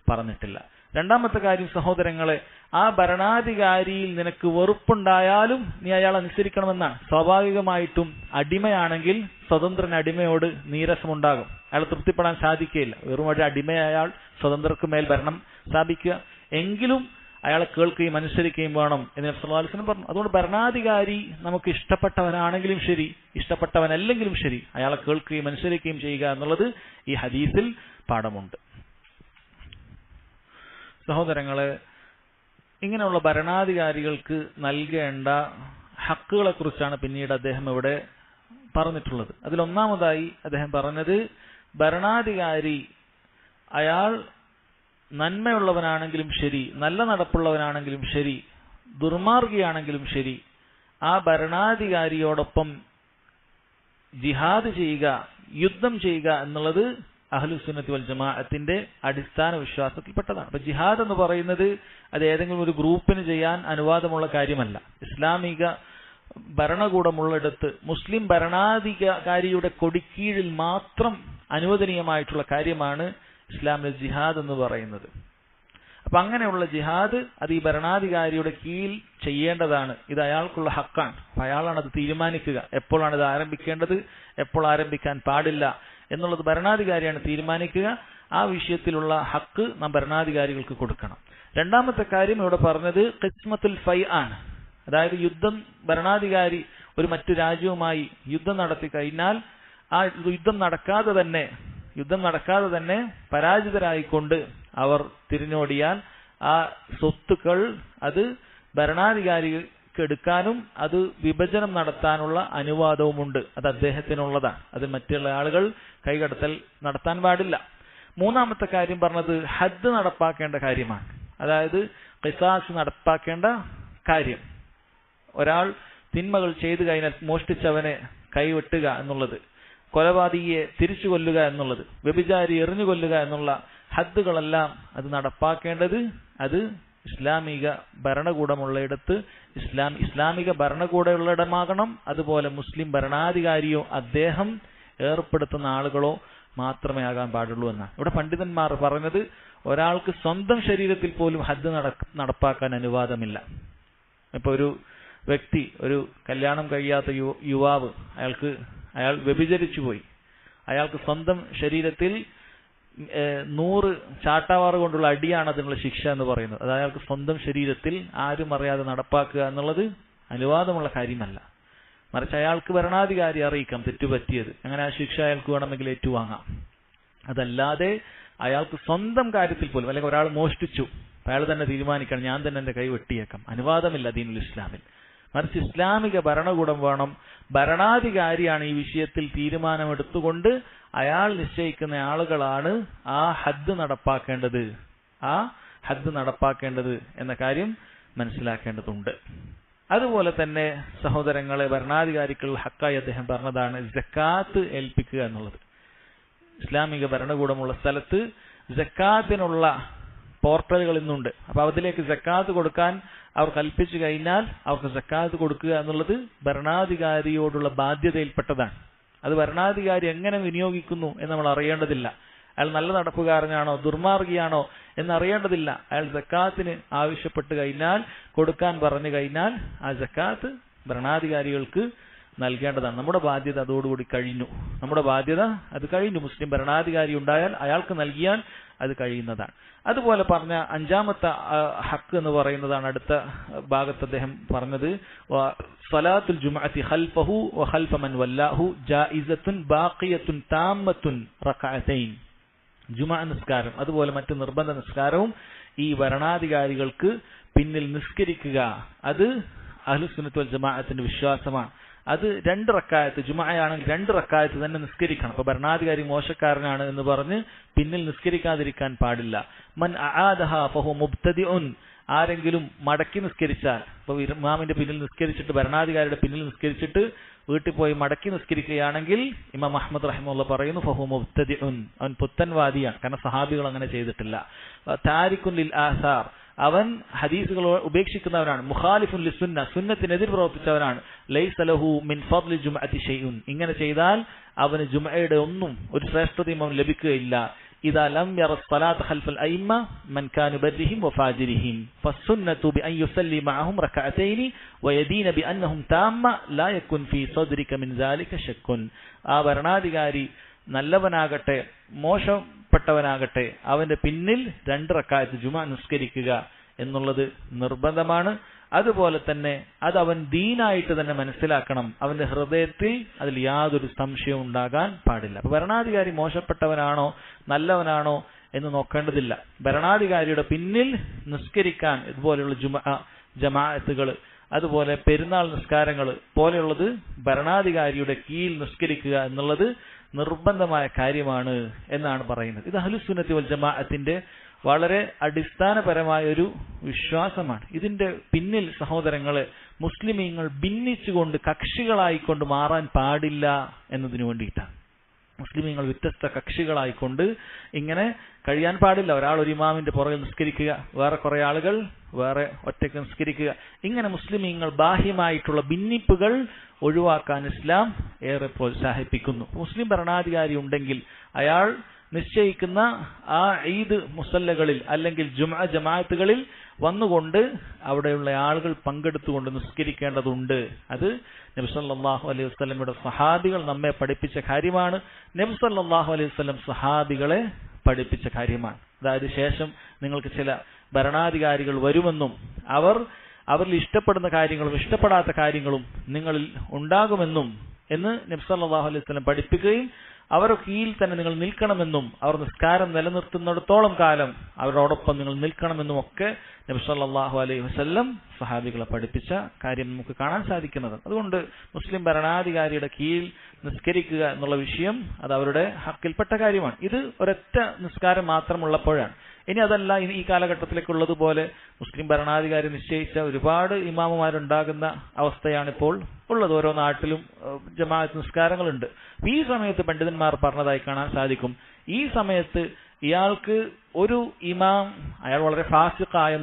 പറഞ്ഞിട്ടില്ല. രണ്ടാമത്തെ കാര്യം സഹോദരങ്ങളെ, ആ ഭരണാധികാരിയിൽ നിനക്ക് വെറുപ്പുണ്ടായാലും നീ അയാൾ അനുസരിക്കണമെന്നാണ്. സ്വാഭാവികമായിട്ടും അടിമയാണെങ്കിൽ സ്വതന്ത്രന് അടിമയോട് നീരസമുണ്ടാകും, അയാൾ തൃപ്തിപ്പെടാൻ സാധിക്കുകയില്ല. വെറും ഒരു അടിമയായാൽ സ്വതന്ത്രർക്ക് മേൽ ഭരണം സ്ഥാപിക്കുക, എങ്കിലും അയാളെ കേൾക്കുകയും അനുസരിക്കുകയും വേണം എന്ന് നബി സല്ലല്ലാഹു അലൈഹി വസല്ലം പറഞ്ഞു. അതുകൊണ്ട് ഭരണാധികാരി നമുക്ക് ഇഷ്ടപ്പെട്ടവനാണെങ്കിലും ശരി, ഇഷ്ടപ്പെട്ടവനല്ലെങ്കിലും ശരി, അയാളെ കേൾക്കുകയും അനുസരിക്കുകയും ചെയ്യുക എന്നുള്ളത് ഈ ഹദീസിൽ പാഠമുണ്ട്. സഹോദരങ്ങളെ, ഇങ്ങനെയുള്ള ഭരണാധികാരികൾക്ക് നൽകേണ്ട ഹക്കുകളെ കുറിച്ചാണ് പിന്നീട് അദ്ദേഹം ഇവിടെ പറഞ്ഞിട്ടുള്ളത്. അതിലൊന്നാമതായി അദ്ദേഹം പറഞ്ഞത്, ഭരണാധികാരി അയാൾ നന്മയുള്ളവനാണെങ്കിലും ശരി, നല്ല നടപ്പുള്ളവനാണെങ്കിലും ശരി, ദുർമാർഗിയാണെങ്കിലും ശരി, ആ ഭരണാധികാരിയോടൊപ്പം ജിഹാദ് ചെയ്യുക, യുദ്ധം ചെയ്യുക എന്നുള്ളത് അഹ്ലുസുന്നത്തി വൽ ജമാഅത്തിന്റെ അടിസ്ഥാന വിശ്വാസത്തിൽപ്പെട്ടതാണ്. അപ്പൊ ജിഹാദ് എന്ന് പറയുന്നത് അത് ഏതെങ്കിലും ഒരു ഗ്രൂപ്പിന് ചെയ്യാൻ അനുവാദമുള്ള കാര്യമല്ല. ഇസ്ലാമിക ഭരണകൂടമുള്ളിടത്ത് മുസ്ലിം ഭരണാധികാരിയുടെ കൊടിക്കീഴിൽ മാത്രം അനുവദനീയമായിട്ടുള്ള കാര്യമാണ് ഇസ്ലാമിലെ ജിഹാദ് എന്ന് പറയുന്നത്. അപ്പൊ അങ്ങനെയുള്ള ജിഹാദ് അത് ഈ ഭരണാധികാരിയുടെ കീഴിൽ ചെയ്യേണ്ടതാണ്. ഇത് അയാൾക്കുള്ള ഹക്കാണ്. അയാളാണ് അത് തീരുമാനിക്കുക, എപ്പോഴാണ് ഇത് ആരംഭിക്കേണ്ടത്, എപ്പോൾ ആരംഭിക്കാൻ പാടില്ല എന്നുള്ളത് ഭരണാധികാരിയാണ് തീരുമാനിക്കുക. ആ വിഷയത്തിലുള്ള ഹക്ക് നാം ഭരണാധികാരികൾക്ക് കൊടുക്കണം. രണ്ടാമത്തെ കാര്യം ഇവിടെ പറഞ്ഞത് ഖിസ്മത്തുൽ ഫൈ ആണ്. അതായത് യുദ്ധം, ഭരണാധികാരി ഒരു മറ്റു രാജ്യവുമായി യുദ്ധം നടത്തി കഴിഞ്ഞാൽ ആ യുദ്ധം നടക്കാതെ തന്നെ പരാജിതരായിക്കൊണ്ട് അവർ തിരിഞ്ഞോടിയാൽ ആ സ്വത്തുക്കൾ അത് ഭരണാധികാരിക്ക് എടുക്കാനും അത് വിഭജനം നടത്താനുള്ള അനുവാദവുമുണ്ട്. അത് അദ്ദേഹത്തിനുള്ളതാണ്. അത് മറ്റുള്ള ആളുകൾ കൈകടത്തൽ നടത്താൻ പാടില്ല. മൂന്നാമത്തെ കാര്യം പറഞ്ഞത് ഹദ് നടപ്പാക്കേണ്ട കാര്യമാണ്. അതായത് ഖിസാസ് നടപ്പാക്കേണ്ട കാര്യം. ഒരാൾ തിന്മകൾ ചെയ്തു കഴിഞ്ഞാൽ മോഷ്ടിച്ചവനെ കൈവെട്ടുക എന്നുള്ളത്, കൊലപാതകിയെ തിരിച്ചു കൊല്ലുക എന്നുള്ളത്, വ്യഭിചാരി എറിഞ്ഞു കൊല്ലുക എന്നുള്ള ഹദ്ദുകളെല്ലാം അത് നടപ്പാക്കേണ്ടത് അത് ഇസ്ലാമിക ഭരണകൂടമുള്ളയിടത്ത് ഇസ്ലാമിക ഭരണകൂടമുള്ളിടമാകണം. അതുപോലെ മുസ്ലിം ഭരണാധികാരിയോ അദ്ദേഹം ഏർപ്പെടുത്തുന്ന ആളുകളോ മാത്രമേ ആകാൻ പാടുള്ളൂ എന്നാണ്. ഇവിടെ പണ്ഡിതന്മാർ പറഞ്ഞത് ഒരാൾക്ക് സ്വന്തം ശരീരത്തിൽ പോലും ഹദ് നടപ്പാക്കാൻ അനുവാദമില്ല. ഇപ്പൊ ഒരു വ്യക്തി, ഒരു കല്യാണം കഴിയാത്ത യുവാവ്, അയാൾ വ്യഭിചരിച്ചു പോയി, അയാൾക്ക് സ്വന്തം ശരീരത്തിൽ 100 ചാട്ടാവാറ് കൊണ്ടുള്ള അടിയാണ് അതിനുള്ള ശിക്ഷ എന്ന് പറയുന്നത്. അത് അയാൾക്ക് സ്വന്തം ശരീരത്തിൽ ആരും അറിയാതെ നടപ്പാക്കുക എന്നുള്ളത് അനുവാദമുള്ള കാര്യമല്ല. മറിച്ച് അയാൾക്ക് ഭരണാധികാരി അറിയിക്കാം തെറ്റുപറ്റിയത്, അങ്ങനെ ആ ശിക്ഷ അയാൾക്ക് വേണമെങ്കിൽ ഏറ്റുവാങ്ങാം. അതല്ലാതെ അയാൾക്ക് സ്വന്തം കാര്യത്തിൽ പോലും, അല്ലെങ്കിൽ ഒരാൾ മോഷ്ടിച്ചു, അയാൾ തന്നെ തീരുമാനിക്കണം ഞാൻ തന്നെ എന്റെ കൈ വെട്ടിയേക്കാം, അനുവാദമില്ല ദീനുൽ ഇസ്ലാമിൽ. മറിച്ച് ഇസ്ലാമിക ഭരണകൂടം വേണം. ഭരണാധികാരിയാണ് ഈ വിഷയത്തിൽ തീരുമാനമെടുത്തുകൊണ്ട് അയാൾ നിശ്ചയിക്കുന്ന ആളുകളാണ് ആ ഹദ് നടപ്പാക്കേണ്ടത് എന്ന കാര്യം മനസ്സിലാക്കേണ്ടതുണ്ട്. അതുപോലെ തന്നെ സഹോദരങ്ങളെ, ഭരണാധികാരിക്കുള്ള ഹക്കായി അദ്ദേഹം പറഞ്ഞതാണ് സക്കാത്ത് ഏൽപ്പിക്കുക എന്നുള്ളത്. ഇസ്ലാമിക ഭരണകൂടമുള്ള സ്ഥലത്ത് സക്കാത്തിനുള്ള പോർട്ടലുകൾ ഇന്നുണ്ട്. അപ്പൊ അതിലേക്ക് സക്കാത്ത് കൊടുക്കാൻ അവർ കൽപ്പിച്ചു കഴിഞ്ഞാൽ അവർക്ക് സക്കാത്ത് കൊടുക്കുക എന്നുള്ളത് ഭരണാധികാരിയോടുള്ള ബാധ്യതയിൽപ്പെട്ടതാണ്. അത് ഭരണാധികാരി എങ്ങനെ വിനിയോഗിക്കുന്നു എന്ന് നമ്മൾ അറിയേണ്ടതില്ല. അയാൾ നല്ല നടപ്പുകാരനാണോ ദുർമാർഗിയാണോ എന്നറിയേണ്ടതില്ല. അയാൾ സക്കാത്തിന് ആവശ്യപ്പെട്ട് കഴിഞ്ഞാൽ, കൊടുക്കാൻ പറഞ്ഞു കഴിഞ്ഞാൽ ആ സക്കാത്ത് ഭരണാധികാരികൾക്ക് നൽകേണ്ടതാണ്. നമ്മുടെ ബാധ്യത അതോടുകൂടി കഴിഞ്ഞു. അത് കഴിഞ്ഞു. മുസ്ലിം ഭരണാധികാരി ഉണ്ടായാൽ അയാൾക്ക് നൽകിയാൽ അത് കഴിയുന്നതാണ്. അതുപോലെ പറഞ്ഞ അഞ്ചാമത്തെ ഹക്ക് എന്ന് പറയുന്നതാണ് അടുത്ത ഭാഗത്ത് അദ്ദേഹം പറഞ്ഞത്, സ്വലാത്തുൽ ജുമുഅത്തി ഖൽഫഹു വ ഖൽഫ മൻ വല്ലാഹു ജായിസത്തുൻ ബാഖിയത്തുൻ താമ്മത്തുൻ റകഅതൈൻ. ജുമുഅ നിസ്കാരം അതുപോലെ മറ്റു നിർബന്ധ നിസ്കാരവും ഈ ഭരണാധികാരികൾക്ക് പിന്നിൽ നിസ്കരിക്കുക, അത് അഹ്ലുസുന്നത്ത് വൽ ജമാഅത്തിന്റെ വിശ്വാസമാണ്. അത് 2 റക്അത്ത്, ജുമുഅയാണെങ്കിൽ 2 റക്അത്ത് തന്നെ നിസ്കരിക്കണം. അപ്പൊ ഭരണാധികാരി മോശക്കാരനാണ് എന്ന് പറഞ്ഞ് പിന്നിൽ നിസ്കരിക്കാതിരിക്കാൻ പാടില്ല. മൻ അആദഹ ഫഹു മുബ്തദിഉൻ. ആരെങ്കിലും മടക്കി നിസ്കരിച്ചാൽ, ഇപ്പൊ ഇമാമിന്റെ പിന്നിൽ നിസ്കരിച്ചിട്ട്, ഭരണാധികാരിയുടെ പിന്നിൽ നിസ്കരിച്ചിട്ട് വീട്ടിൽ പോയി മടക്കി നിസ്കരിക്കുകയാണെങ്കിൽ ഇമാം അഹ്മദ് റഹിമഹുല്ലാഹ് പറയുന്നു ഫഹു മുബ്തദിഉൻ, അവൻ പുത്തൻവാദിയാണ്. കാരണം സഹാബികൾ അങ്ങനെ ചെയ്തിട്ടില്ല. താരിഖുൻ ലിൽ ആസാർ, അവൻ ഹദീസുകൾ ഉപേക്ഷിക്കുന്നവനാണ്. മുഖാലിഫുൻ ലിസുന്ന, സുന്നത്തിനെതിർ പ്രവർത്തിച്ചവനാണ്. ലൈസ ലഹു മിൻ ഫദ്ലി ജുംഅത്തി ഷൈഉൻ, ഇങ്ങനെ ചെയ്താൽ അവന് ജുംഅയുടെ ഒന്നും ഒരു ശ്രേഷ്ഠതയും അവൻ ലഭിക്കുകയില്ല. ഇദാ ലം യറ الصلاة خلف الأئمة من كان برهم وفاجرهم فالسنة بأن يصلي معهم ركعتين ويدين بأنهم تامة لا يكن في صدرك من ذلك شك. ആ ഭരണാധികാരി നല്ലവനാകട്ടെ മോശപ്പെട്ടവനാകട്ടെ അവന്റെ പിന്നിൽ 2 റക്അത്ത് ജുമഅ നിസ്കരിക്കുക എന്നുള്ളത് നിർബന്ധമാണ്. അതുപോലെ തന്നെ അത് അവൻ ദീനായിട്ട് തന്നെ മനസ്സിലാക്കണം. അവന്റെ ഹൃദയത്തിൽ അതിൽ യാതൊരു സംശയവും ഉണ്ടാകാൻ പാടില്ല. അപ്പൊ ഭരണാധികാരി മോശപ്പെട്ടവനാണോ നല്ലവനാണോ എന്ന് നോക്കേണ്ടതില്ല. ഭരണാധികാരിയുടെ പിന്നിൽ നിസ്കരിക്കാൻ ഇതുപോലെയുള്ള ജമാഅത്തുകൾ, അതുപോലെ പെരുന്നാൾ നിസ്കാരങ്ങൾ പോലെയുള്ളത് ഭരണാധികാരിയുടെ കീഴിൽ നിസ്കരിക്കുക എന്നുള്ളത് നിർബന്ധമായ കാര്യമാണ് എന്നാണ് പറയുന്നത്. ഇത് അഹ്ലുസുന്നത്തി വൽ ജമാഅത്തിന്റെ വളരെ അടിസ്ഥാനപരമായ ഒരു വിശ്വാസമാണ്. ഇതിന്റെ പിന്നിൽ സഹോദരങ്ങളെ മുസ്ലിമീങ്ങൾ ഭിന്നിച്ചുകൊണ്ട് കക്ഷികളായിക്കൊണ്ട് മാറാൻ പാടില്ല എന്നതിനു വേണ്ടിയിട്ടാണ്. മുസ്ലിമീങ്ങൾ വ്യത്യസ്ത കക്ഷികളായിക്കൊണ്ട് ഇങ്ങനെ കഴിയാൻ പാടില്ല. ഒരാൾ ഒരു ഇമാമിന്റെ പുറകിൽ നിസ്കരിക്കുക, വേറെ കുറെ ആളുകൾ വേറെ ഒറ്റയ്ക്ക് നിസ്കരിക്കുക. ഇങ്ങനെ മുസ്ലിമീങ്ങൾ ബാഹ്യമായിട്ടുള്ള ഭിന്നിപ്പുകൾ ഒഴിവാക്കാൻ ഇസ്ലാം ഏറെ പ്രോത്സാഹിപ്പിക്കുന്നു. മുസ്ലിം ഭരണാധികാരി ഉണ്ടെങ്കിൽ അയാൾ നിശ്ചയിക്കുന്ന ആ ഈദ് മുസല്ലകളിൽ അല്ലെങ്കിൽ ജുമുഅ ജമാഅത്തുകളിൽ വന്നുകൊണ്ട് അവിടെയുള്ള ആളുകൾ പങ്കെടുത്തുകൊണ്ട് നിസ്കരിക്കേണ്ടതുണ്ട്. അത് നബി സല്ലല്ലാഹു അലൈഹി വസല്ലമയുടെ സഹാബികൾ നമ്മെ പഠിപ്പിച്ച കാര്യമാണ്. നബി സല്ലല്ലാഹു അലൈഹി വസല്ലം സഹാബികളെ പഠിപ്പിച്ച കാര്യമാണ്. അതായത് ശേഷം നിങ്ങൾക്ക് ചില ഭരണാധികാരികൾ വരുമെന്നും അവരിൽ ഇഷ്ടപ്പെടുന്ന കാര്യങ്ങളും ഇഷ്ടപ്പെടാത്ത കാര്യങ്ങളും നിങ്ങളിൽ ഉണ്ടാകുമെന്നും എന്ന് നബി സല്ലല്ലാഹു അലൈഹി വസല്ലം പഠിപ്പിക്കുകയും അവരുടെ കീഴിൽ തന്നെ നിങ്ങൾ നിൽക്കണമെന്നും അവർ നിസ്കാരം നിലനിർത്തുന്നിടത്തോളം കാലം അവരോടൊപ്പം നിങ്ങൾ നിൽക്കണമെന്നും ഒക്കെ നബി സല്ലല്ലാഹു അലൈഹി വസല്ലം സഹാബികളെ പഠിപ്പിച്ച കാര്യം നമുക്ക് കാണാൻ സാധിക്കുന്നത്. അതുകൊണ്ട് മുസ്ലിം ഭരണാധികാരിയുടെ കീഴിൽ നിസ്കരിക്കുക എന്നുള്ള വിഷയം അത് അവരുടെ ഹക്കിൽപ്പെട്ട കാര്യമാണ്. ഇത് ഒരൊറ്റ നിസ്കാരം മാത്രമുള്ളപ്പോഴാണ്. ഇനി അതല്ല, ഇനി ഈ കാലഘട്ടത്തിലേക്കുള്ളതുപോലെ മുസ്ലിം ഭരണാധികാരി നിശ്ചയിച്ച ഒരുപാട് ഇമാമുമാരുണ്ടാകുന്ന അവസ്ഥയാണിപ്പോൾ ഉള്ളത്. ഓരോ നാട്ടിലും ജമാഅത്ത് നിസ്കാരങ്ങളുണ്ട്. ഈ സമയത്ത് പണ്ഡിതന്മാർ പറഞ്ഞതായി കാണാൻ സാധിക്കും, ഈ സമയത്ത് ഇയാൾക്ക് ഒരു ഇമാം, അയാൾ വളരെ ഫാസിഖായ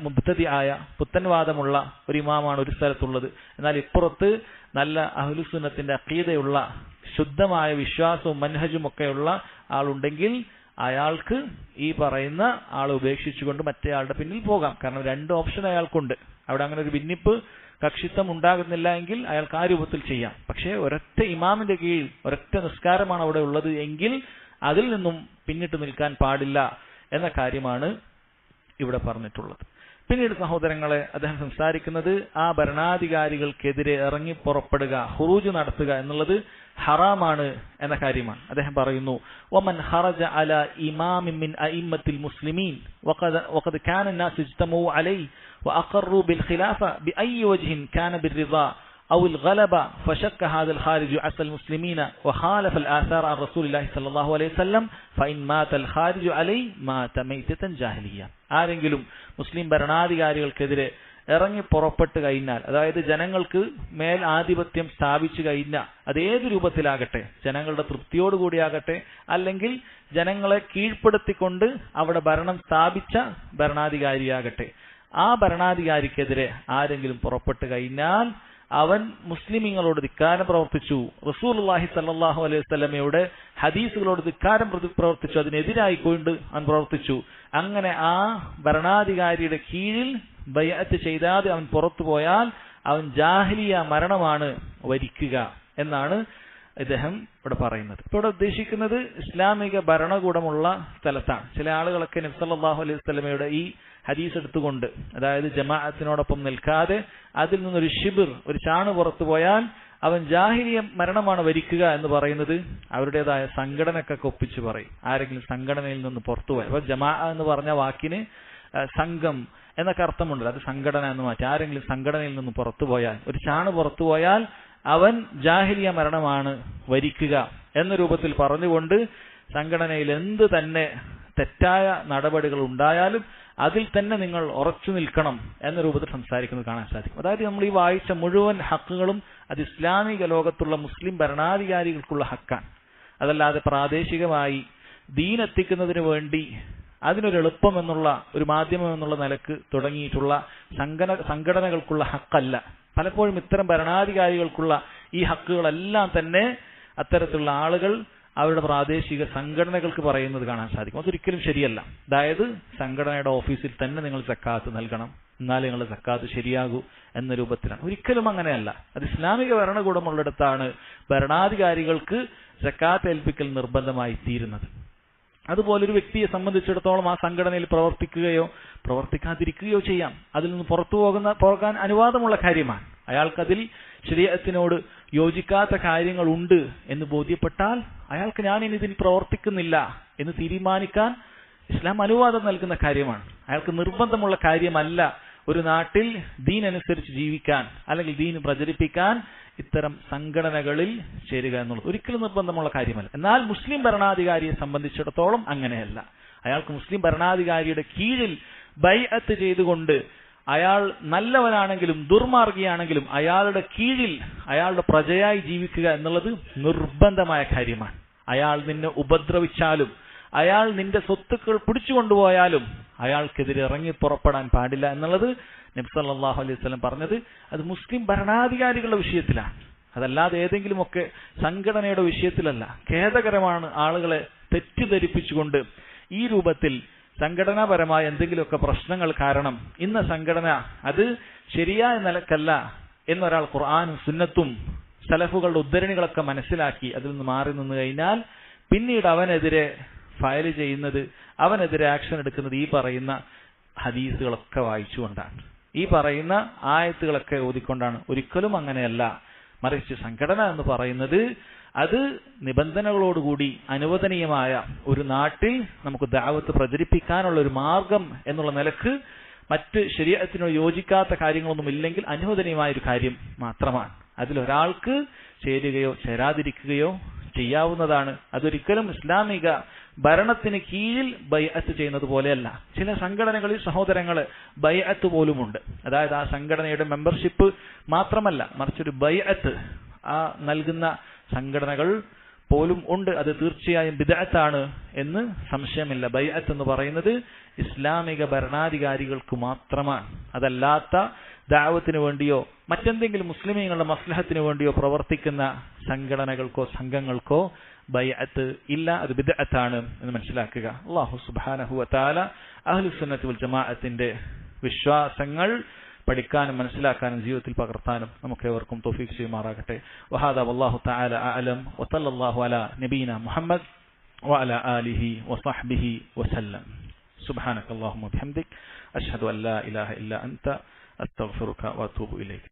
മുബ്തദിആയ പുത്തൻവാദമുള്ള ഒരു ഇമാമാണ് ഒരു സ്ഥലത്തുള്ളത്. എന്നാൽ ഇപ്പുറത്ത് നല്ല അഹ്ലുസുന്നത്തിന്റെ അഖീദയുള്ള ശുദ്ധമായ വിശ്വാസവും മൻഹജും ഒക്കെയുള്ള ആളുണ്ടെങ്കിൽ അയാൾക്ക് ഈ പറയുന്ന ആളെ ഉപേക്ഷിച്ചുകൊണ്ട് മറ്റേ ആളുടെ പിന്നിൽ പോകാം. കാരണം 2 ഓപ്ഷൻ അയാൾക്കുണ്ട്. അവിടെ അങ്ങനെ ഒരു ഭിന്നിപ്പ് കക്ഷിത്വം ഉണ്ടാകുന്നില്ല എങ്കിൽ അയാൾക്ക് ആ രൂപത്തിൽ ചെയ്യാം. പക്ഷേ ഒരൊറ്റ ഇമാമിന്റെ കീഴിൽ ഒരൊറ്റ നിസ്കാരമാണ് അവിടെ ഉള്ളത് എങ്കിൽ അതിൽ നിന്നും പിന്നിട്ട് നിൽക്കാൻ പാടില്ല എന്ന കാര്യമാണ് ഇവിടെ പറഞ്ഞിട്ടുള്ളത്. പിന്നീട് സഹോദരങ്ങളെ അദ്ദേഹം സംസാരിക്കുന്നത് ആ ഭരണാധികാരികൾക്കെതിരെ ഇറങ്ങി പുറപ്പെടുക, ഖുറൂജ് നടത്തുക എന്നുള്ളത് ഹറാമാണ് എന്ന കാര്യമാണ്. അദ്ദേഹം പറയുന്നു, വമൻ ഖറജ അലാ ഇമാമിൻ മിൻ അഇമ്മത്തിൽ മുസ്ലിമീൻ വഖദ് കാന الناس اجتمعوا عليه واقروا بالخلافه باي وجه كان بالرضا او الغلبه فشك هذا الخارج عسى المسلمين وخالف الاثار عن رسول الله صلى الله عليه وسلم فان مات الخارج عليه مات ميتة جاهليه. ആരെങ്കിലും മുസ്ലിം ഭരണാധികാരികൾക്കെതിരെ ഇറങ്ങി പുറപ്പെട്ട് കഴിഞ്ഞാൽ, അതായത് ജനങ്ങൾക്ക് മേൽ ആധിപത്യം സ്ഥാപിച്ചു കഴിഞ്ഞാൽ, അതേത് രൂപത്തിലാകട്ടെ, ജനങ്ങളുടെ തൃപ്തിയോടുകൂടിയാകട്ടെ അല്ലെങ്കിൽ ജനങ്ങളെ കീഴ്പ്പെടുത്തിക്കൊണ്ട് അവിടെ ഭരണം സ്ഥാപിച്ച ഭരണാധികാരിയാകട്ടെ, ആ ഭരണാധികാരിക്കെതിരെ ആരെങ്കിലും പുറപ്പെട്ട് കഴിഞ്ഞാൽ അവൻ മുസ്ലിമീങ്ങളോട് ധിക്കാരം പ്രവർത്തിച്ചു, റസൂലുള്ളാഹി സ്വല്ലല്ലാഹു അലൈഹി വസല്ലമയുടെ ഹദീസുകളോട് ധിക്കാരം പ്രവർത്തിച്ചു, അതിനെതിരായിക്കൊണ്ട് അവൻ പ്രവർത്തിച്ചു. അങ്ങനെ ആ ഭരണാധികാരിയുടെ കീഴിൽ ബൈഅത്ത് ചെയ്താതെ അവൻ പുറത്തു പോയാൽ അവൻ ജാഹിലിയ മരണമാണ് വരിക്കുക എന്നാണ് ഇദ്ദേഹം ഇവിടെ പറയുന്നത്. ഇപ്പോൾ ഇവിടെ ഉദ്ദേശിക്കുന്നത് ഇസ്ലാമിക ഭരണകൂടമുള്ള സ്ഥലത്താണ്. ചില ആളുകളൊക്കെ നബി സല്ലല്ലാഹു അലൈഹി വസല്ലമയുടെ ഈ ഹദീസ് എടുത്തുകൊണ്ട്, അതായത് ജമാഅത്തിനോടൊപ്പം നിൽക്കാതെ അതിൽ നിന്നൊരു ഷിബിർ, ഒരു ചാണ് പുറത്തു പോയാൽ അവൻ ജാഹിലിയ മരണമാണ് വരിക്കുക എന്ന് പറയുന്നത് അവരുടേതായ സംഘടനക്കൊക്കെ ഒപ്പിച്ച് പറയും. ആരെങ്കിലും സംഘടനയിൽ നിന്ന് പുറത്തുപോയാൽ, അപ്പൊ ജമാഅ എന്ന് പറഞ്ഞ വാക്കിന് സംഘം എന്നൊക്കെ അർത്ഥമുണ്ട്. അത് സംഘടന എന്ന് മാറ്റി. ആരെങ്കിലും സംഘടനയിൽ നിന്ന് പുറത്തുപോയാൽ, ഒരു ചാണ് പുറത്തുപോയാൽ അവൻ ജാഹിലിയ മരണമാണ് വരിക്കുക എന്ന രൂപത്തിൽ പറഞ്ഞുകൊണ്ട് സംഘടനയിൽ എന്ത് തന്നെ തെറ്റായ നടപടികൾ ഉണ്ടായാലും അതിൽ തന്നെ നിങ്ങൾ ഉറച്ചു നിൽക്കണം എന്ന രൂപത്തിൽ സംസാരിക്കുന്നത് കാണാൻ സാധിക്കും. അതായത് നമ്മൾ ഈ വായിച്ച മുഴുവൻ ഹക്കുകളും അത് ഇസ്ലാമിക ലോകത്തുള്ള മുസ്ലിം ഭരണാധികാരികൾക്കുള്ള ഹക്കാണ്. അതല്ലാതെ പ്രാദേശികമായി ദീൻ എത്തിക്കുന്നതിന് വേണ്ടി അതിനൊരു എളുപ്പം എന്നുള്ള ഒരു മാധ്യമം എന്നുള്ള നിലക്ക് തുടങ്ങിയിട്ടുള്ള സംഘടനകൾക്കുള്ള ഹക്കല്ല. പലപ്പോഴും ഇത്തരം ഭരണാധികാരികൾക്കുള്ള ഈ ഹക്കുകളെല്ലാം തന്നെ അത്തരത്തിലുള്ള ആളുകൾ അവരുടെ പ്രാദേശിക സംഘടനകൾക്ക് പറയുന്നത് കാണാൻ സാധിക്കും. അതൊരിക്കലും ശരിയല്ല. അതായത് സംഘടനയുടെ ഓഫീസിൽ തന്നെ നിങ്ങൾ സക്കാത്ത് നൽകണം, എന്നാലേ നിങ്ങളുടെ സക്കാത്ത് ശരിയാകൂ എന്ന രൂപത്തിലാണ്. ഒരിക്കലും അങ്ങനെയല്ല. അത് ഇസ്ലാമിക ഭരണകൂടമുള്ളിടത്താണ് ഭരണാധികാരികൾക്ക് സക്കാത്ത് ഏൽപ്പിക്കൽ നിർബന്ധമായി തീരുന്നത്. അതുപോലെ ഒരു വ്യക്തിയെ സംബന്ധിച്ചിടത്തോളം ആ സംഘടനയിൽ പ്രവർത്തിക്കുകയോ പ്രവർത്തിക്കാതിരിക്കുകയോ ചെയ്യാം. അതിൽ നിന്ന് പുറത്തു പോകാൻ അനുവാദമുള്ള കാര്യമാണ്. അയാൾക്കതിൽ ശരീഅത്തിനോട് യോജിക്കാത്ത കാര്യങ്ങളുണ്ട് എന്ന് ബോധ്യപ്പെട്ടാൽ അയാൾക്ക് ഞാൻ ഇനി ഇതിൽ പ്രവർത്തിക്കുന്നില്ല എന്ന് തീരുമാനിക്കാൻ ഇസ്ലാം അനുവാദം നൽകുന്ന കാര്യമാണ്. അയാൾക്ക് നിർബന്ധമുള്ള കാര്യമല്ല ഒരു നാട്ടിൽ ദീൻ അനുസരിച്ച് ജീവിക്കാൻ അല്ലെങ്കിൽ ദീൻ പ്രചരിപ്പിക്കാൻ ഇത്തരം സംഘടനകളിൽ ചേരുക എന്നുള്ളത് ഒരിക്കലും നിർബന്ധമുള്ള കാര്യമല്ല. എന്നാൽ മുസ്ലിം ഭരണാധികാരിയെ സംബന്ധിച്ചിടത്തോളം അങ്ങനെയല്ല. അയാൾക്ക് മുസ്ലിം ഭരണാധികാരിയുടെ കീഴിൽ ബൈഅത്ത് ചെയ്തുകൊണ്ട് അയാൾ നല്ലവനാണെങ്കിലും ദുർമാർഗിയാണെങ്കിലും അയാളുടെ കീഴിൽ അയാളുടെ പ്രജയായി ജീവിക്കുക എന്നുള്ളത് നിർബന്ധമായ കാര്യമാണ്. അയാൾ നിന്നെ ഉപദ്രവിച്ചാലും അയാൾ നിന്റെ സ്വത്തുക്കൾ പിടിച്ചുകൊണ്ടുപോയാലും അയാൾക്കെതിരെ ഇറങ്ങി പുറപ്പെടാൻ പാടില്ല എന്നുള്ളത് നബി സല്ലല്ലാഹു അലൈഹി വസല്ലം പറഞ്ഞത് അത് മുസ്ലിം ഭരണാധികാരികളുടെ വിഷയത്തിലാണ്. അതല്ലാതെ ഏതെങ്കിലുമൊക്കെ സംഘടനയുടെ വിഷയത്തിലല്ല. ഖേദകരമാണ് ആളുകളെ തെറ്റിദ്ധരിപ്പിച്ചുകൊണ്ട് ഈ രൂപത്തിൽ സംഘടനാപരമായ എന്തെങ്കിലുമൊക്കെ പ്രശ്നങ്ങൾ കാരണം ഇന്ന സംഘടന അത് ശരിയായ നിലക്കല്ല എന്നൊരാൾ ഖുർആനും സുന്നത്തും സലഫുകളുടെ ഉദ്ധരണികളൊക്കെ മനസ്സിലാക്കി അതിൽ നിന്ന് മാറി നിന്ന് കഴിഞ്ഞാൽ പിന്നീട് അവനെതിരെ ഫയൽ ചെയ്യുന്നത്, അവനെതിരെ ആക്ഷൻ എടുക്കുന്നത് ഈ പറയുന്ന ഹദീസുകളൊക്കെ വായിച്ചുകൊണ്ടാണ്, ഈ പറയുന്ന ആയത്തുകളൊക്കെ ഓതിക്കൊണ്ടാണ്. ഒരിക്കലും അങ്ങനെയല്ല. മറിച്ച് സംഘടന എന്ന് പറയുന്നത് അത് നിബന്ധനകളോടുകൂടി അനുവദനീയമായ ഒരു നാട്ടിൽ നമുക്ക് ദഅവത്ത് പ്രചരിപ്പിക്കാനുള്ള ഒരു മാർഗം എന്നുള്ള നിലക്ക് മറ്റ് ശരീഅത്തിനോട് യോജിക്കാത്ത കാര്യങ്ങളൊന്നും ഇല്ലെങ്കിൽ അനുവദനീയമായ ഒരു കാര്യം മാത്രമാണ്. അതിലൊരാൾക്ക് ചേരുകയോ ചേരാതിരിക്കുകയോ ചെയ്യാവുന്നതാണ്. അതൊരിക്കലും ഇസ്ലാമിക ഭരണത്തിന് കീഴിൽ ബൈഅത്ത് ചെയ്യുന്നത് പോലെയല്ല. ചില സംഘടനകളിൽ സഹോദരങ്ങള് ബൈഅത്ത് പോലുമുണ്ട്. അതായത് ആ സംഘടനയുടെ മെമ്പർഷിപ്പ് മാത്രമല്ല, മറിച്ചൊരു ബൈഅത്ത് ആ നൽകുന്ന സംഘടനകൾ പോലും ഉണ്ട്. അത് തീർച്ചയായും ബിദ്അത്താണ് എന്ന് സംശയമില്ല. ബൈഅത്ത് എന്ന് പറയുന്നത് ഇസ്ലാമിക ഭരണാധികാരികൾക്ക് മാത്രമാണ്. അതല്ലാത്ത ദഅവത്തിന് വേണ്ടിയോ മറ്റെന്തെങ്കിലും മുസ്ലിമീങ്ങളുടെ മസ്ലഹത്തിന് വേണ്ടിയോ പ്രവർത്തിക്കുന്ന സംഘടനകൾക്കോ സംഘങ്ങൾക്കോ ബൈഅത്ത് ഇല്ല. അത് ബിദ്അത്താണ് എന്ന് മനസ്സിലാക്കുക. അല്ലാഹു സുബ്ഹാനഹു വ തആല അഹ്ലുസുന്നത്തി വൽ ജമാഅത്തിന്റെ വിശ്വാസങ്ങൾ പഠിക്കാനും മനസ്സിലാക്കാനും ജീവിതത്തിൽ പകർത്താനും നമുക്ക് ഏവർക്കും തൗഫീഖ് ചെയ്യുമാറാകട്ടെ. വഹാദാ വല്ലാഹു തആല അഅലം വസല്ലല്ലാഹു അലാ നബീന മുഹമ്മദ് വഅലാ ആലിഹി വസഹ്ബിഹി വസല്ലം. സുബ്ഹാനകല്ലാഹുമ്മ വബിഹംദിക അഷ്ഹദു അൻ ലാ ഇലാഹ ഇല്ലാ അൻത അസ്തഗ്ഫിറുക വഅതൂബു ഇലൈക്.